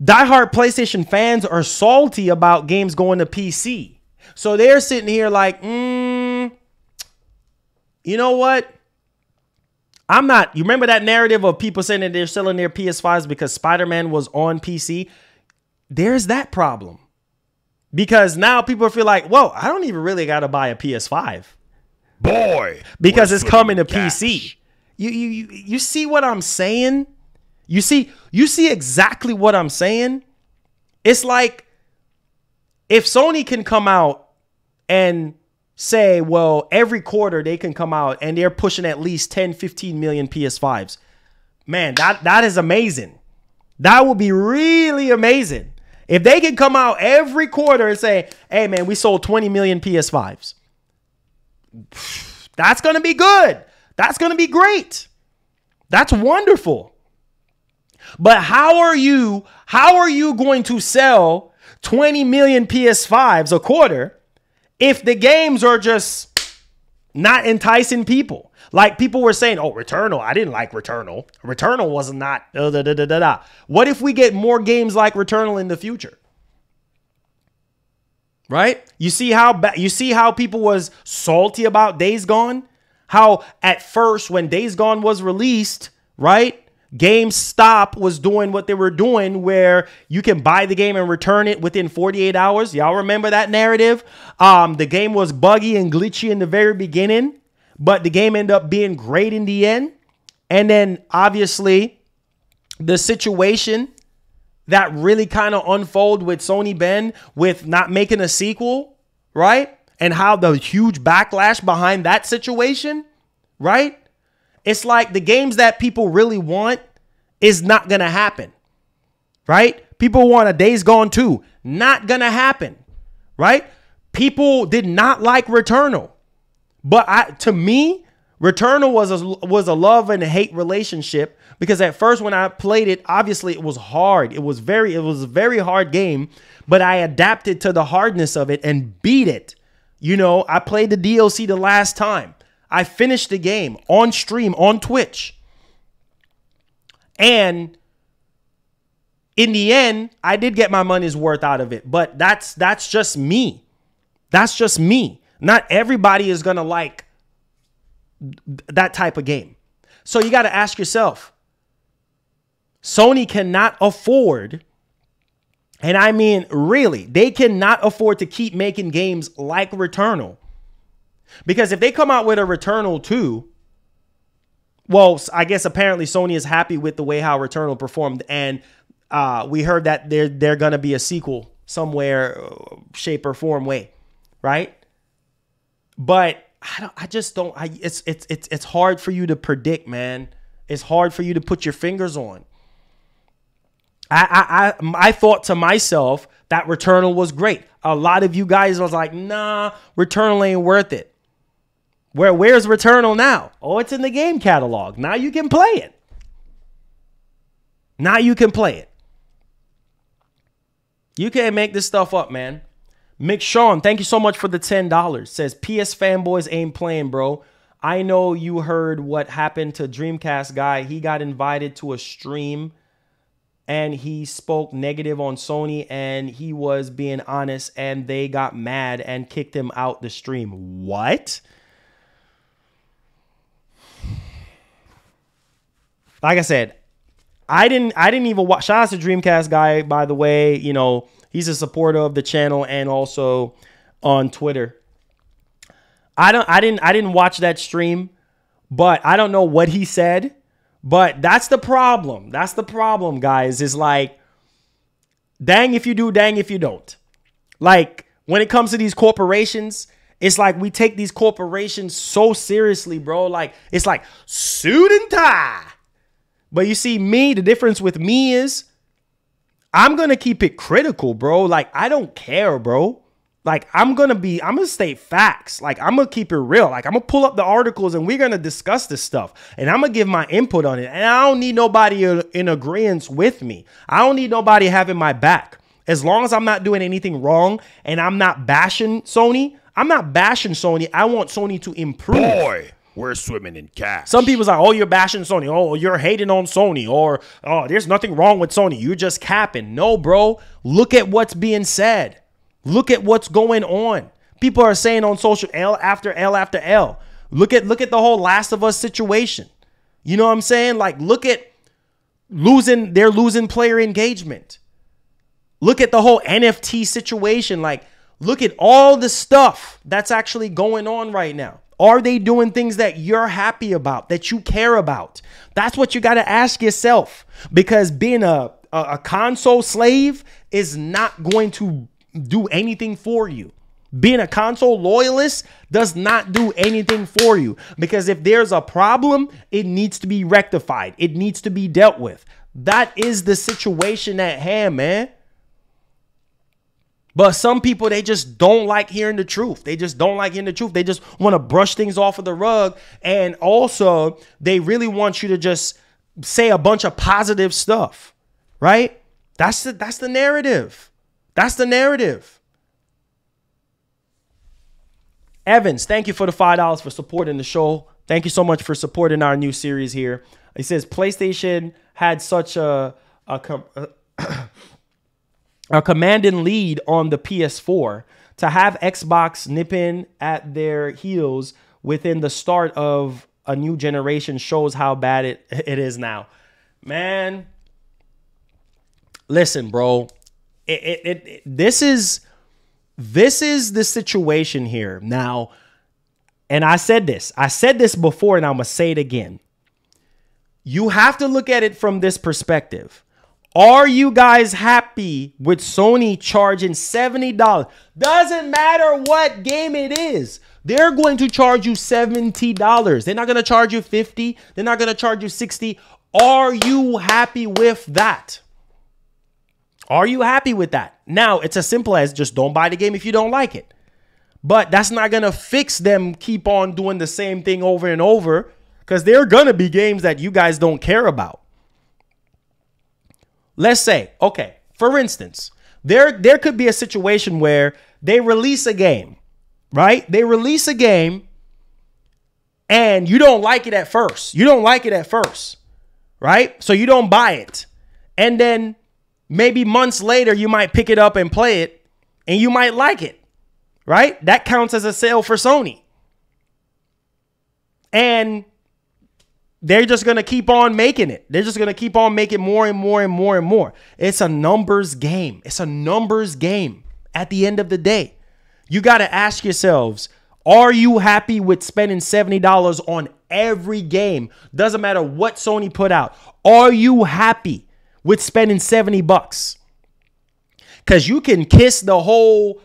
diehard PlayStation fans are salty about games going to PC. So they're sitting here like, you know what? I'm not. You remember that narrative of people saying that they're selling their PS5s because Spider-Man was on PC? There's that problem. Because now people feel like, whoa, I don't even really got to buy a PS5. Boy. Because it's coming to PC. You see what I'm saying? You see exactly what I'm saying? It's like if Sony can come out and say, well, every quarter they can come out and they're pushing at least 10, 15 million PS5s. Man, that is amazing. That would be really amazing. If they can come out every quarter and say, hey, man, we sold 20 million PS5s. That's going to be good. That's going to be great. That's wonderful. But how are you going to sell 20 million PS5s a quarter if the games are just not enticing people? Like people were saying, oh, Returnal. I didn't like Returnal. Returnal was not. What if we get more games like Returnal in the future? Right? You see how people was salty about Days Gone? How at first when Days Gone was released, right? GameStop was doing what they were doing where you can buy the game and return it within 48 hours. Y'all remember that narrative? The game was buggy and glitchy in the very beginning, but the game ended up being great in the end. And then obviously the situation that really kind of unfolded with Sony Ben with not making a sequel, right? And how the huge backlash behind that situation, right? It's like the games that people really want is not going to happen, right? People want a Days Gone 2. Not going to happen, right? People did not like Returnal. But to me, Returnal was a love and hate relationship because at first when I played it, obviously it was hard. It was a very hard game, but I adapted to the hardness of it and beat it. You know, I played the DLC the last time. I finished the game on stream, on Twitch. And in the end, I did get my money's worth out of it. But that's just me. That's just me. Not everybody is going to like that type of game. So you got to ask yourself, Sony cannot afford, and I mean really, they cannot afford to keep making games like Returnal. Because if they come out with a Returnal 2, well, I guess apparently Sony is happy with the way how Returnal performed. And we heard that they're going to be a sequel somewhere, shape or form way. Right. But it's hard for you to predict, man. It's hard for you to put your fingers on. I thought to myself that Returnal was great. A lot of you guys was like, nah, Returnal ain't worth it. Where's Returnal now? Oh, it's in the game catalog. Now you can play it. Now you can play it. You can't make this stuff up, man. Mick Sean, thank you so much for the $10. Says, PS fanboys ain't playing, bro. I know you heard what happened to Dreamcast guy. He got invited to a stream and he spoke negative on Sony and he was being honest and they got mad and kicked him out the stream. What? Like I said, I didn't even watch. Shout out to Dreamcast guy, by the way. You know, he's a supporter of the channel and also on Twitter. I didn't watch that stream, but I don't know what he said. But that's the problem. That's the problem, guys. Is like, dang if you do, dang if you don't. Like, when it comes to these corporations, it's like we take these corporations so seriously, bro. Like, it's like suit and tie. But you see, me, the difference with me is I'm going to keep it critical, bro. Like, I don't care, bro. Like, I'm going to state facts. Like, I'm going to keep it real. Like, I'm going to pull up the articles and we're going to discuss this stuff. And I'm going to give my input on it. And I don't need nobody in agreement with me. I don't need nobody having my back. As long as I'm not doing anything wrong and I'm not bashing Sony, I want Sony to improve. Boy, we're swimming in cash. Some people's like, oh, you're bashing Sony. Oh, you're hating on Sony. Or, oh, there's nothing wrong with Sony. You're just capping. No, bro. Look at what's being said. Look at what's going on. People are saying on social L after L after L. Look at the whole Last of Us situation. You know what I'm saying? Like, look at they're losing player engagement. Look at the whole NFT situation. Like, look at all the stuff that's actually going on right now. Are they doing things that you're happy about, that you care about? That's what you got to ask yourself, because being a console slave is not going to do anything for you. Being a console loyalist does not do anything for you, because if there's a problem, it needs to be rectified. It needs to be dealt with. That is the situation at hand, man. But some people, they just don't like hearing the truth. They just don't like hearing the truth. They just want to brush things off of the rug. And also, they really want you to just say a bunch of positive stuff, right? That's the narrative. That's the narrative. Evans, thank you for the $5 for supporting the show. Thank you so much for supporting our new series here. He says PlayStation had such a commanding lead on the PS4 to have Xbox nipping at their heels within the start of a new generation shows how bad it is now. Man, listen, bro. This is the situation here now. And I said this before, and I'm going to say it again. You have to look at it from this perspective. Are you guys happy with Sony charging $70? Doesn't matter what game it is. They're going to charge you $70. They're not going to charge you $50. They're not going to charge you $60. Are you happy with that? Are you happy with that? Now, it's as simple as just don't buy the game if you don't like it. But that's not going to fix them keep on doing the same thing over and over, because there are going to be games that you guys don't care about. Let's say, okay, for instance, there could be a situation where they release a game, right? They release a game and you don't like it at first. You don't like it at first, right? So you don't buy it. And then maybe months later, you might pick it up and play it and you might like it, right? That counts as a sale for Sony. And they're just going to keep on making it. They're just going to keep on making more and more and more and more. It's a numbers game. It's a numbers game at the end of the day. You got to ask yourselves, are you happy with spending $70 on every game? Doesn't matter what Sony put out. Are you happy with spending $70? Because you can kiss the whole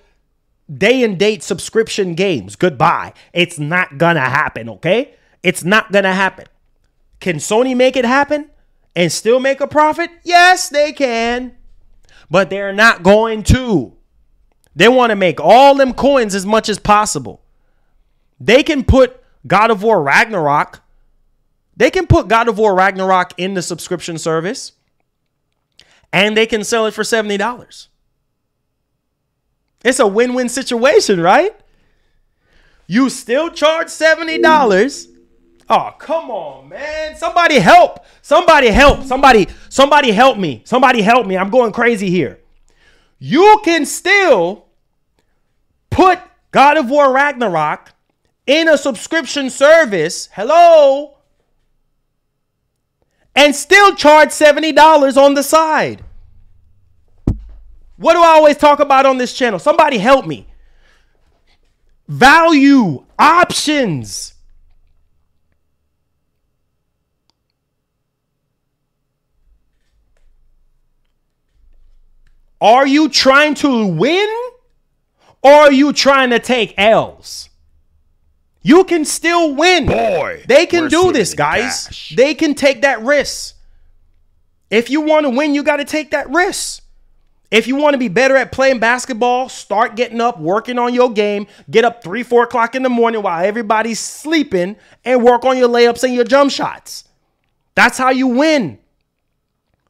day and date subscription games goodbye. It's not going to happen, okay? It's not going to happen. Can Sony make it happen and still make a profit? Yes, they can. But they're not going to. They want to make all them coins as much as possible. They can put God of War Ragnarok. They can put God of War Ragnarok in the subscription service. And they can sell it for $70. It's a win-win situation, right? You still charge $70. Oh, come on, man. Somebody help. Somebody help. Somebody help me. Somebody help me. I'm going crazy here. You can still put God of War Ragnarok in a subscription service. Hello. And still charge $70 on the side. What do I always talk about on this channel? Somebody help me. Value, options. Are you trying to win or are you trying to take L's? You can still win. Boy, they can do this, guys. Cash. They can take that risk. If you want to win, you got to take that risk. If you want to be better at playing basketball, start getting up, working on your game, get up 3, 4 o'clock in the morning while everybody's sleeping and work on your layups and your jump shots. That's how you win.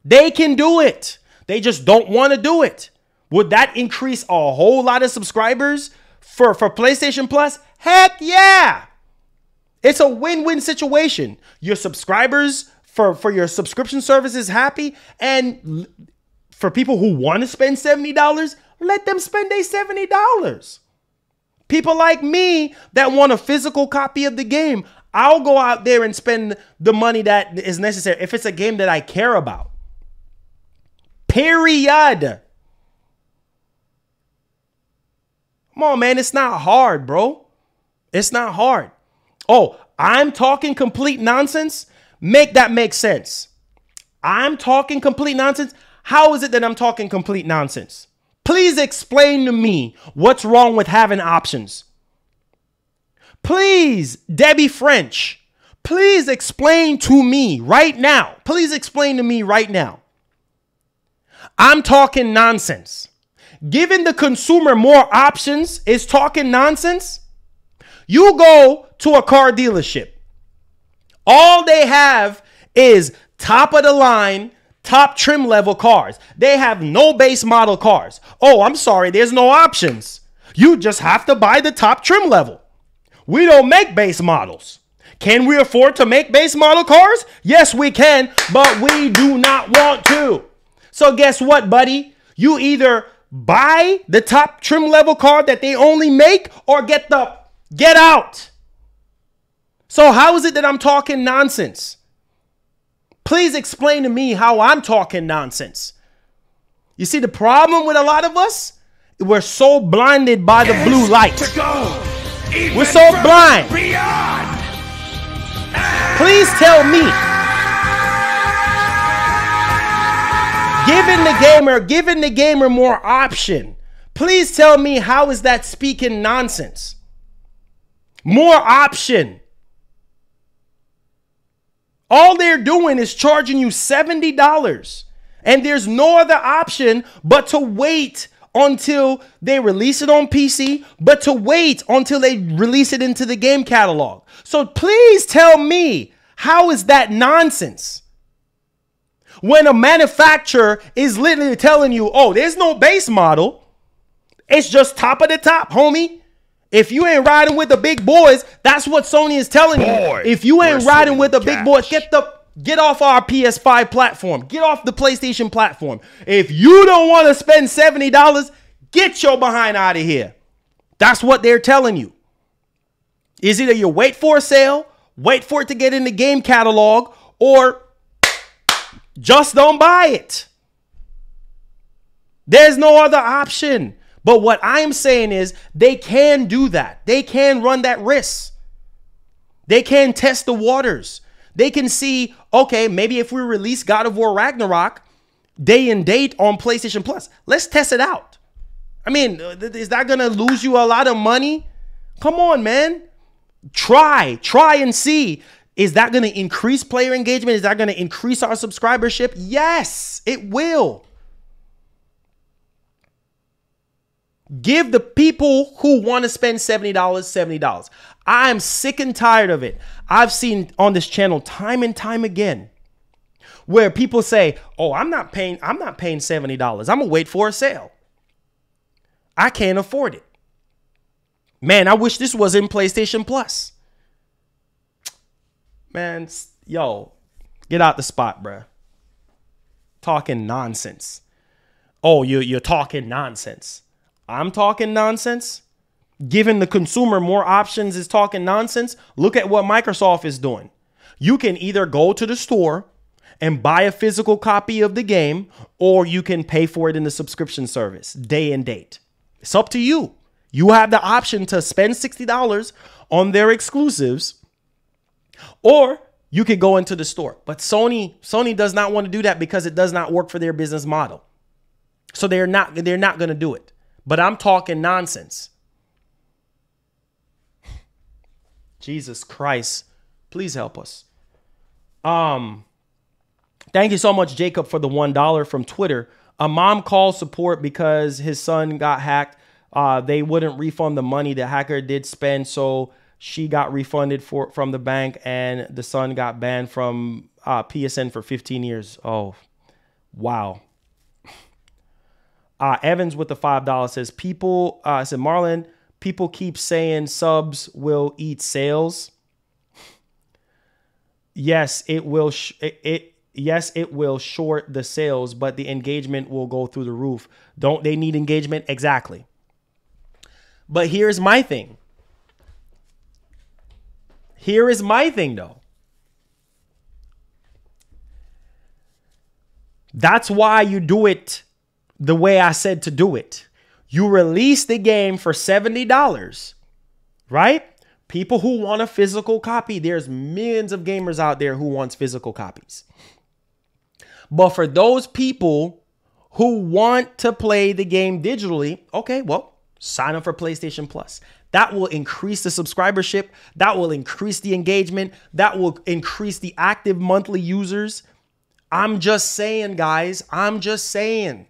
They can do it. They just don't want to do it. Would that increase a whole lot of subscribers for PlayStation Plus? Heck yeah. It's a win-win situation. Your subscribers for your subscription service is happy, and for people who want to spend $70, let them spend their $70. People like me that want a physical copy of the game, I'll go out there and spend the money that is necessary if it's a game that I care about. Period. Come on, man. It's not hard, bro. It's not hard. Oh, I'm talking complete nonsense. Make that make sense. I'm talking complete nonsense. How is it that I'm talking complete nonsense? Please explain to me what's wrong with having options. Please, Debbie French, please explain to me right now. Please explain to me right now. I'm talking nonsense. Giving the consumer more options is talking nonsense. You go to a car dealership. All they have is top of the line, top trim level cars. They have no base model cars. Oh, I'm sorry, there's no options. You just have to buy the top trim level. We don't make base models. Can we afford to make base model cars? Yes, we can, but we do not want to. So guess what, buddy? You either buy the top trim level car that they only make or get out. So how is it that I'm talking nonsense? Please explain to me how I'm talking nonsense. You see, the problem with a lot of us, we're so blinded by the blue light. We're so blind. Please tell me. Giving the gamer more option. Please tell me, how is that speaking nonsense? More option. All they're doing is charging you $70. And there's no other option but to wait until they release it on PC, but to wait until they release it into the game catalog. So please tell me, how is that nonsense? When a manufacturer is literally telling you, oh, there's no base model. It's just top of the top, homie. If you ain't riding with the big boys, that's what Sony is telling you. If you ain't riding with the big boys, get off our PS5 platform. Get off the PlayStation platform. If you don't want to spend $70, get your behind out of here. That's what they're telling you. Is either you wait for a sale, wait for it to get in the game catalog, or just don't buy it. There's no other option. But what I'm saying is they can do that. They can run that risk. They can test the waters. They can see, okay, maybe if we release God of War Ragnarok day and date on PlayStation Plus, let's test it out. I mean, is that going to lose you a lot of money? Come on, man. Try and see. Is that going to increase player engagement? Is that going to increase our subscribership? Yes, it will. Give the people who want to spend $70, $70. I'm sick and tired of it. I've seen on this channel time and time again where people say, oh, I'm not paying $70. I'm going to wait for a sale. I can't afford it. Man, I wish this was in PlayStation Plus. Man, yo, get out the spot, bruh. Talking nonsense. Oh, you're talking nonsense. I'm talking nonsense. Giving the consumer more options is talking nonsense. Look at what Microsoft is doing. You can either go to the store and buy a physical copy of the game, or you can pay for it in the subscription service, day and date. It's up to you. You have the option to spend $60 on their exclusives, or you could go into the store. But Sony does not want to do that because it does not work for their business model. So they're not going to do it. But I'm talking nonsense. Jesus Christ, please help us. Thank you so much, Jacob, for the $1 from Twitter. A mom called support because his son got hacked. They wouldn't refund the money the hacker did spend, so she got refunded from the bank, and the son got banned from PSN for 15 years. Oh, wow. Evans with the $5 says, said Marlon, people keep saying subs will eat sales. Yes, it will. Yes, it will short the sales, but the engagement will go through the roof. Don't they need engagement? Exactly. But here's my thing. Here is my thing, though. That's why you do it the way I said to do it. You release the game for $70, right? People who want a physical copy, there's millions of gamers out there who wants physical copies. But for those people who want to play the game digitally, okay, well, sign up for PlayStation Plus. That will increase the subscribership. That will increase the engagement. That will increase the active monthly users. I'm just saying, guys, I'm just saying.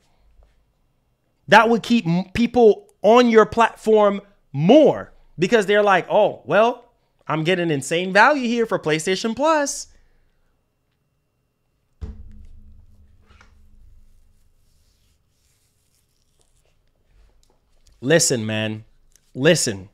That would keep people on your platform more because they're like, oh, well, I'm getting insane value here for PlayStation Plus. Listen, man, listen.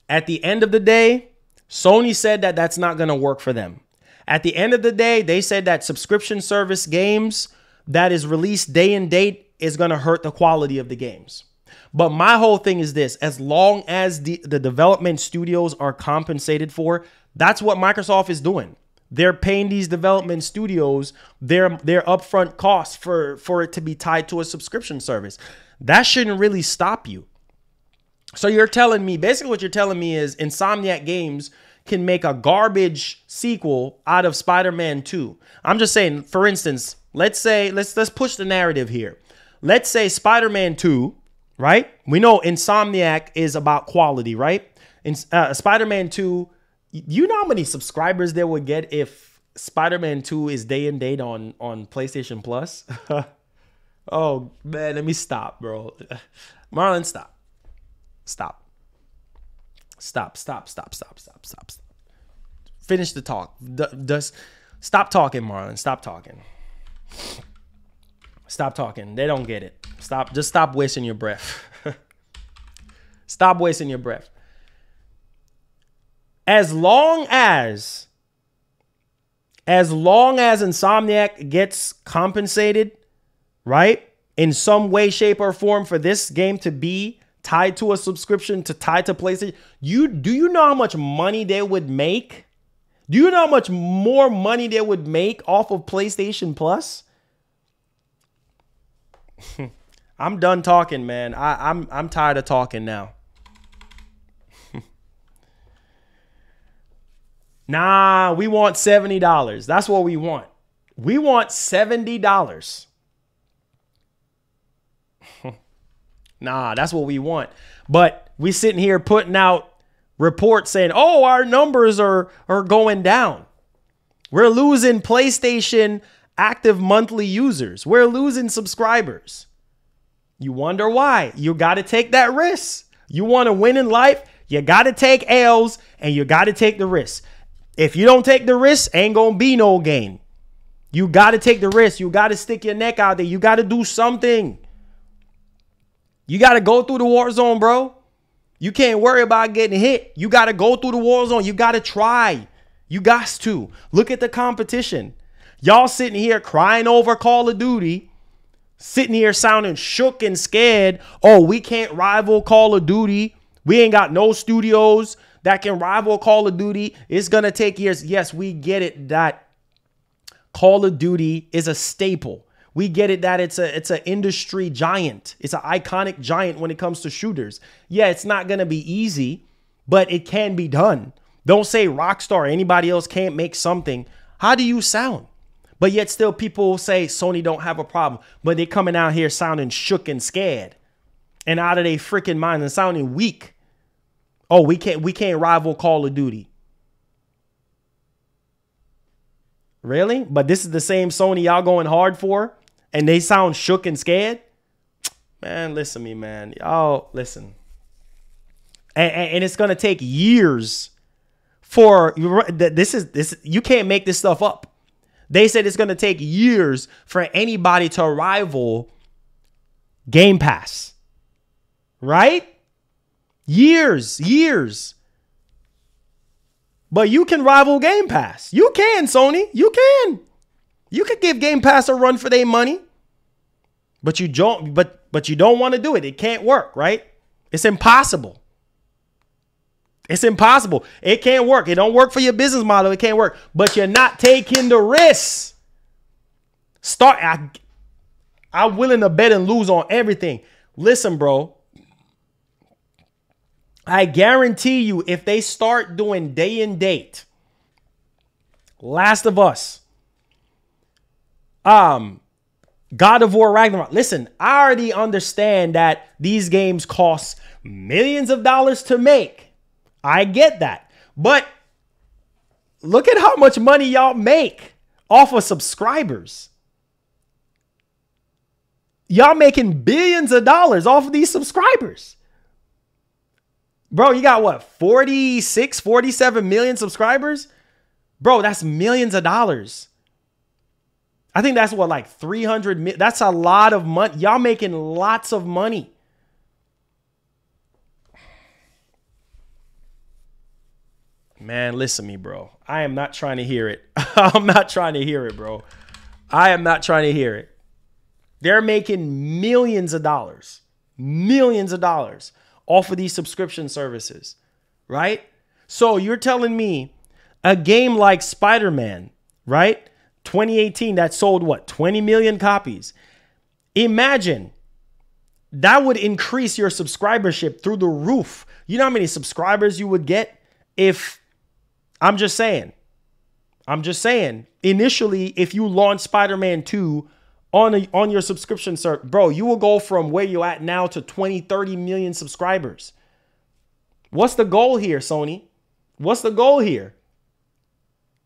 At the end of the day, Sony said that that's not going to work for them. At the end of the day, they said that subscription service games that is released day and date is going to hurt the quality of the games. But my whole thing is this: as long as the development studios are compensated for, that's what Microsoft is doing. They're paying these development studios their upfront costs for it to be tied to a subscription service. That shouldn't really stop you. So you're telling me, basically what you're telling me is Insomniac Games can make a garbage sequel out of Spider-Man 2. I'm just saying, for instance, let's push the narrative here. Let's say Spider-Man 2, right? We know Insomniac is about quality, right? In Spider-Man 2, you know how many subscribers they would get if Spider-Man 2 is day and date on PlayStation Plus? Oh, man, let me stop, bro. Marlon, stop. Stop. Finish the talk. Stop talking, Marlon. Stop talking. Stop talking. They don't get it. Just stop wasting your breath. Stop wasting your breath. As long as Insomniac gets compensated, right, in some way, shape, or form for this game to be tied to a subscription, tied to PlayStation, do you know how much money they would make? Do you know how much more money they would make off of PlayStation Plus? I'm done talking, man. I'm tired of talking now. Nah, we want $70. That's what we want. We want $70. Nah, that's what we want. But we sitting here putting out reports saying, oh, our numbers are going down. We're losing PlayStation active monthly users. We're losing subscribers. You wonder why. You got to take that risk. You want to win in life, you got to take L's and you got to take the risk. If you don't take the risk, ain't going to be no gain. You got to take the risk. You got to stick your neck out there. You got to do something. You got to go through the war zone, bro. You can't worry about getting hit. You got to go through the war zone. You got to try. You got to. Look at the competition. Y'all sitting here crying over Call of Duty, sitting here sounding shook and scared. Oh, we can't rival Call of Duty. We ain't got no studios that can rival Call of Duty. It's going to take years. Yes, we get it that Call of Duty is a staple. We get it that it's an industry giant. It's an iconic giant when it comes to shooters. Yeah, it's not going to be easy, but it can be done. Don't say Rockstar or anybody else can't make something. How do you sound? But yet still people say Sony don't have a problem, but they coming out here sounding shook and scared and out of their freaking mind and sounding weak. Oh, we can't rival Call of Duty. Really? But this is the same Sony y'all going hard for and they sound shook and scared? Man, listen to me, man. Y'all listen. And it's going to take years for this. You can't make this stuff up. They said it's going to take years for anybody to rival Game Pass. Right? Years. But you can rival Game Pass. You can, Sony. You can. You could give Game Pass a run for their money. But you don't want to do it. It can't work, right? It's impossible. It's impossible. It can't work. It don't work for your business model. It can't work. But you're not taking the risks. I'm willing to bet and lose on everything. Listen, bro. I guarantee you if they start doing day and date, Last of Us, God of War Ragnarok. Listen, I already understand that these games cost millions of dollars to make. I get that. But look at how much money y'all make off of subscribers. Y'all making billions of dollars off of these subscribers. Bro, you got what? 46, 47 million subscribers? Bro, that's millions of dollars. I think that's what, like 300 million. That's a lot of money. Y'all making lots of money. Man, listen to me, bro. I am not trying to hear it. I'm not trying to hear it, bro. I am not trying to hear it. They're making millions of dollars off of these subscription services, right? So you're telling me a game like Spider-Man, right? 2018 that sold what? 20 million copies. Imagine that would increase your subscribership through the roof. You know how many subscribers you would get if... I'm just saying, initially, if you launch Spider-Man 2 on your subscription service, bro, you will go from where you're at now to 20, 30 million subscribers. What's the goal here, Sony? What's the goal here?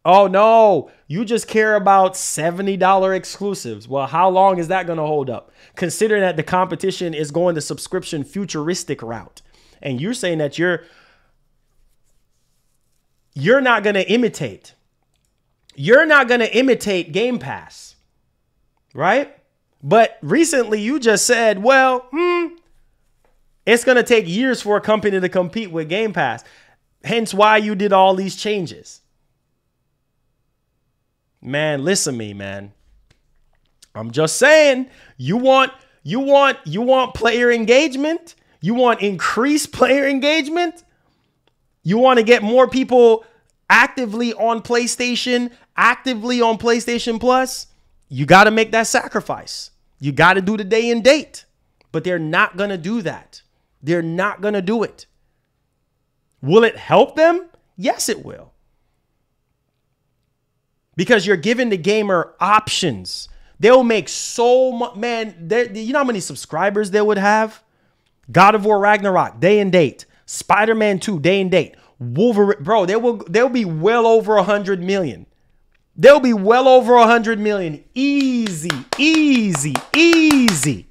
Oh, no, you just care about $70 exclusives. Well, how long is that going to hold up? Considering that the competition is going the subscription futuristic route. And you're saying that you're not going to imitate. You're not going to imitate Game Pass, right? But recently you just said, well, it's going to take years for a company to compete with Game Pass. Hence why you did all these changes. Man, listen to me, man. I'm just saying, you want player engagement? You want increased player engagement? You want to get more people actively on PlayStation, actively on PlayStation Plus? You got to make that sacrifice. You got to do the day and date. But they're not going to do that. They're not going to do it. Will it help them? Yes, it will. Because you're giving the gamer options. They'll make so much, man. You know how many subscribers they would have? God of War Ragnarok, day and date. Spider-Man 2, day and date. Wolverine, bro, they'll be well over 100 million. They'll be well over 100 million. Easy, easy, easy.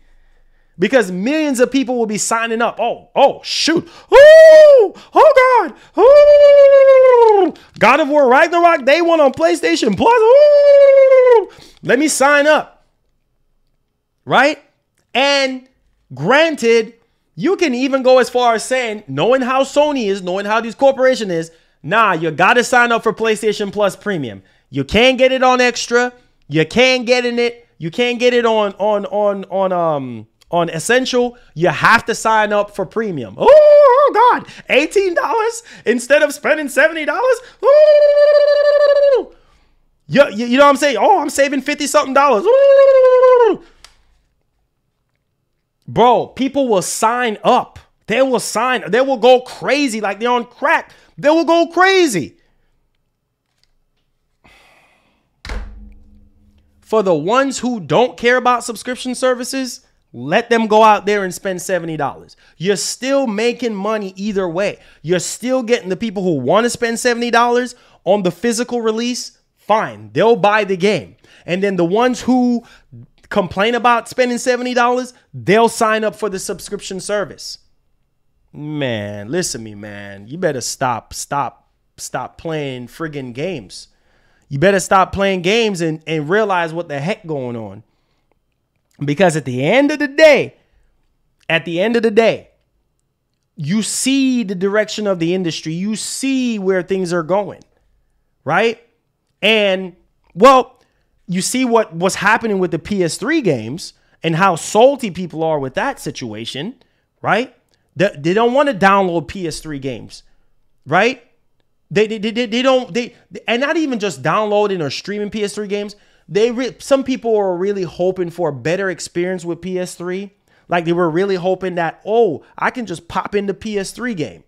Because millions of people will be signing up. Oh, shoot. Ooh, oh, God. Ooh. God of War Ragnarok, Day 1 on PlayStation Plus. Ooh. Let me sign up. Right? And granted, you can even go as far as saying, knowing how Sony is, knowing how these corporations is, nah, you got to sign up for PlayStation Plus Premium. You can't get it on Extra. You can't get it. You can't get it on Essential. You have to sign up for Premium. Oh God, $18 instead of spending $70. Ooh. You know what I'm saying? Oh, I'm saving $50-something. Ooh. Bro, people will sign up. They will sign. They will go crazy like they're on crack. They will go crazy. For the ones who don't care about subscription services, let them go out there and spend $70. You're still making money either way. You're still getting the people who want to spend $70 on the physical release. Fine, they'll buy the game. And then the ones who complain about spending $70, they'll sign up for the subscription service. Man, listen to me, man. You better stop playing friggin' games. You better stop playing games and realize what the heck going on. Because at the end of the day, you see the direction of the industry. You see where things are going, right? And, well, you see what's happening with the PS3 games and how salty people are with that situation, right? They don't want to download PS3 games, right? They and not even just downloading or streaming PS3 games. Some people are really hoping for a better experience with PS3. Like they were really hoping that, oh, I can just pop in the PS3 game.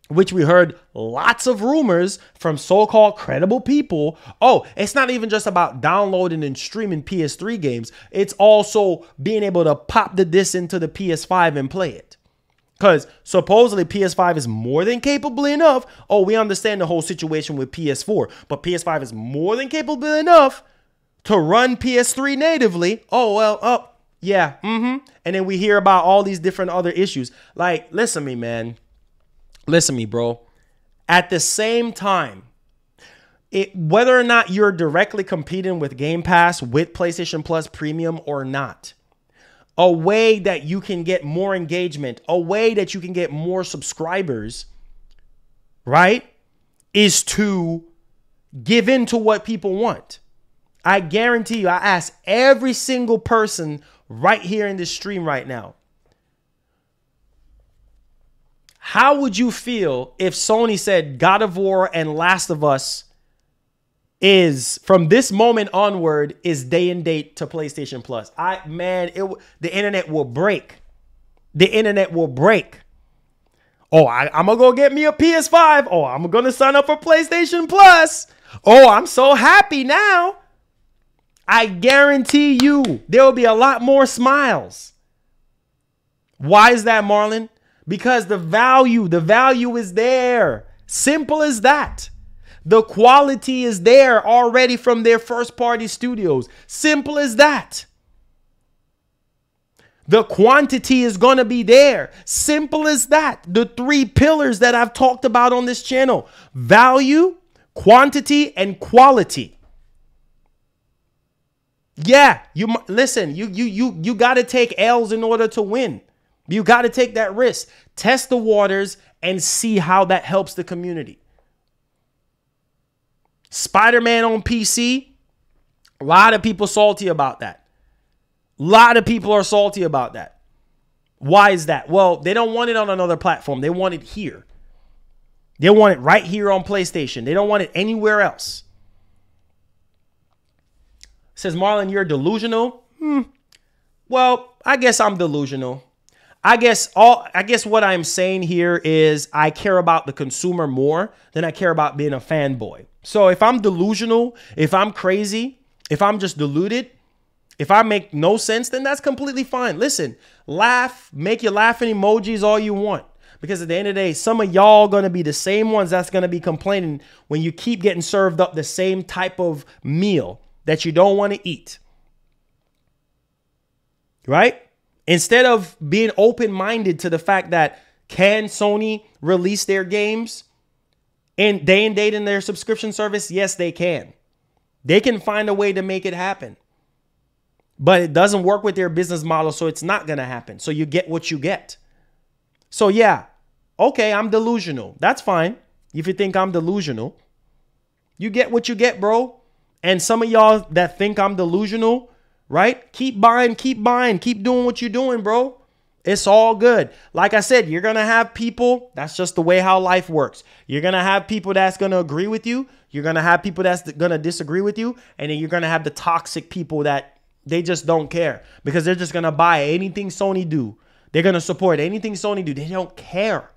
Which we heard lots of rumors from so-called credible people. Oh, it's not even just about downloading and streaming PS3 games. It's also being able to pop the disc into the PS5 and play it. Because supposedly PS5 is more than capable enough. Oh, we understand the whole situation with PS4. But PS5 is more than capable enough to run PS3 natively. Oh, well, yeah. And then we hear about all these different other issues. Like, listen to me, man. Listen to me, bro. At the same time, whether or not you're directly competing with Game Pass, with PlayStation Plus Premium or not, a way that you can get more engagement, a way that you can get more subscribers, right, is to give in to what people want. I guarantee you, I ask every single person right here in this stream right now, how would you feel if Sony said God of War and Last of Us is, from this moment onward, is day and date to PlayStation Plus? The internet will break. The internet will break. Oh, I'm going to go get me a PS5. Oh, I'm going to sign up for PlayStation Plus. Oh, I'm so happy now. I guarantee you there will be a lot more smiles. Why is that, Marlon? Because the value is there. Simple as that. The quality is there already from their first party studios. Simple as that. The quantity is going to be there. Simple as that. The three pillars that I've talked about on this channel: value, quantity, and quality. Yeah, you got to take L's in order to win. You got to take that risk. Test the waters and see how that helps the community. Spider-Man on PC, a lot of people salty about that. A lot of people are salty about that. Why is that? Well, they don't want it on another platform. They want it here. They want it right here on PlayStation. They don't want it anywhere else. Says Marlon, you're delusional. Well, I guess I'm delusional. I guess what I'm saying here is I care about the consumer more than I care about being a fanboy. So if I'm delusional, if I'm crazy, if I'm just deluded, if I make no sense, then that's completely fine. Listen, laugh, make your laughing emojis all you want. Because at the end of the day, some of y'all going to be the same ones that's going to be complaining when you keep getting served up the same type of meal that you don't want to eat. Right? Instead of being open-minded to the fact that can Sony release their games and day and date in their subscription service? Yes, they can. They can find a way to make it happen. But it doesn't work with their business model, so it's not going to happen. So you get what you get. So yeah, okay, I'm delusional. That's fine. If you think I'm delusional, you get what you get, bro. And some of y'all that think I'm delusional, right? Keep buying, keep doing what you're doing, bro. It's all good. Like I said, you're going to have people. That's just the way how life works. You're going to have people that's going to agree with you. You're going to have people that's going to disagree with you. And then you're going to have the toxic people that they just don't care because they're just going to buy anything Sony do. They're going to support anything Sony do. They don't care.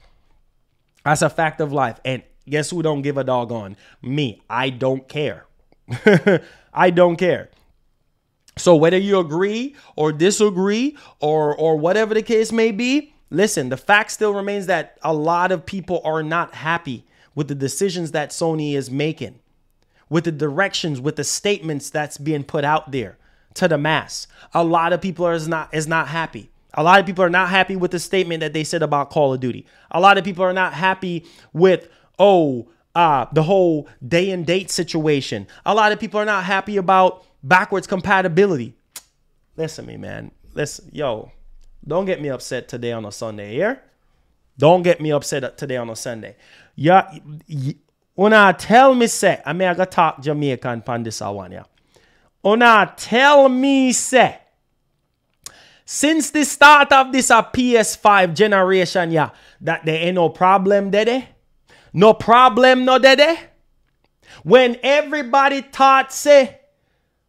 That's a fact of life. And guess who don't give a doggone? Me. I don't care. I don't care. So whether you agree or disagree or whatever the case may be, listen, the fact still remains that a lot of people are not happy with the decisions that Sony is making, with the directions, with the statements that's being put out there to the mass. A lot of people is not happy. A lot of people are not happy with the statement that they said about Call of Duty. A lot of people are not happy with, the whole day and date situation. A lot of people are not happy about backwards compatibility. Listen to me, man. Listen, yo, don't get me upset today on a Sunday here. Don't get me upset today on a Sunday. Yeah, when I tell me say, I gotta talk Jamaican pan this one, yeah. When I tell me say, since the start of this PS5 generation, yeah, that there ain't no problem, dede. No problem, no dede. When everybody thought, say,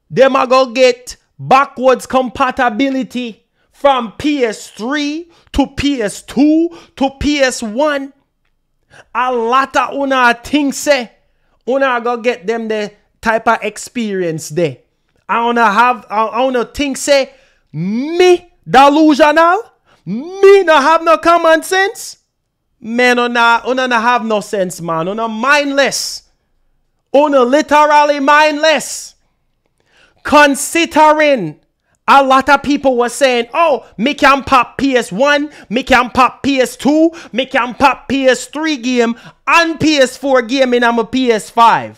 them are go get backwards compatibility from PS3 to PS2 to PS1, a lot of una think, say, una go get them the type of experience there. I wanna think, say, me delusional? Me no have no common sense? Man, una no have no sense, man. Una mindless. Una literally mindless. Considering a lot of people were saying, oh, me can pop PS1, me can pop PS2, me can pop PS3 game and PS4 game in my PS5.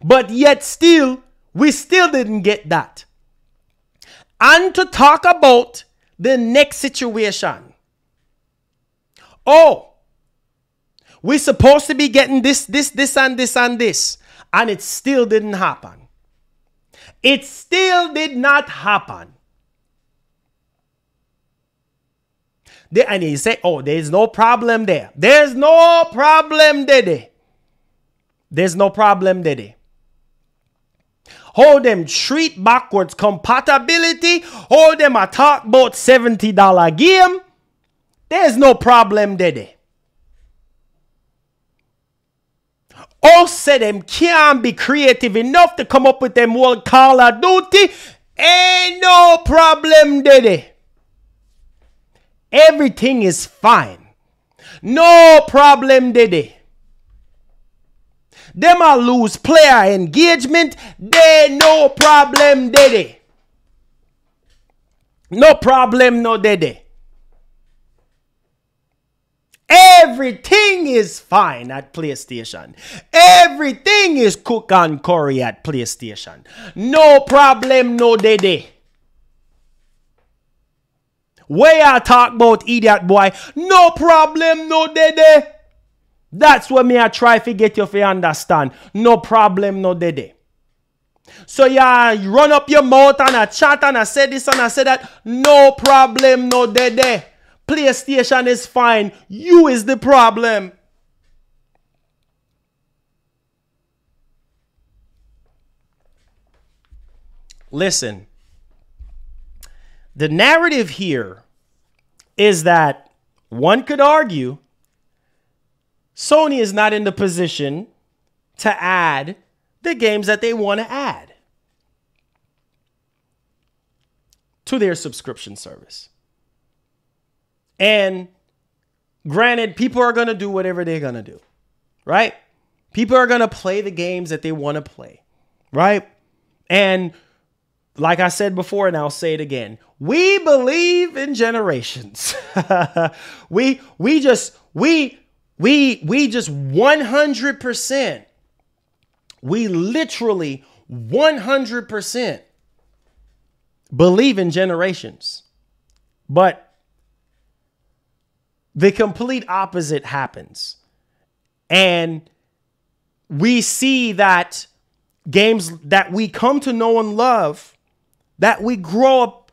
But yet still, we still didn't get that. And to talk about the next situation. Oh, we're supposed to be getting this, and this, and this. And it still didn't happen. It still did not happen. And you say, oh, there's no problem there. There's no problem there. There's no problem there. How them treat backwards compatibility. How them a talk about $70 game. There's no problem there. All said them can't be creative enough to come up with them whole Call of Duty. Ain't no problem there. Everything is fine. No problem there. Them a lose player engagement. There no problem there. No problem no there. Everything is fine at PlayStation. Everything is cook and curry at PlayStation. No problem no there. Where I talk about idiot boy, no problem no there. That's what me I try to get you to understand. No problem, no dede. So yeah, you run up your mouth and I chat and I say this and I say that. No problem, no dede. PlayStation is fine. You is the problem. Listen. The narrative here is that one could argue Sony is not in the position to add the games that they want to add to their subscription service. And Granted, people are going to do whatever they're going to do, right? People are going to play the games that they want to play, right? And like I said before, and I'll say it again, we believe in generations. we just 100%. We literally 100% believe in generations. But the complete opposite happens. And we see that games that we come to know and love, that we grow up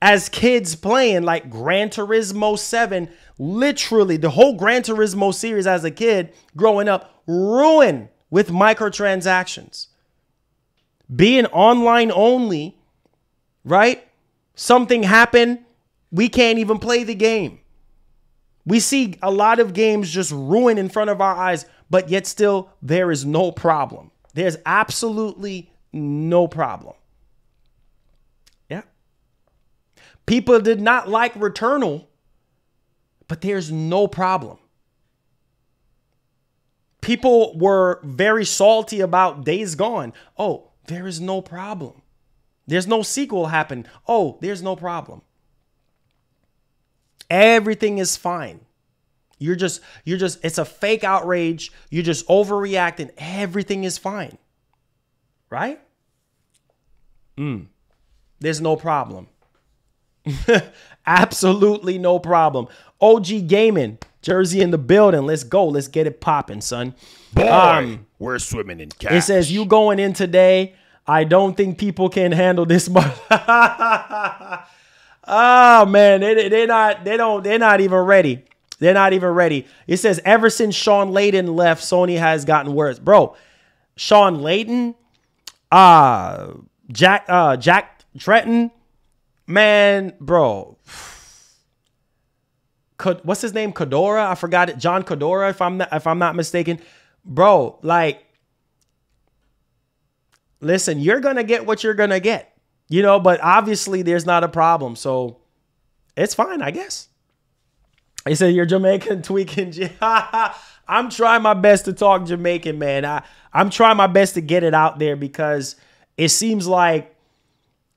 as kids playing, like Gran Turismo 7, literally the whole Gran Turismo series as a kid growing up, ruined with microtransactions. Being online only, right? Something happened, we can't even play the game. We see a lot of games just ruin in front of our eyes, but yet still there is no problem. There's absolutely no problem. Yeah. People did not like Returnal, but there's no problem. People were very salty about Days Gone. Oh, there is no problem. There's no sequel happen. Oh, there's no problem. Everything is fine. You're just, it's a fake outrage. You're just overreacting. Everything is fine. Right? There's no problem. Absolutely no problem. OG Gaming, Jersey in the building. Let's go. Let's get it popping, son. Boy, we're swimming in cash. It says, you going in today? I don't think people can handle this much. Oh man, they're not even ready. They're not even ready. It says ever since Sean Layden left, Sony has gotten worse. Bro, Sean Layden, Jack Tretton, man, bro. What's his name? Kodora? I forgot it. John Kodora, if I'm not mistaken. Bro, like, listen, you're gonna get what you're gonna get. You know, but obviously there's not a problem. So it's fine, I guess. He said you're Jamaican tweaking. I'm trying my best to talk Jamaican, man. I'm trying my best to get it out there because it seems like,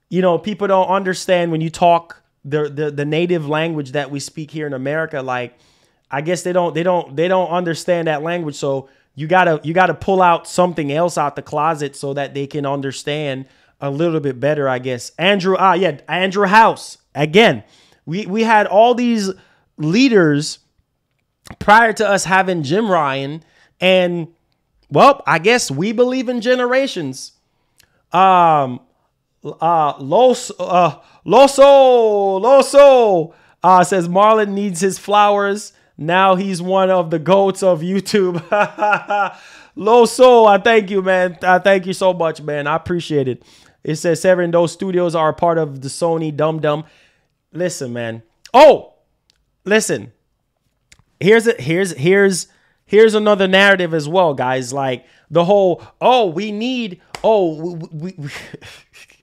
you know, people don't understand when you talk the native language that we speak here in America. Like, I guess they don't understand that language. So you gotta pull out something else out the closet so that they can understand a little bit better, I guess. Andrew House. Again, we had all these leaders prior to us having Jim Ryan, and well, I guess we believe in generations. Loso says Marlon needs his flowers. Now he's one of the GOATs of YouTube. Loso, I thank you, man. I thank you so much, man. I appreciate it. It says Severin, those studios are a part of the Sony Dum Dum. Listen, man. Oh, listen. Here's another narrative as well, guys. Like the whole,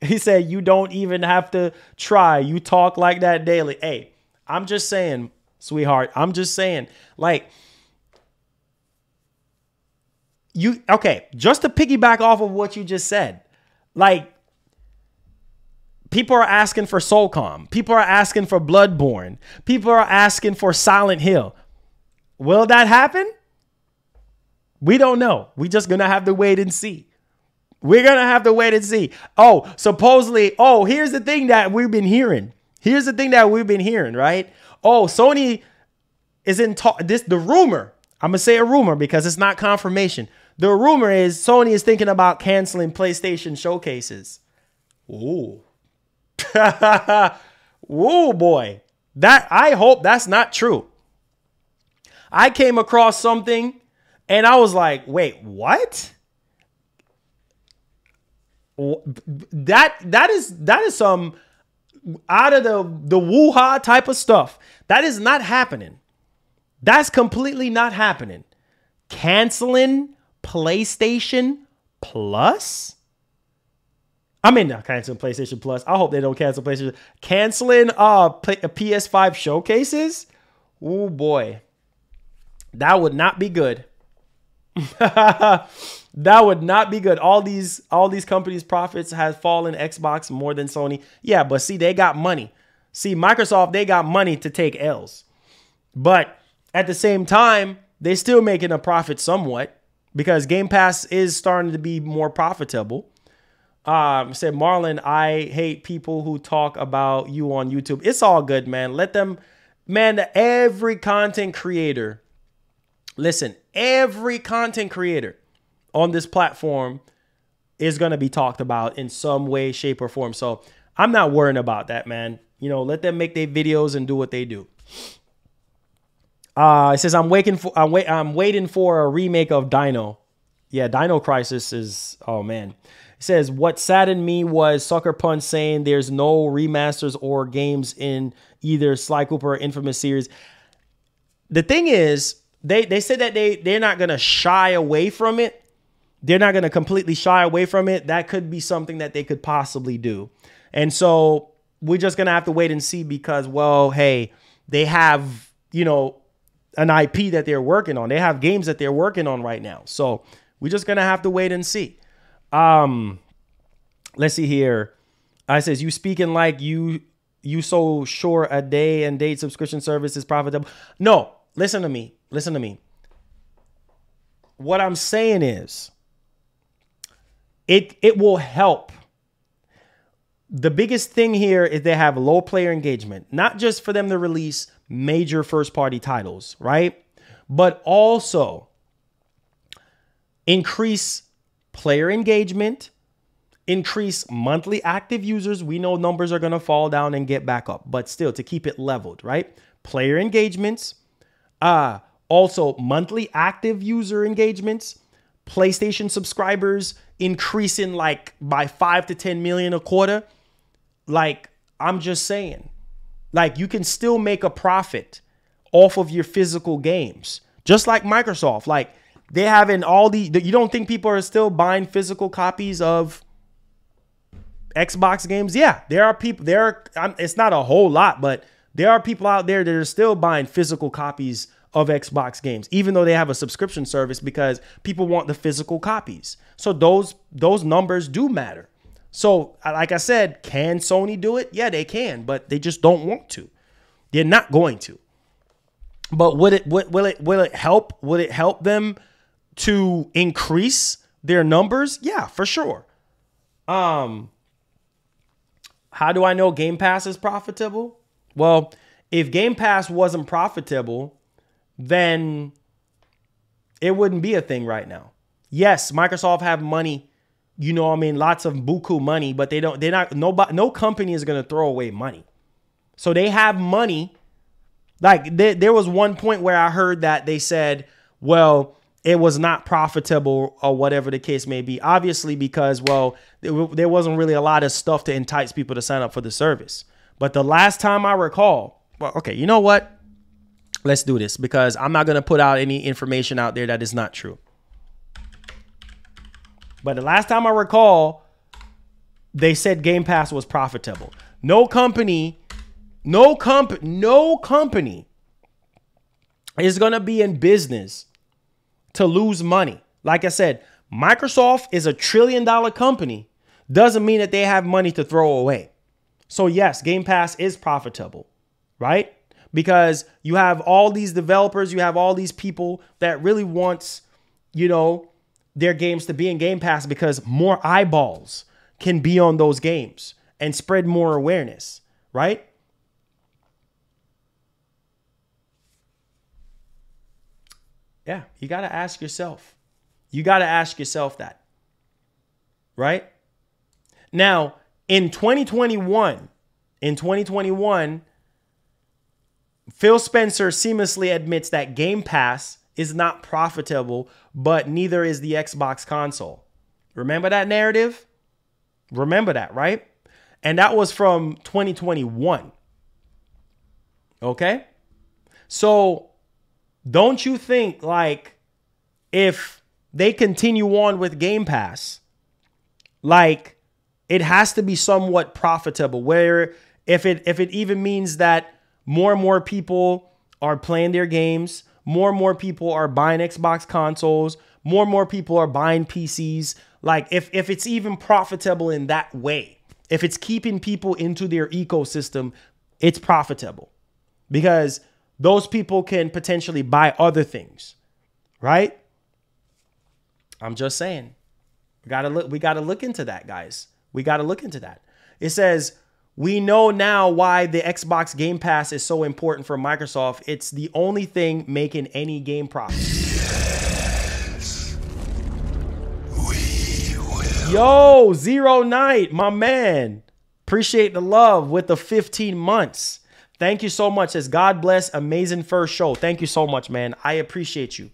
he said you don't even have to try. You talk like that daily. Hey, I'm just saying, sweetheart. I'm just saying, like, just to piggyback off of what you just said, like, people are asking for Soulcom. People are asking for Bloodborne. People are asking for Silent Hill. Will that happen? We don't know. We're just going to have to wait and see. We're going to have to wait and see. Oh, supposedly, here's the thing that we've been hearing. Right? Oh, Sony is in talk. The rumor, I'm going to say a rumor because it's not confirmation. The rumor is Sony is thinking about canceling PlayStation showcases. Ooh. Whoa, boy. I hope that's not true. I came across something and I was like, wait, what? That is some out of the woo-ha type of stuff. That is not happening. That's completely not happening. Canceling PlayStation Plus? I mean, not canceling PlayStation Plus. I hope they don't cancel PlayStation. Canceling PS5 showcases? Oh boy. That would not be good. That would not be good. All these companies' profits has fallen. Xbox more than Sony. Yeah, but see, they got money. See, Microsoft, they got money to take L's. But at the same time, they're still making a profit somewhat because Game Pass is starting to be more profitable. Said Marlon, I hate people who talk about you on YouTube. It's all good, man. Let them, man, every content creator, listen, every content creator on this platform is going to be talked about in some way, shape, or form. So I'm not worrying about that, man. You know, let them make their videos and do what they do. It says I'm waiting for a remake of Dino. Yeah, Dino Crisis is, oh man. It says what saddened me was Sucker Punch saying there's no remasters or games in either Sly Cooper or Infamous series. The thing is, they said that they're not gonna shy away from it. They're not gonna completely shy away from it. That could be something that they could possibly do. And so we're just gonna have to wait and see because, well, hey, they have, you know, an IP that they're working on. They have games that they're working on right now. So we're just going to have to wait and see. Let's see here. I says, you speaking like you so sure a day and date subscription service is profitable. No, listen to me. Listen to me. What I'm saying is it will help. The biggest thing here is they have low player engagement, not just for them to release major first party titles, right? But also increase player engagement, increase monthly active users. We know numbers are going to fall down and get back up, but still to keep it leveled, right? Player engagements, also monthly active user engagements, PlayStation subscribers increasing like by 5 to 10 million a quarter. Like, I'm just saying, like, you can still make a profit off of your physical games, just like Microsoft. Like, they having all the, you don't think people are still buying physical copies of Xbox games? Yeah, there are people there. It's not a whole lot, but there are people out there that are still buying physical copies of Xbox games, even though they have a subscription service because people want the physical copies. So those numbers do matter. So like I said, can Sony do it? Yeah, they can, but they just don't want to. They're not going to. But will it help? Would it help them to increase their numbers? Yeah, for sure. How do I know Game Pass is profitable? Well, if Game Pass wasn't profitable, then it wouldn't be a thing right now. Yes, Microsoft have money, you know what I mean, lots of buku money, but no company is going to throw away money. So they have money. Like there was one point where I heard that they said, well, it was not profitable or whatever the case may be. Obviously, because, well, there wasn't really a lot of stuff to entice people to sign up for the service. But the last time I recall, well, okay, you know what? Let's do this because I'm not going to put out any information out there that is not true. But the last time I recall, they said Game Pass was profitable. No company is going to be in business to lose money. Like I said, Microsoft is a $1 trillion company. Doesn't mean that they have money to throw away. So yes, Game Pass is profitable, right? Because you have all these developers, you have all these people that really wants, you know, their games to be in Game Pass because more eyeballs can be on those games and spread more awareness, right? Yeah, you got to ask yourself. You got to ask yourself that, right? Now, in 2021, Phil Spencer seamlessly admits that Game Pass is not profitable, but neither is the Xbox console. Remember that narrative? Remember that, right? And that was from 2021. Okay? So don't you think, like, if they continue on with Game Pass, like, it has to be somewhat profitable, where if it even means that more and more people are playing their games. More and more people are buying Xbox consoles. More and more people are buying PCs. Like if it's even profitable in that way, if it's keeping people into their ecosystem, it's profitable because those people can potentially buy other things, right? I'm just saying, we gotta look into that, guys. We gotta look into that. It says, we know now why the Xbox Game Pass is so important for Microsoft. It's the only thing making any game profit. Yes. We will. Yo, Zero Night, my man. Appreciate the love with the 15 months. Thank you so much. As God bless, amazing first show. Thank you so much, man. I appreciate you.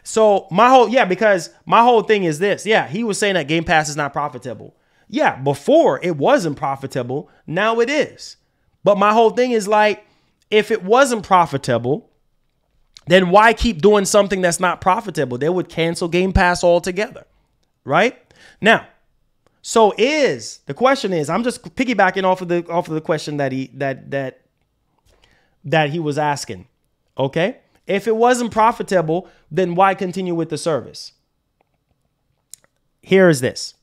So because my whole thing is this. Yeah, he was saying that Game Pass is not profitable. Yeah, before it wasn't profitable. Now it is. But my whole thing is like, if it wasn't profitable, then why keep doing something that's not profitable? They would cancel Game Pass altogether, right? Now, so the question is, I'm just piggybacking off of the question that he was asking. Okay? If it wasn't profitable, then why continue with the service? Here is this.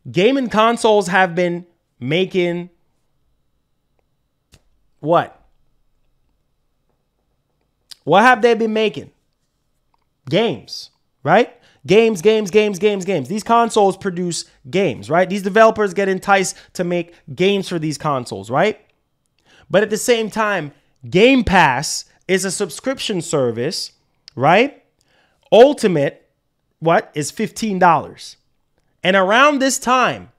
Gaming consoles have been making what? What have they been making? Games, right? Games. These consoles produce games, right? These developers get enticed to make games for these consoles, right? But at the same time, Game Pass is a subscription service, right? Ultimate, is $15. And around this time,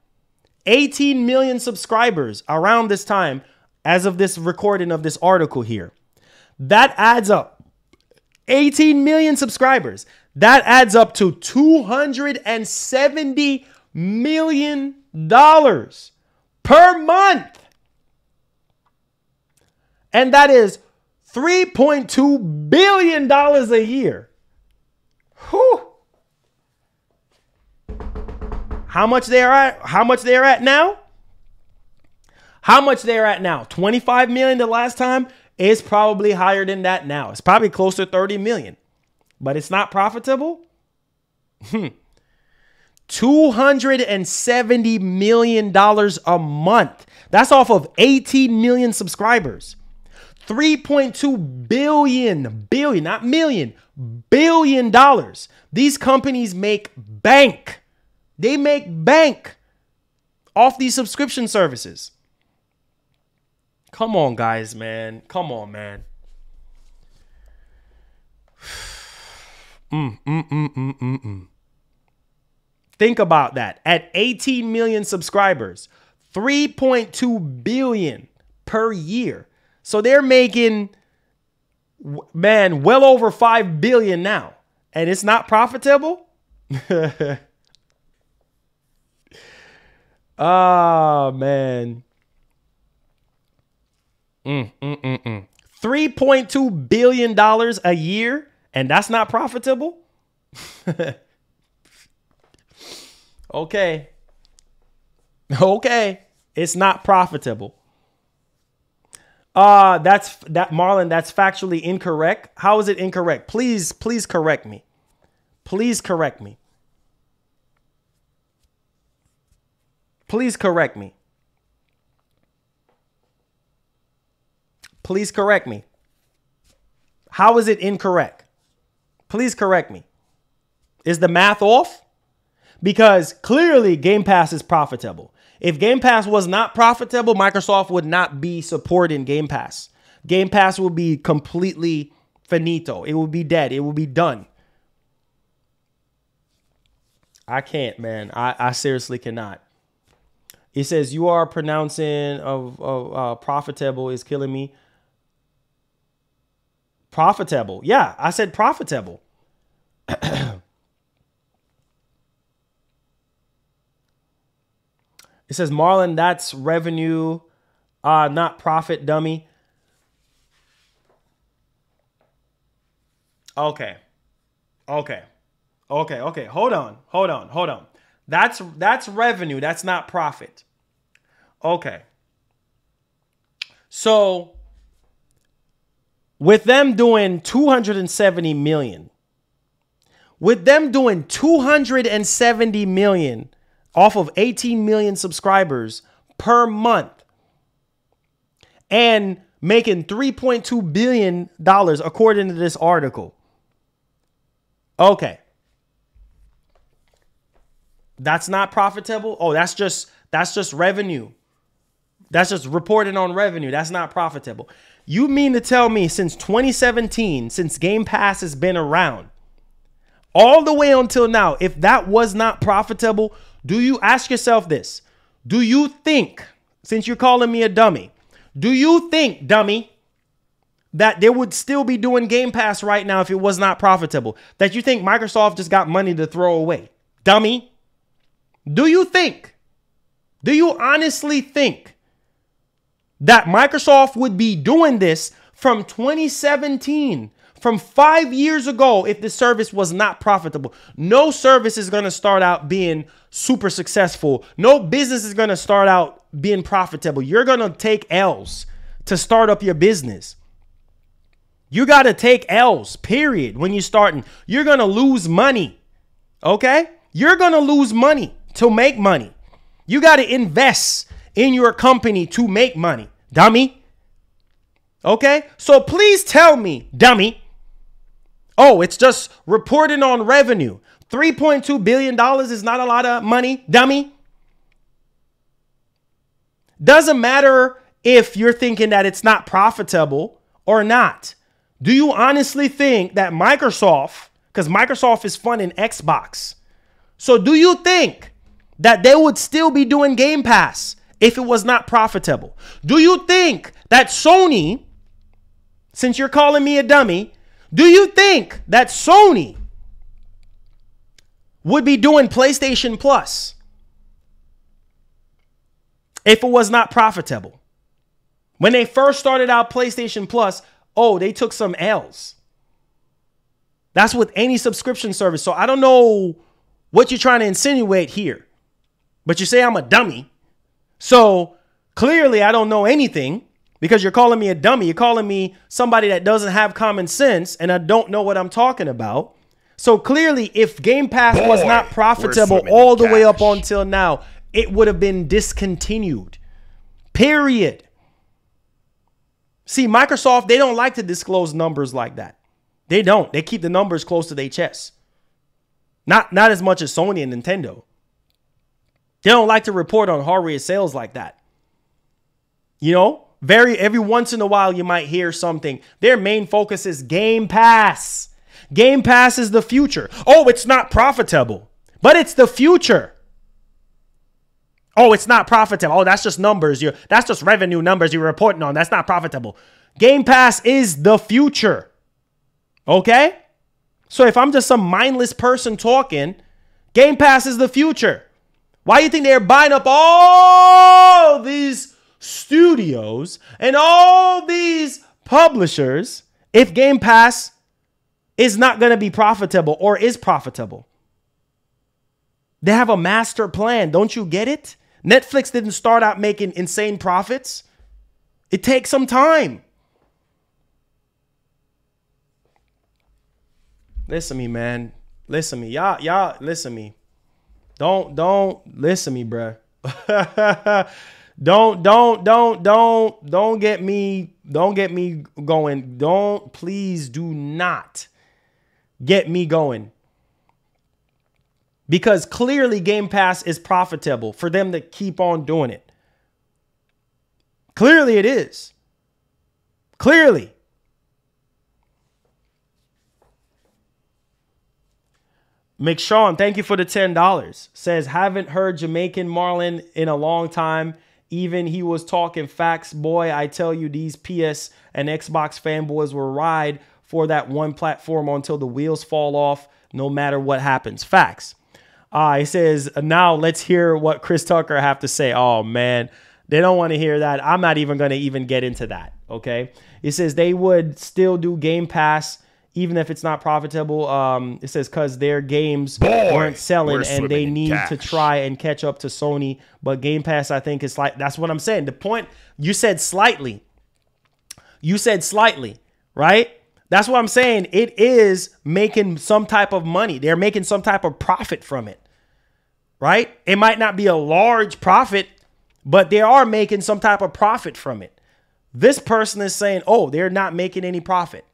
18 million subscribers around this time, as of this recording of this article here, that adds up. 18 million subscribers. That adds up to $270 million per month. And that is $3.2 billion a year. Whew. How much they are at now? How much they're at now? 25 million the last time. It's probably higher than that now. It's probably close to 30 million. But it's not profitable? $270 million a month. That's off of 18 million subscribers. $3.2 billion, not million, billion dollars. These companies make bank. They make bank off these subscription services. Come on, guys, man. Come on, man. Think about that. At 18 million subscribers, 3.2 billion per year. So they're making, man, well over 5 billion now. And it's not profitable? Oh, man. $3.2 billion a year, and that's not profitable? Okay. It's not profitable. Marlon, that's factually incorrect. How is it incorrect? Please correct me. Please correct me. Please correct me. Please correct me. How is it incorrect? Please correct me. Is the math off? Because clearly Game Pass is profitable. If Game Pass was not profitable, Microsoft would not be supporting Game Pass. Game Pass will be completely finito. It will be dead. It will be done. I can't, man. I seriously cannot. It says you are pronouncing of profitable is killing me. Profitable. Yeah, I said profitable. It says, Marlon, that's revenue, not profit, dummy. Okay. Hold on. That's revenue. That's not profit. Okay. So with them doing 270 million, with them doing 270 million off of 18 million subscribers per month and making $3.2 billion according to this article. Okay. That's not profitable. Oh, that's just revenue. That's just reporting on revenue. That's not profitable. You mean to tell me since 2017, since Game Pass has been around, all the way until now, if that was not profitable, do you ask yourself this? Do you think, since you're calling me a dummy, do you think, dummy, that they would still be doing Game Pass right now if it was not profitable? That you think Microsoft just got money to throw away? Dummy. Do you think, do you honestly think that Microsoft would be doing this from 2017, from 5 years ago, if the service was not profitable? No service is going to start out being super successful. No business is going to start out being profitable. You're going to take L's to start up your business. You got to take L's, period. When you're starting, you're going to lose money. Okay? You're going to lose money to make money. You got to invest in your company to make money, dummy. Okay? So please tell me, dummy. Oh, it's just reporting on revenue. $3.2 billion is not a lot of money, dummy. Doesn't matter if you're thinking that it's not profitable or not. Do you honestly think that Microsoft, because Microsoft is funding Xbox, so do you think that they would still be doing Game Pass if it was not profitable? Do you think that Sony, since you're calling me a dummy, do you think that Sony would be doing PlayStation Plus if it was not profitable? When they first started out PlayStation Plus, oh, they took some L's. That's with any subscription service. So I don't know what you're trying to insinuate here. But you say I'm a dummy. So clearly I don't know anything because you're calling me a dummy. You're calling me somebody that doesn't have common sense and I don't know what I'm talking about. So clearly if Game Pass was not profitable all the way up until now, it would have been discontinued. Period. See, Microsoft, they don't like to disclose numbers like that. They don't. They keep the numbers close to their chest. Not as much as Sony and Nintendo. They don't like to report on hardware sales like that. You know, every once in a while you might hear something. Their main focus is Game Pass. Game Pass is the future. Oh, it's not profitable, but it's the future. Oh, it's not profitable. Oh, that's just numbers. That's just revenue numbers you're reporting on. That's not profitable. Game Pass is the future. Okay? So if I'm just some mindless person talking, Game Pass is the future. Why do you think they're buying up all these studios and all these publishers if Game Pass is not going to be profitable or is profitable? They have a master plan. Don't you get it? Netflix didn't start out making insane profits. It takes some time. Listen to me, man. Listen to me. Y'all listen to me. Don't listen to me, bruh. Don't get me going. Please do not get me going. Because clearly Game Pass is profitable for them to keep on doing it. Clearly it is. Clearly. McShawn, thank you for the $10. Says, haven't heard Jamaican Marlon in a long time. Even he was talking facts. Boy, I tell you, these PS and Xbox fanboys will ride for that one platform until the wheels fall off, no matter what happens. Facts. It says, now let's hear what Chris Tucker have to say. Oh, man. They don't want to hear that. I'm not even going to even get into that, okay? It says they would still do Game Pass even if it's not profitable. It says because their games weren't selling and they need to try and catch up to Sony. But Game Pass, I think, is like, that's what I'm saying. The point, you said slightly. You said slightly, right? That's what I'm saying. It is making some type of money. They're making some type of profit from it, right? It might not be a large profit, but they are making some type of profit from it. This person is saying, oh, they're not making any profit.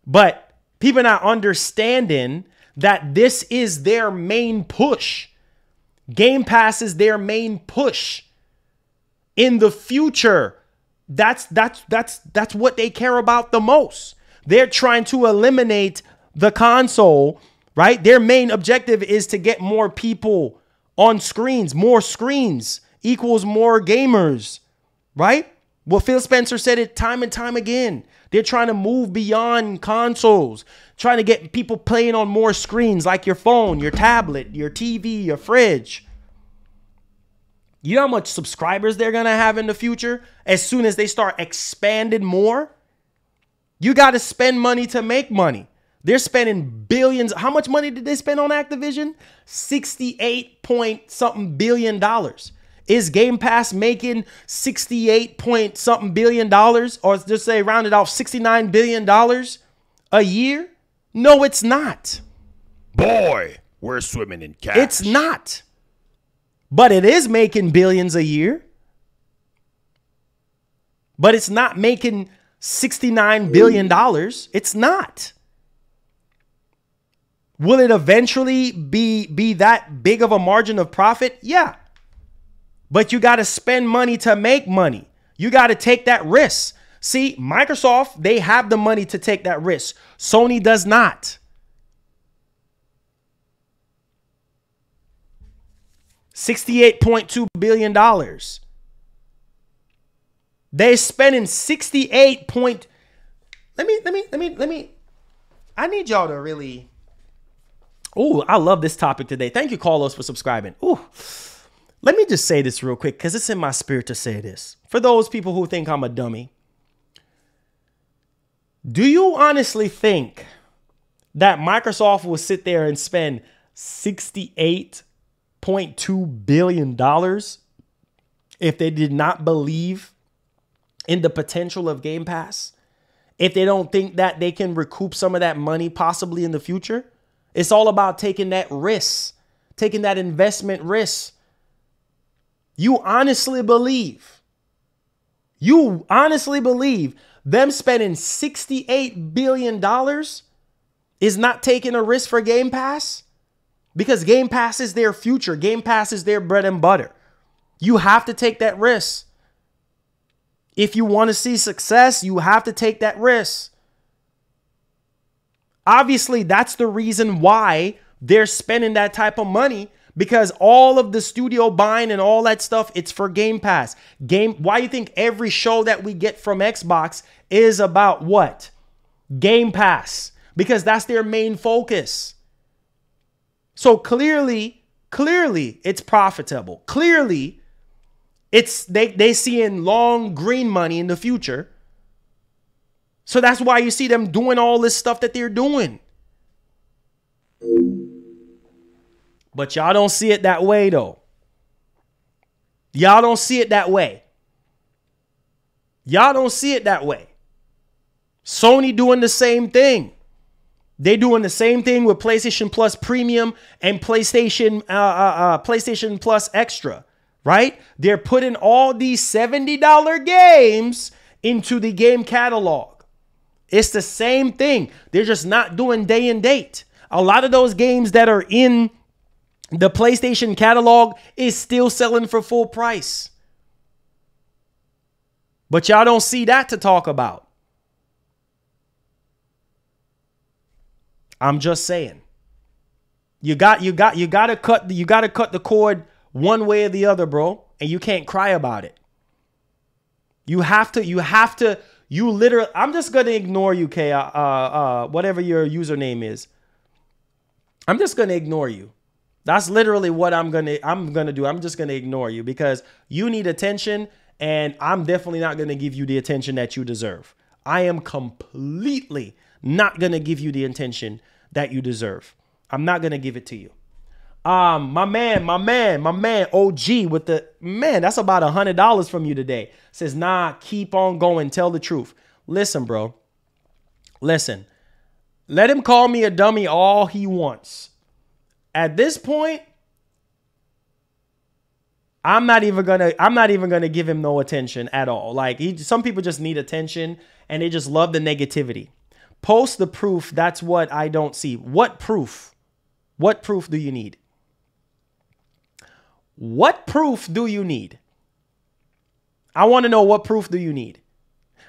But people are not understanding that this is their main push. Game Pass is their main push. In the future, that's what they care about the most. They're trying to eliminate the console, right? Their main objective is to get more people on screens. More screens equals more gamers, right? Well, Phil Spencer said it time and time again. They're trying to move beyond consoles, trying to get people playing on more screens like your phone, your tablet, your TV, your fridge. You know how much subscribers they're going to have in the future as soon as they start expanding more? You got to spend money to make money. They're spending billions. How much money did they spend on Activision? 68 point something billion dollars. Is Game Pass making 68 point something billion dollars, or just say round it off $69 billion a year? No, it's not. Boy, we're swimming in cash. It's not. But it is making billions a year. But it's not making $69 billion. It's not. Will it eventually be that big of a margin of profit? Yeah. But you got to spend money to make money. You got to take that risk. See, Microsoft, they have the money to take that risk. Sony does not. $68.2 billion. They're spending 68 point. Let me. I need y'all to really. Oh, I love this topic today. Thank you, Carlos, for subscribing. Ooh. Let me just say this real quick because it's in my spirit to say this. For those people who think I'm a dummy, do you honestly think that Microsoft will sit there and spend $68.2 billion if they did not believe in the potential of Game Pass? If they don't think that they can recoup some of that money possibly in the future? It's all about taking that risk, taking that investment risk. You honestly believe them spending $68 billion is not taking a risk for Game Pass? Because Game Pass is their future. Game Pass is their bread and butter. You have to take that risk. If you want to see success, you have to take that risk. Obviously, that's the reason why they're spending that type of money, because all of the studio buying and all that stuff, it's for Game Pass. Why do you think every show that we get from Xbox is about what? Game Pass. Because that's their main focus. So clearly, it's profitable. Clearly, it's they seeing long green money in the future. So that's why you see them doing all this stuff that they're doing. But y'all don't see it that way, though. Y'all don't see it that way. Y'all don't see it that way. Sony doing the same thing. They doing the same thing with PlayStation Plus Premium and PlayStation Plus Extra, right? They're putting all these $70 games into the game catalog. It's the same thing. They're just not doing day and date. A lot of those games that are in the PlayStation catalog is still selling for full price. But y'all don't see that to talk about. I'm just saying. You gotta cut the cord one way or the other, bro, and you can't cry about it. You literally, I'm just gonna ignore you, K. Whatever your username is. I'm just gonna ignore you. That's literally what I'm gonna do. I'm just gonna ignore you because you need attention, and I'm definitely not gonna give you the attention that you deserve. I am completely not gonna give you the attention that you deserve. I'm not gonna give it to you. My man, OG with the man. That's about $100 from you today. Says, nah, keep on going. Tell the truth. Listen, bro. Listen. Let him call me a dummy all he wants. At this point, I'm not even gonna give him no attention at all. Like some people just need attention and they just love the negativity. Post the proof. That's what I don't see. What proof? What proof do you need? What proof do you need? I want to know what proof do you need?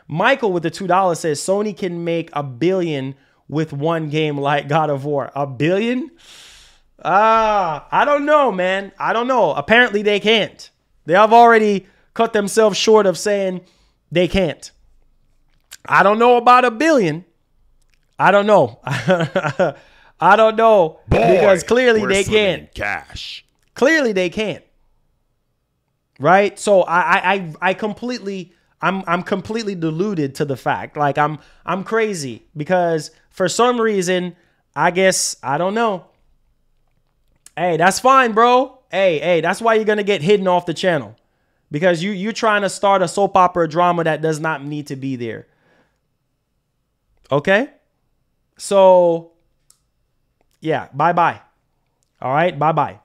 Michael with the $2 says Sony can make $1 billion with one game like God of War. $1 billion? I don't know, man. I don't know. Apparently they can't. They have already cut themselves short of saying they can't. I don't know about $1 billion. I don't know. I don't know. Boy, because clearly they can't. In cash. Clearly they can't. Right? So I'm completely deluded to the fact. Like I'm crazy because for some reason, I guess, I don't know. Hey, that's fine, bro. Hey, that's why you're going to get hidden off the channel. Because you're trying to start a soap opera drama that does not need to be there. Okay? So, yeah, bye-bye. All right, bye-bye.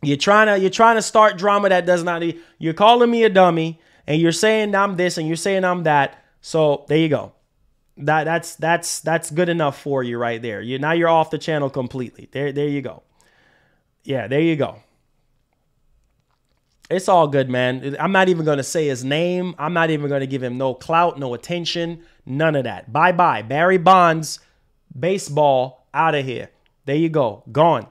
You're trying to start drama that does not need. You're calling me a dummy, and you're saying I'm this, and you're saying I'm that. So, there you go. That's good enough for you right there. Now you're off the channel completely. There you go. Yeah, there you go. It's all good, man. I'm not even going to say his name. I'm not even going to give him no clout, no attention, none of that. Bye-bye. Barry Bonds, baseball, out of here. There you go. Gone.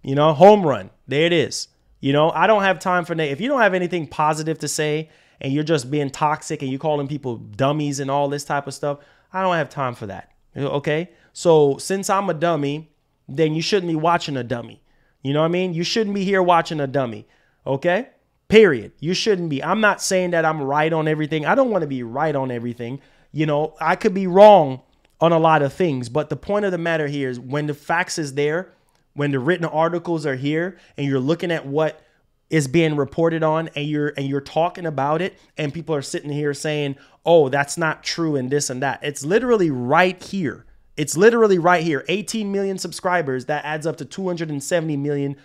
You know, home run. There it is. You know, I don't have time for that. If you don't have anything positive to say and you're just being toxic and you're calling people dummies and all this type of stuff, I don't have time for that. Okay? So since I'm a dummy, then you shouldn't be watching a dummy. You know what I mean? You shouldn't be here watching a dummy. Okay? Period. You shouldn't be. I'm not saying that I'm right on everything. I don't want to be right on everything. You know, I could be wrong on a lot of things. But the point of the matter here is when the facts is there, when the written articles are here and you're looking at what is being reported on and you're talking about it and people are sitting here saying, oh, that's not true and this and that. It's literally right here. It's literally right here. 18 million subscribers. That adds up to $270 million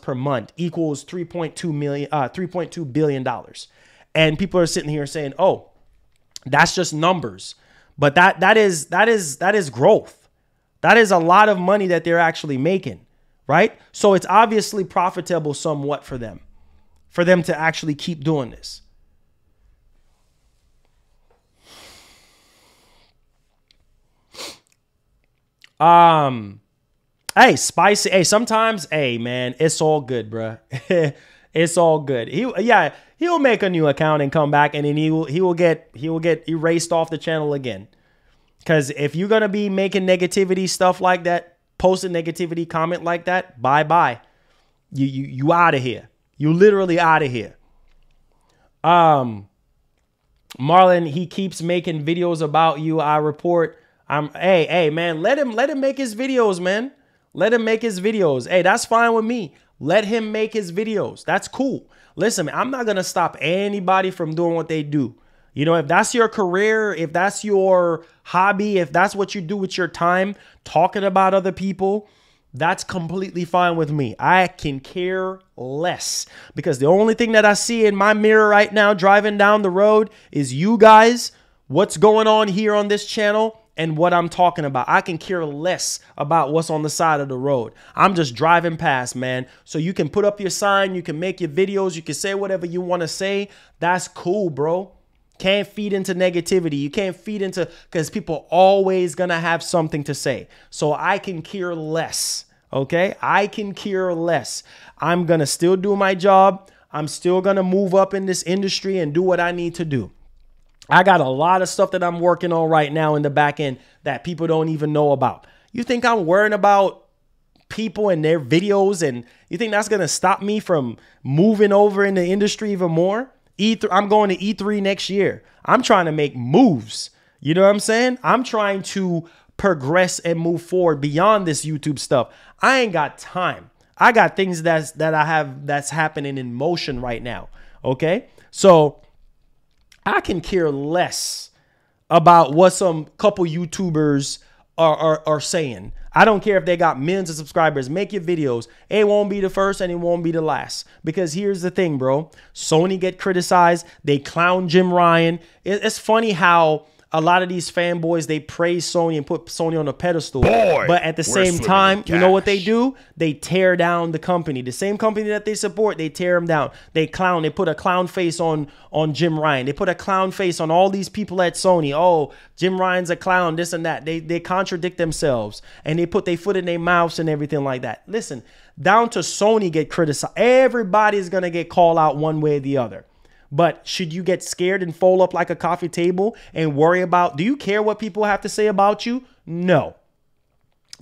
per month equals $3.2 billion. And people are sitting here saying, oh, that's just numbers. But that is growth. That is a lot of money that they're actually making, right? So it's obviously profitable somewhat for them to actually keep doing this. Hey, spicy. Hey, sometimes, hey, man, it's all good, bruh. It's all good. He'll make a new account and come back, and then he will get erased off the channel again. Because if you're gonna be making negativity stuff like that, posting negativity comment like that, bye. You out of here. You literally out of here. Marlon, he keeps making videos about you. I report. Hey, man, let him make his videos, man. Let him make his videos. Hey, that's fine with me. Let him make his videos. That's cool. Listen, man, I'm not going to stop anybody from doing what they do. You know, if that's your career, if that's your hobby, if that's what you do with your time, talking about other people, that's completely fine with me. I can care less because the only thing that I see in my mirror right now driving down the road is you guys, what's going on here on this channel, and what I'm talking about. I can care less about what's on the side of the road. I'm just driving past, man. So you can put up your sign, you can make your videos, you can say whatever you want to say. That's cool, bro. Can't feed into negativity. You can't feed into, because people always gonna have something to say. So I can care less, okay? I can care less. I'm gonna still do my job. I'm still gonna move up in this industry and do what I need to do. I got a lot of stuff that I'm working on right now in the back end that people don't even know about. You think I'm worrying about people and their videos, and you think that's going to stop me from moving over in the industry even more? I'm going to E3 next year. I'm trying to make moves. You know what I'm saying? I'm trying to progress and move forward beyond this YouTube stuff. I ain't got time. I got things that's happening in motion right now. Okay? So I can care less about what some couple YouTubers are saying. I don't care if they got millions of subscribers. Make your videos. It won't be the first and it won't be the last. Because here's the thing, bro. Sony get criticized. They clown Jim Ryan. It's funny how a lot of these fanboys, they praise Sony and put Sony on a pedestal. But at the same time, you know what they do? They tear down the company. The same company that they support, they tear them down. They clown. They put a clown face on Jim Ryan. They put a clown face on all these people at Sony. Oh, Jim Ryan's a clown, this and that. They contradict themselves. And they put their foot in their mouths and everything like that. Listen, down to Sony get criticized. Everybody's going to get called out one way or the other. But should you get scared and fold up like a coffee table and worry about, do you care what people have to say about you? No.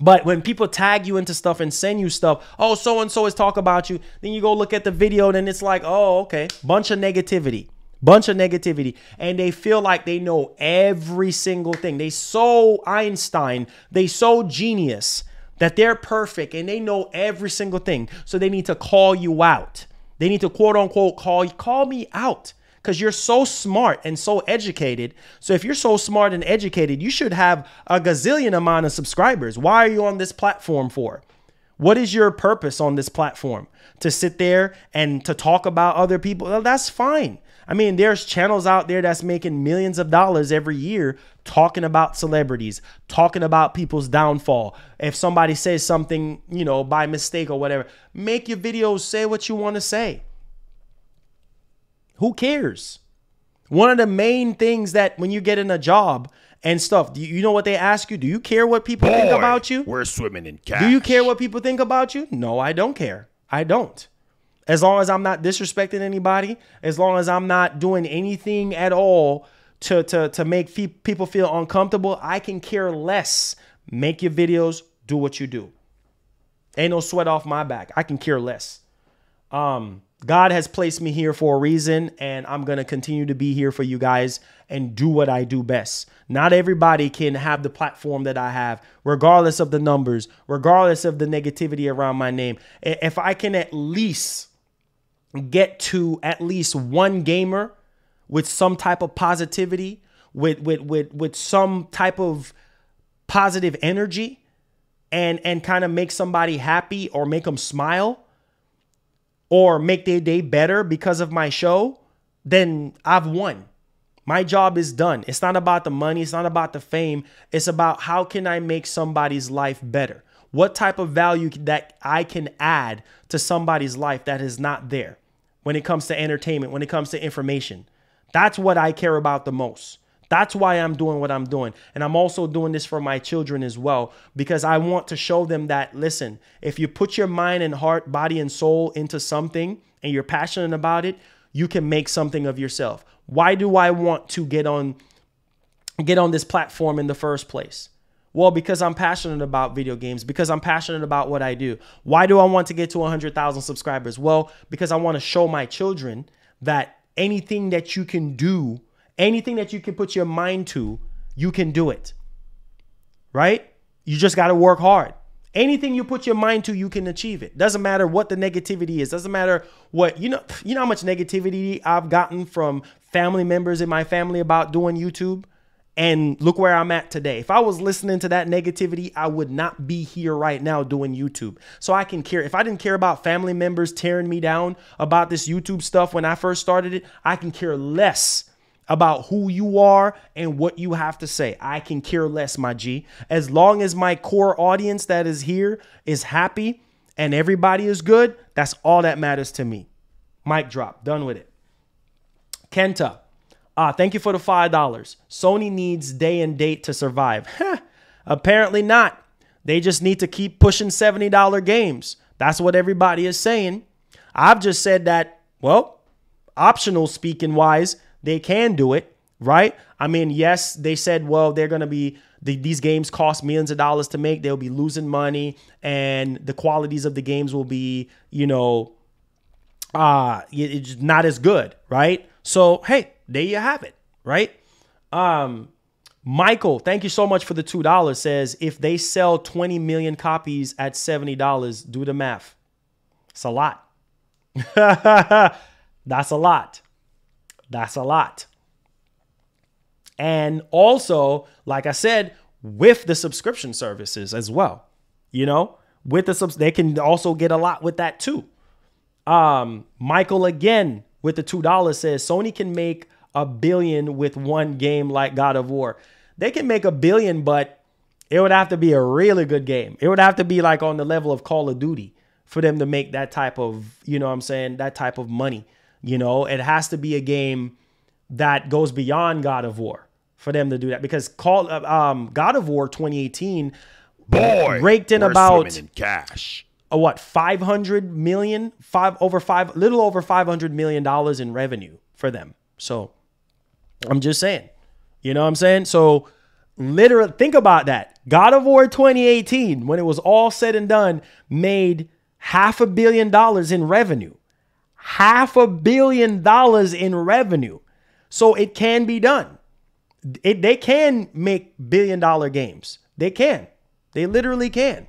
But when people tag you into stuff and send you stuff, oh, so-and-so is talk about you, then you go look at the video and it's like, oh, okay, bunch of negativity. And they feel like they know every single thing. They so Einstein, they so genius that they're perfect and they know every single thing. So they need to call you out. They need to quote unquote call me out because you're so smart and so educated. So if you're so smart and educated, you should have a gazillion amount of subscribers. Why are you on this platform for? What is your purpose on this platform? To sit there and to talk about other people? Well, that's fine. I mean, there's channels out there that's making millions of dollars every year talking about celebrities, talking about people's downfall. If somebody says something, you know, by mistake or whatever, make your videos, say what you want to say. Who cares? One of the main things that when you get in a job and stuff, you know what they ask you? Do you care what people think about you? We're swimming in cash. Do you care what people think about you? No, I don't care. I don't. As long as I'm not disrespecting anybody, as long as I'm not doing anything at all to make people feel uncomfortable, I can care less. Make your videos, do what you do. Ain't no sweat off my back. I can care less. God has placed me here for a reason, and I'm going to continue to be here for you guys and do what I do best. Not everybody can have the platform that I have, regardless of the numbers, regardless of the negativity around my name. If I can at least get to at least one gamer with some type of positivity, with some type of positive energy and kind of make somebody happy or make them smile or make their day better because of my show, then I've won. My job is done. It's not about the money. It's not about the fame. It's about how can I make somebody's life better? What type of value that I can add to somebody's life that is not there when it comes to entertainment, when it comes to information. That's what I care about the most. That's why I'm doing what I'm doing. And I'm also doing this for my children as well, because I want to show them that, listen, if you put your mind and heart, body and soul into something and you're passionate about it, you can make something of yourself. Why do I want to get on this platform in the first place? Well, because I'm passionate about video games, because I'm passionate about what I do. Why do I want to get to 100,000 subscribers? Well, because I want to show my children that anything that you can do, anything that you can put your mind to, you can do it, right? You just got to work hard. Anything you put your mind to, you can achieve it. Doesn't matter what the negativity is. Doesn't matter what, you know how much negativity I've gotten from family members in my family about doing YouTube. And look where I'm at today. If I was listening to that negativity, I would not be here right now doing YouTube. So I can care. If I didn't care about family members tearing me down about this YouTube stuff when I first started it, I can care less about who you are and what you have to say. I can care less, my G. As long as my core audience that is here is happy and everybody is good, that's all that matters to me. Mic drop. Done with it. Kenta. Thank you for the $5. Sony needs day and date to survive. Apparently not. They just need to keep pushing $70 games. That's what everybody is saying. I've just said that, well, optional speaking wise, they can do it, right? I mean, yes, they said, well, they're going to be, these games cost millions of dollars to make. They'll be losing money and the qualities of the games will be, you know, it's not as good, right? So, hey, there you have it, right? Michael, thank you so much for the $2, says, if they sell 20 million copies at $70, do the math. It's a lot. That's a lot. That's a lot. And also, like I said, with the subscription services as well, you know, with the subs, they can also get a lot with that too. Michael again with the $2 says Sony can make $1 billion with one game like God of War. They can make $1 billion, but it would have to be a really good game. It would have to be like on the level of Call of Duty for them to make that type of, you know what I'm saying, that type of money. You know, it has to be a game that goes beyond God of War for them to do that, because God of War 2018 raked in about in cash. What, 500 million, little over $500 million in revenue for them. So I'm just saying, you know what I'm saying? So literally think about that. God of War 2018, when it was all said and done, made $500 million in revenue. $500 million in revenue. So it can be done. They can make $1 billion games. They can. They literally can.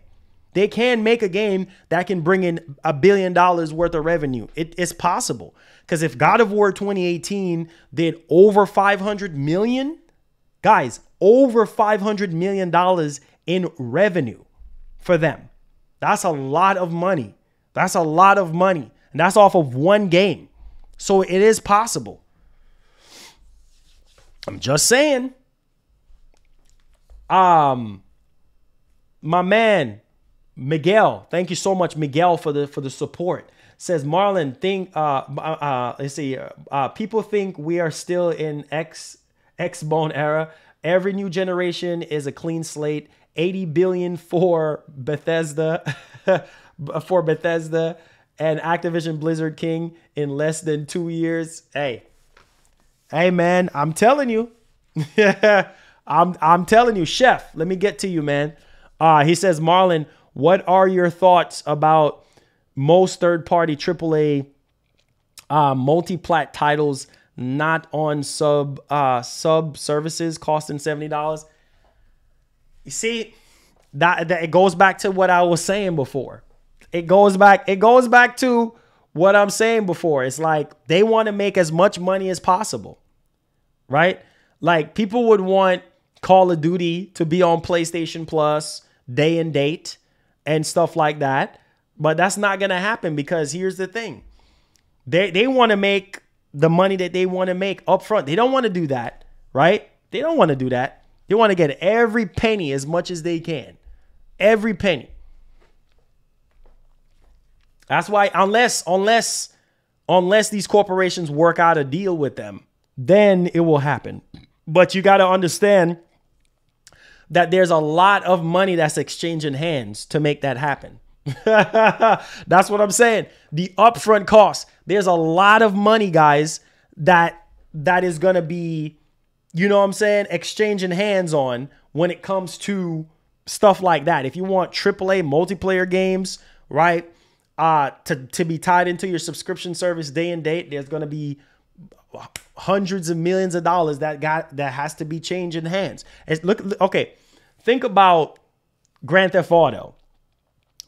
They can make a game that can bring in $1 billion worth of revenue. It's possible. Because if God of War 2018 did over 500 million, guys, over $500 million in revenue for them. That's a lot of money. That's a lot of money. And that's off of one game. So it is possible. I'm just saying. My man, Miguel, thank you so much, Miguel, for the support. Says Marlon, let's see. People think we are still in X-Bone era. Every new generation is a clean slate. 80 billion for Bethesda, and Activision Blizzard King in less than 2 years. Hey, man, I'm telling you. I'm telling you, Chef, let me get to you, man. He says, Marlon, what are your thoughts about most third-party AAA multi-plat titles not on sub services costing $70? You see, that it goes back to what I was saying before. It goes back to what I'm saying before. It's like they want to make as much money as possible, right? Like people would want Call of Duty to be on PlayStation Plus day and date and stuff like that. But that's not going to happen, because here's the thing. They want to make the money that they want to make up front. They don't want to do that, right? They don't want to do that. They want to get every penny as much as they can. Every penny. That's why unless these corporations work out a deal with them, then it will happen. But you got to understand that there's a lot of money that's exchanging hands to make that happen. That's what I'm saying. The upfront cost. There's a lot of money, guys, that is going to be, you know what I'm saying, exchanging hands on when it comes to stuff like that. If you want AAA multiplayer games, right, to be tied into your subscription service day and date, there's going to be hundreds of millions of dollars that has to be changing hands. Okay, think about Grand Theft Auto.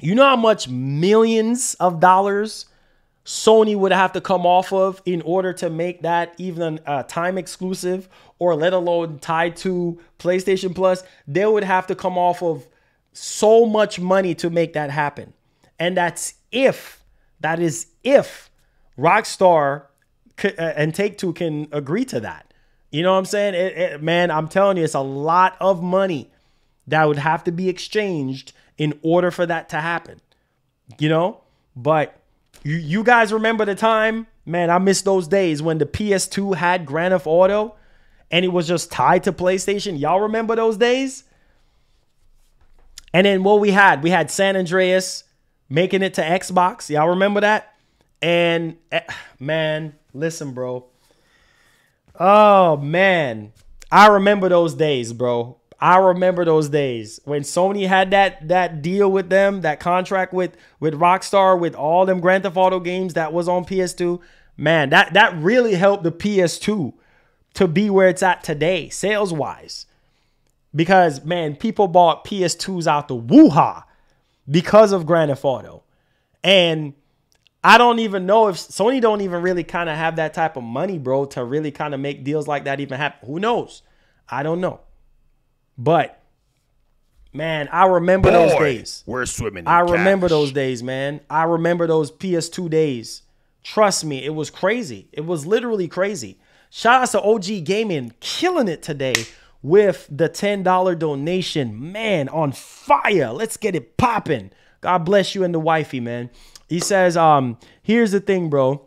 You know how much millions of dollars Sony would have to come off of in order to make that even a time exclusive, or let alone tied to PlayStation Plus? They would have to come off of so much money to make that happen. And that is if Rockstar and Take-Two can agree to that. You know what I'm saying? Man, I'm telling you, it's a lot of money that would have to be exchanged in order for that to happen. You know? But you guys remember the time? Man, I miss those days when the PS2 had Grand Theft Auto and it was just tied to PlayStation. Y'all remember those days? And then what we had San Andreas making it to Xbox. Y'all remember that? And man, listen, bro. Oh, man. I remember those days, bro. I remember those days when Sony had that deal with them, that contract with Rockstar, with all them Grand Theft Auto games that was on PS2. Man, that really helped the PS2 to be where it's at today, sales-wise. Because, man, people bought PS2s out the woo-ha because of Grand Theft Auto. And I don't even know if Sony don't even really kind of have that type of money, bro, to really kind of make deals like that even happen. Who knows? I don't know. But man, I remember those days. We're swimming in I remember cash. those days, man. I remember those PS2 days. Trust me, it was crazy. It was literally crazy. Shout out to OG Gaming, killing it today with the $10 donation. Man, on fire. Let's get it popping. God bless you and the wifey, man. He says, here's the thing, bro.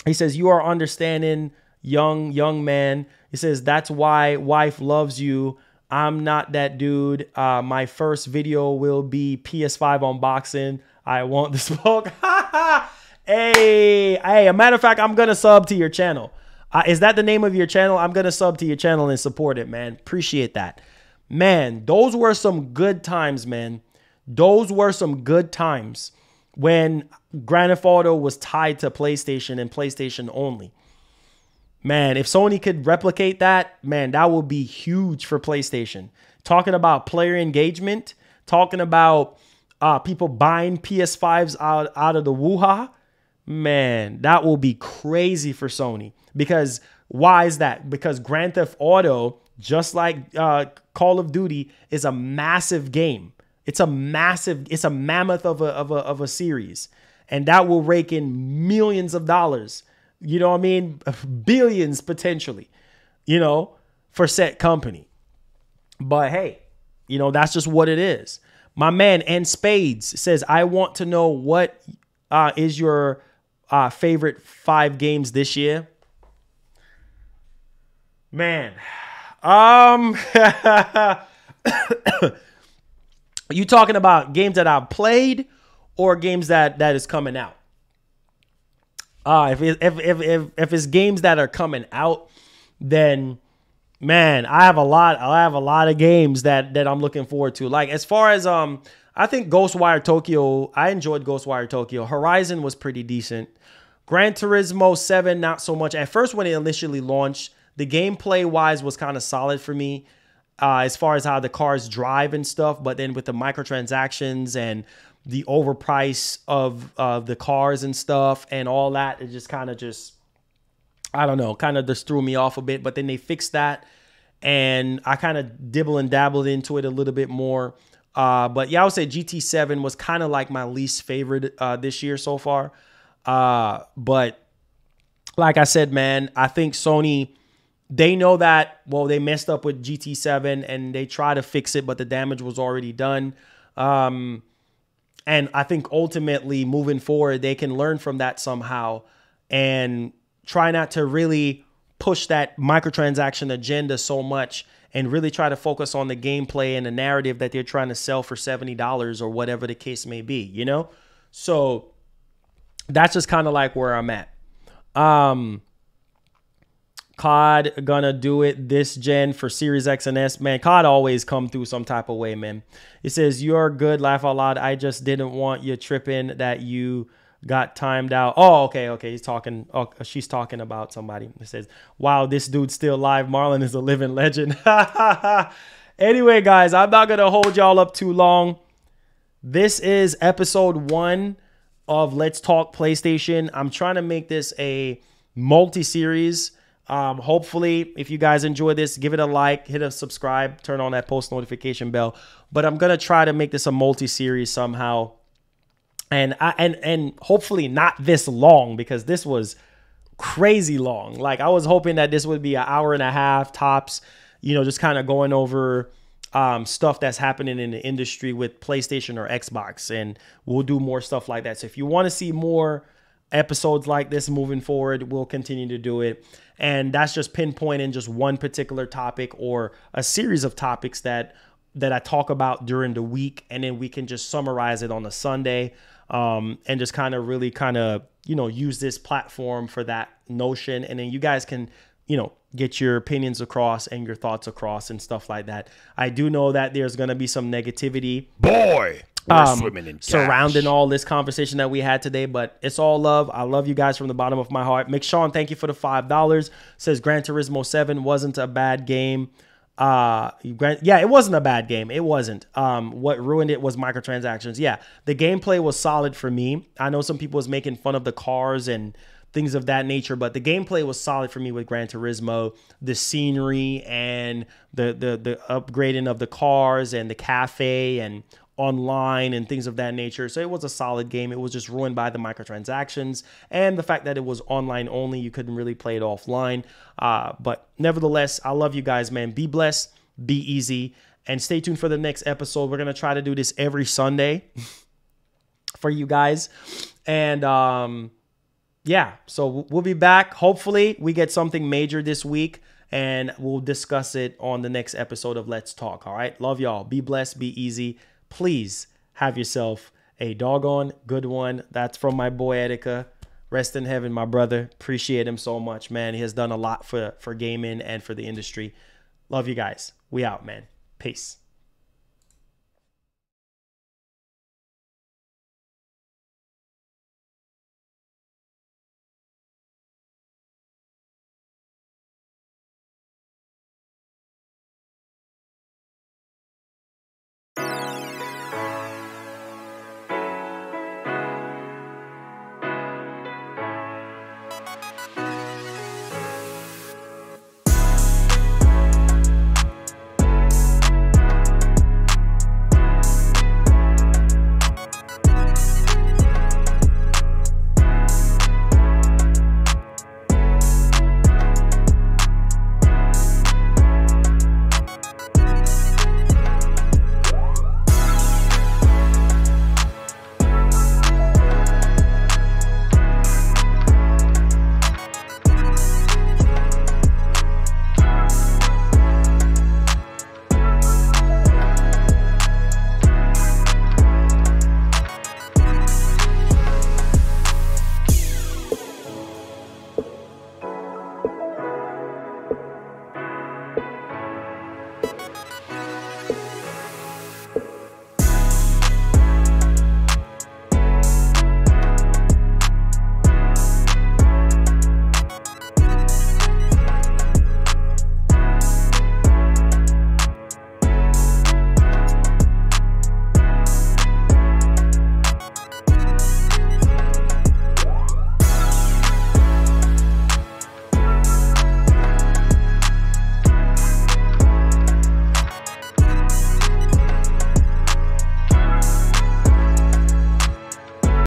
He says, you are understanding, young man. He says, that's why wife loves you. I'm not that dude. My first video will be PS5 unboxing. I want the smoke. Hey, a matter of fact, I'm going to sub to your channel. Is that the name of your channel? I'm going to sub to your channel and support it, man. Appreciate that. Man, those were some good times, man. Those were some good times when Grand Theft Auto was tied to PlayStation and PlayStation only. Man, if Sony could replicate that, man, that would be huge for PlayStation. Talking about player engagement, talking about people buying PS5s out of the woo-ha, man, that will be crazy for Sony. Because why is that? Because Grand Theft Auto, just like Call of Duty, is a massive game. It's a mammoth of a series. And that will rake in millions of dollars. You know what I mean? Billions potentially, you know, for said company. But hey, you know, that's just what it is. My man, N Spades says, I want to know what is your favorite 5 games this year? Man, you talking about games that I've played or games that is coming out? If it's games that are coming out, then man, I have a lot of games that I'm looking forward to. Like as far as I think Ghostwire Tokyo, I enjoyed Ghostwire Tokyo. Horizon was pretty decent. Gran Turismo 7, not so much. At first when it initially launched, the gameplay wise was kind of solid for me. As far as how the cars drive and stuff, but then with the microtransactions and the overprice of the cars and stuff and all that, it just kind of I don't know, kind of just threw me off a bit. But then they fixed that and I kind of dibble and dabbled into it a little bit more. But yeah, I would say GT7 was kind of like my least favorite this year so far. But like I said, man, I think Sony, they know that, well, they messed up with GT7 and they try to fix it, but the damage was already done. And I think ultimately moving forward, they can learn from that somehow and try not to really push that microtransaction agenda so much and really try to focus on the gameplay and the narrative that they're trying to sell for $70 or whatever the case may be, you know? So that's just kind of like where I'm at. COD gonna do it this gen for Series X and S. Man, COD always come through some type of way, man. It says, you're good, laugh out loud. I just didn't want you tripping that you got timed out. Oh, okay. He's talking. Oh, she's talking about somebody. It says, wow, this dude's still live. Marlon is a living legend. Anyway, guys, I'm not gonna hold y'all up too long. This is episode 1 of Let's Talk PlayStation. I'm trying to make this a multi-series. Hopefully, if you guys enjoy this, give it a like, hit a subscribe, turn on that post notification bell. But I'm gonna try to make this a multi-series somehow, and hopefully not this long, because this was crazy long. Like I was hoping that this would be an hour and a half tops. You know, just kind of going over stuff that's happening in the industry with PlayStation or Xbox, and we'll do more stuff like that. So if you want to see more episodes like this moving forward, we'll continue to do it. And that's just pinpointing just one particular topic or a series of topics that I talk about during the week, and then we can just summarize it on a Sunday, and just kind of really you know, use this platform for that notion, and then you guys can, you know, get your opinions across and your thoughts across and stuff like that. I do know that there's going to be some negativity, boy, we're swimming in cash, surrounding all this conversation that we had today, but it's all love. I love you guys from the bottom of my heart. McShawn, thank you for the $5. Says Gran Turismo 7 wasn't a bad game. Yeah, it wasn't a bad game. It wasn't. What ruined it was microtransactions. Yeah, the gameplay was solid for me. I know some people was making fun of the cars and things of that nature. But the gameplay was solid for me with Gran Turismo. The scenery and the upgrading of the cars and the cafe and online and things of that nature. So it was a solid game. It was just ruined by the microtransactions and the fact that it was online only. You couldn't really play it offline. But nevertheless, I love you guys, man. Be blessed, be easy, and stay tuned for the next episode. We're going to try to do this every Sunday for you guys. And yeah, so we'll be back. Hopefully we get something major this week, and we'll discuss it on the next episode of Let's Talk. All right. Love y'all. Be blessed, be easy. Please have yourself a doggone good one. That's from my boy Etika. Rest in heaven, my brother. Appreciate him so much, man. He has done a lot for gaming and for the industry. Love you guys. We out, man. Peace.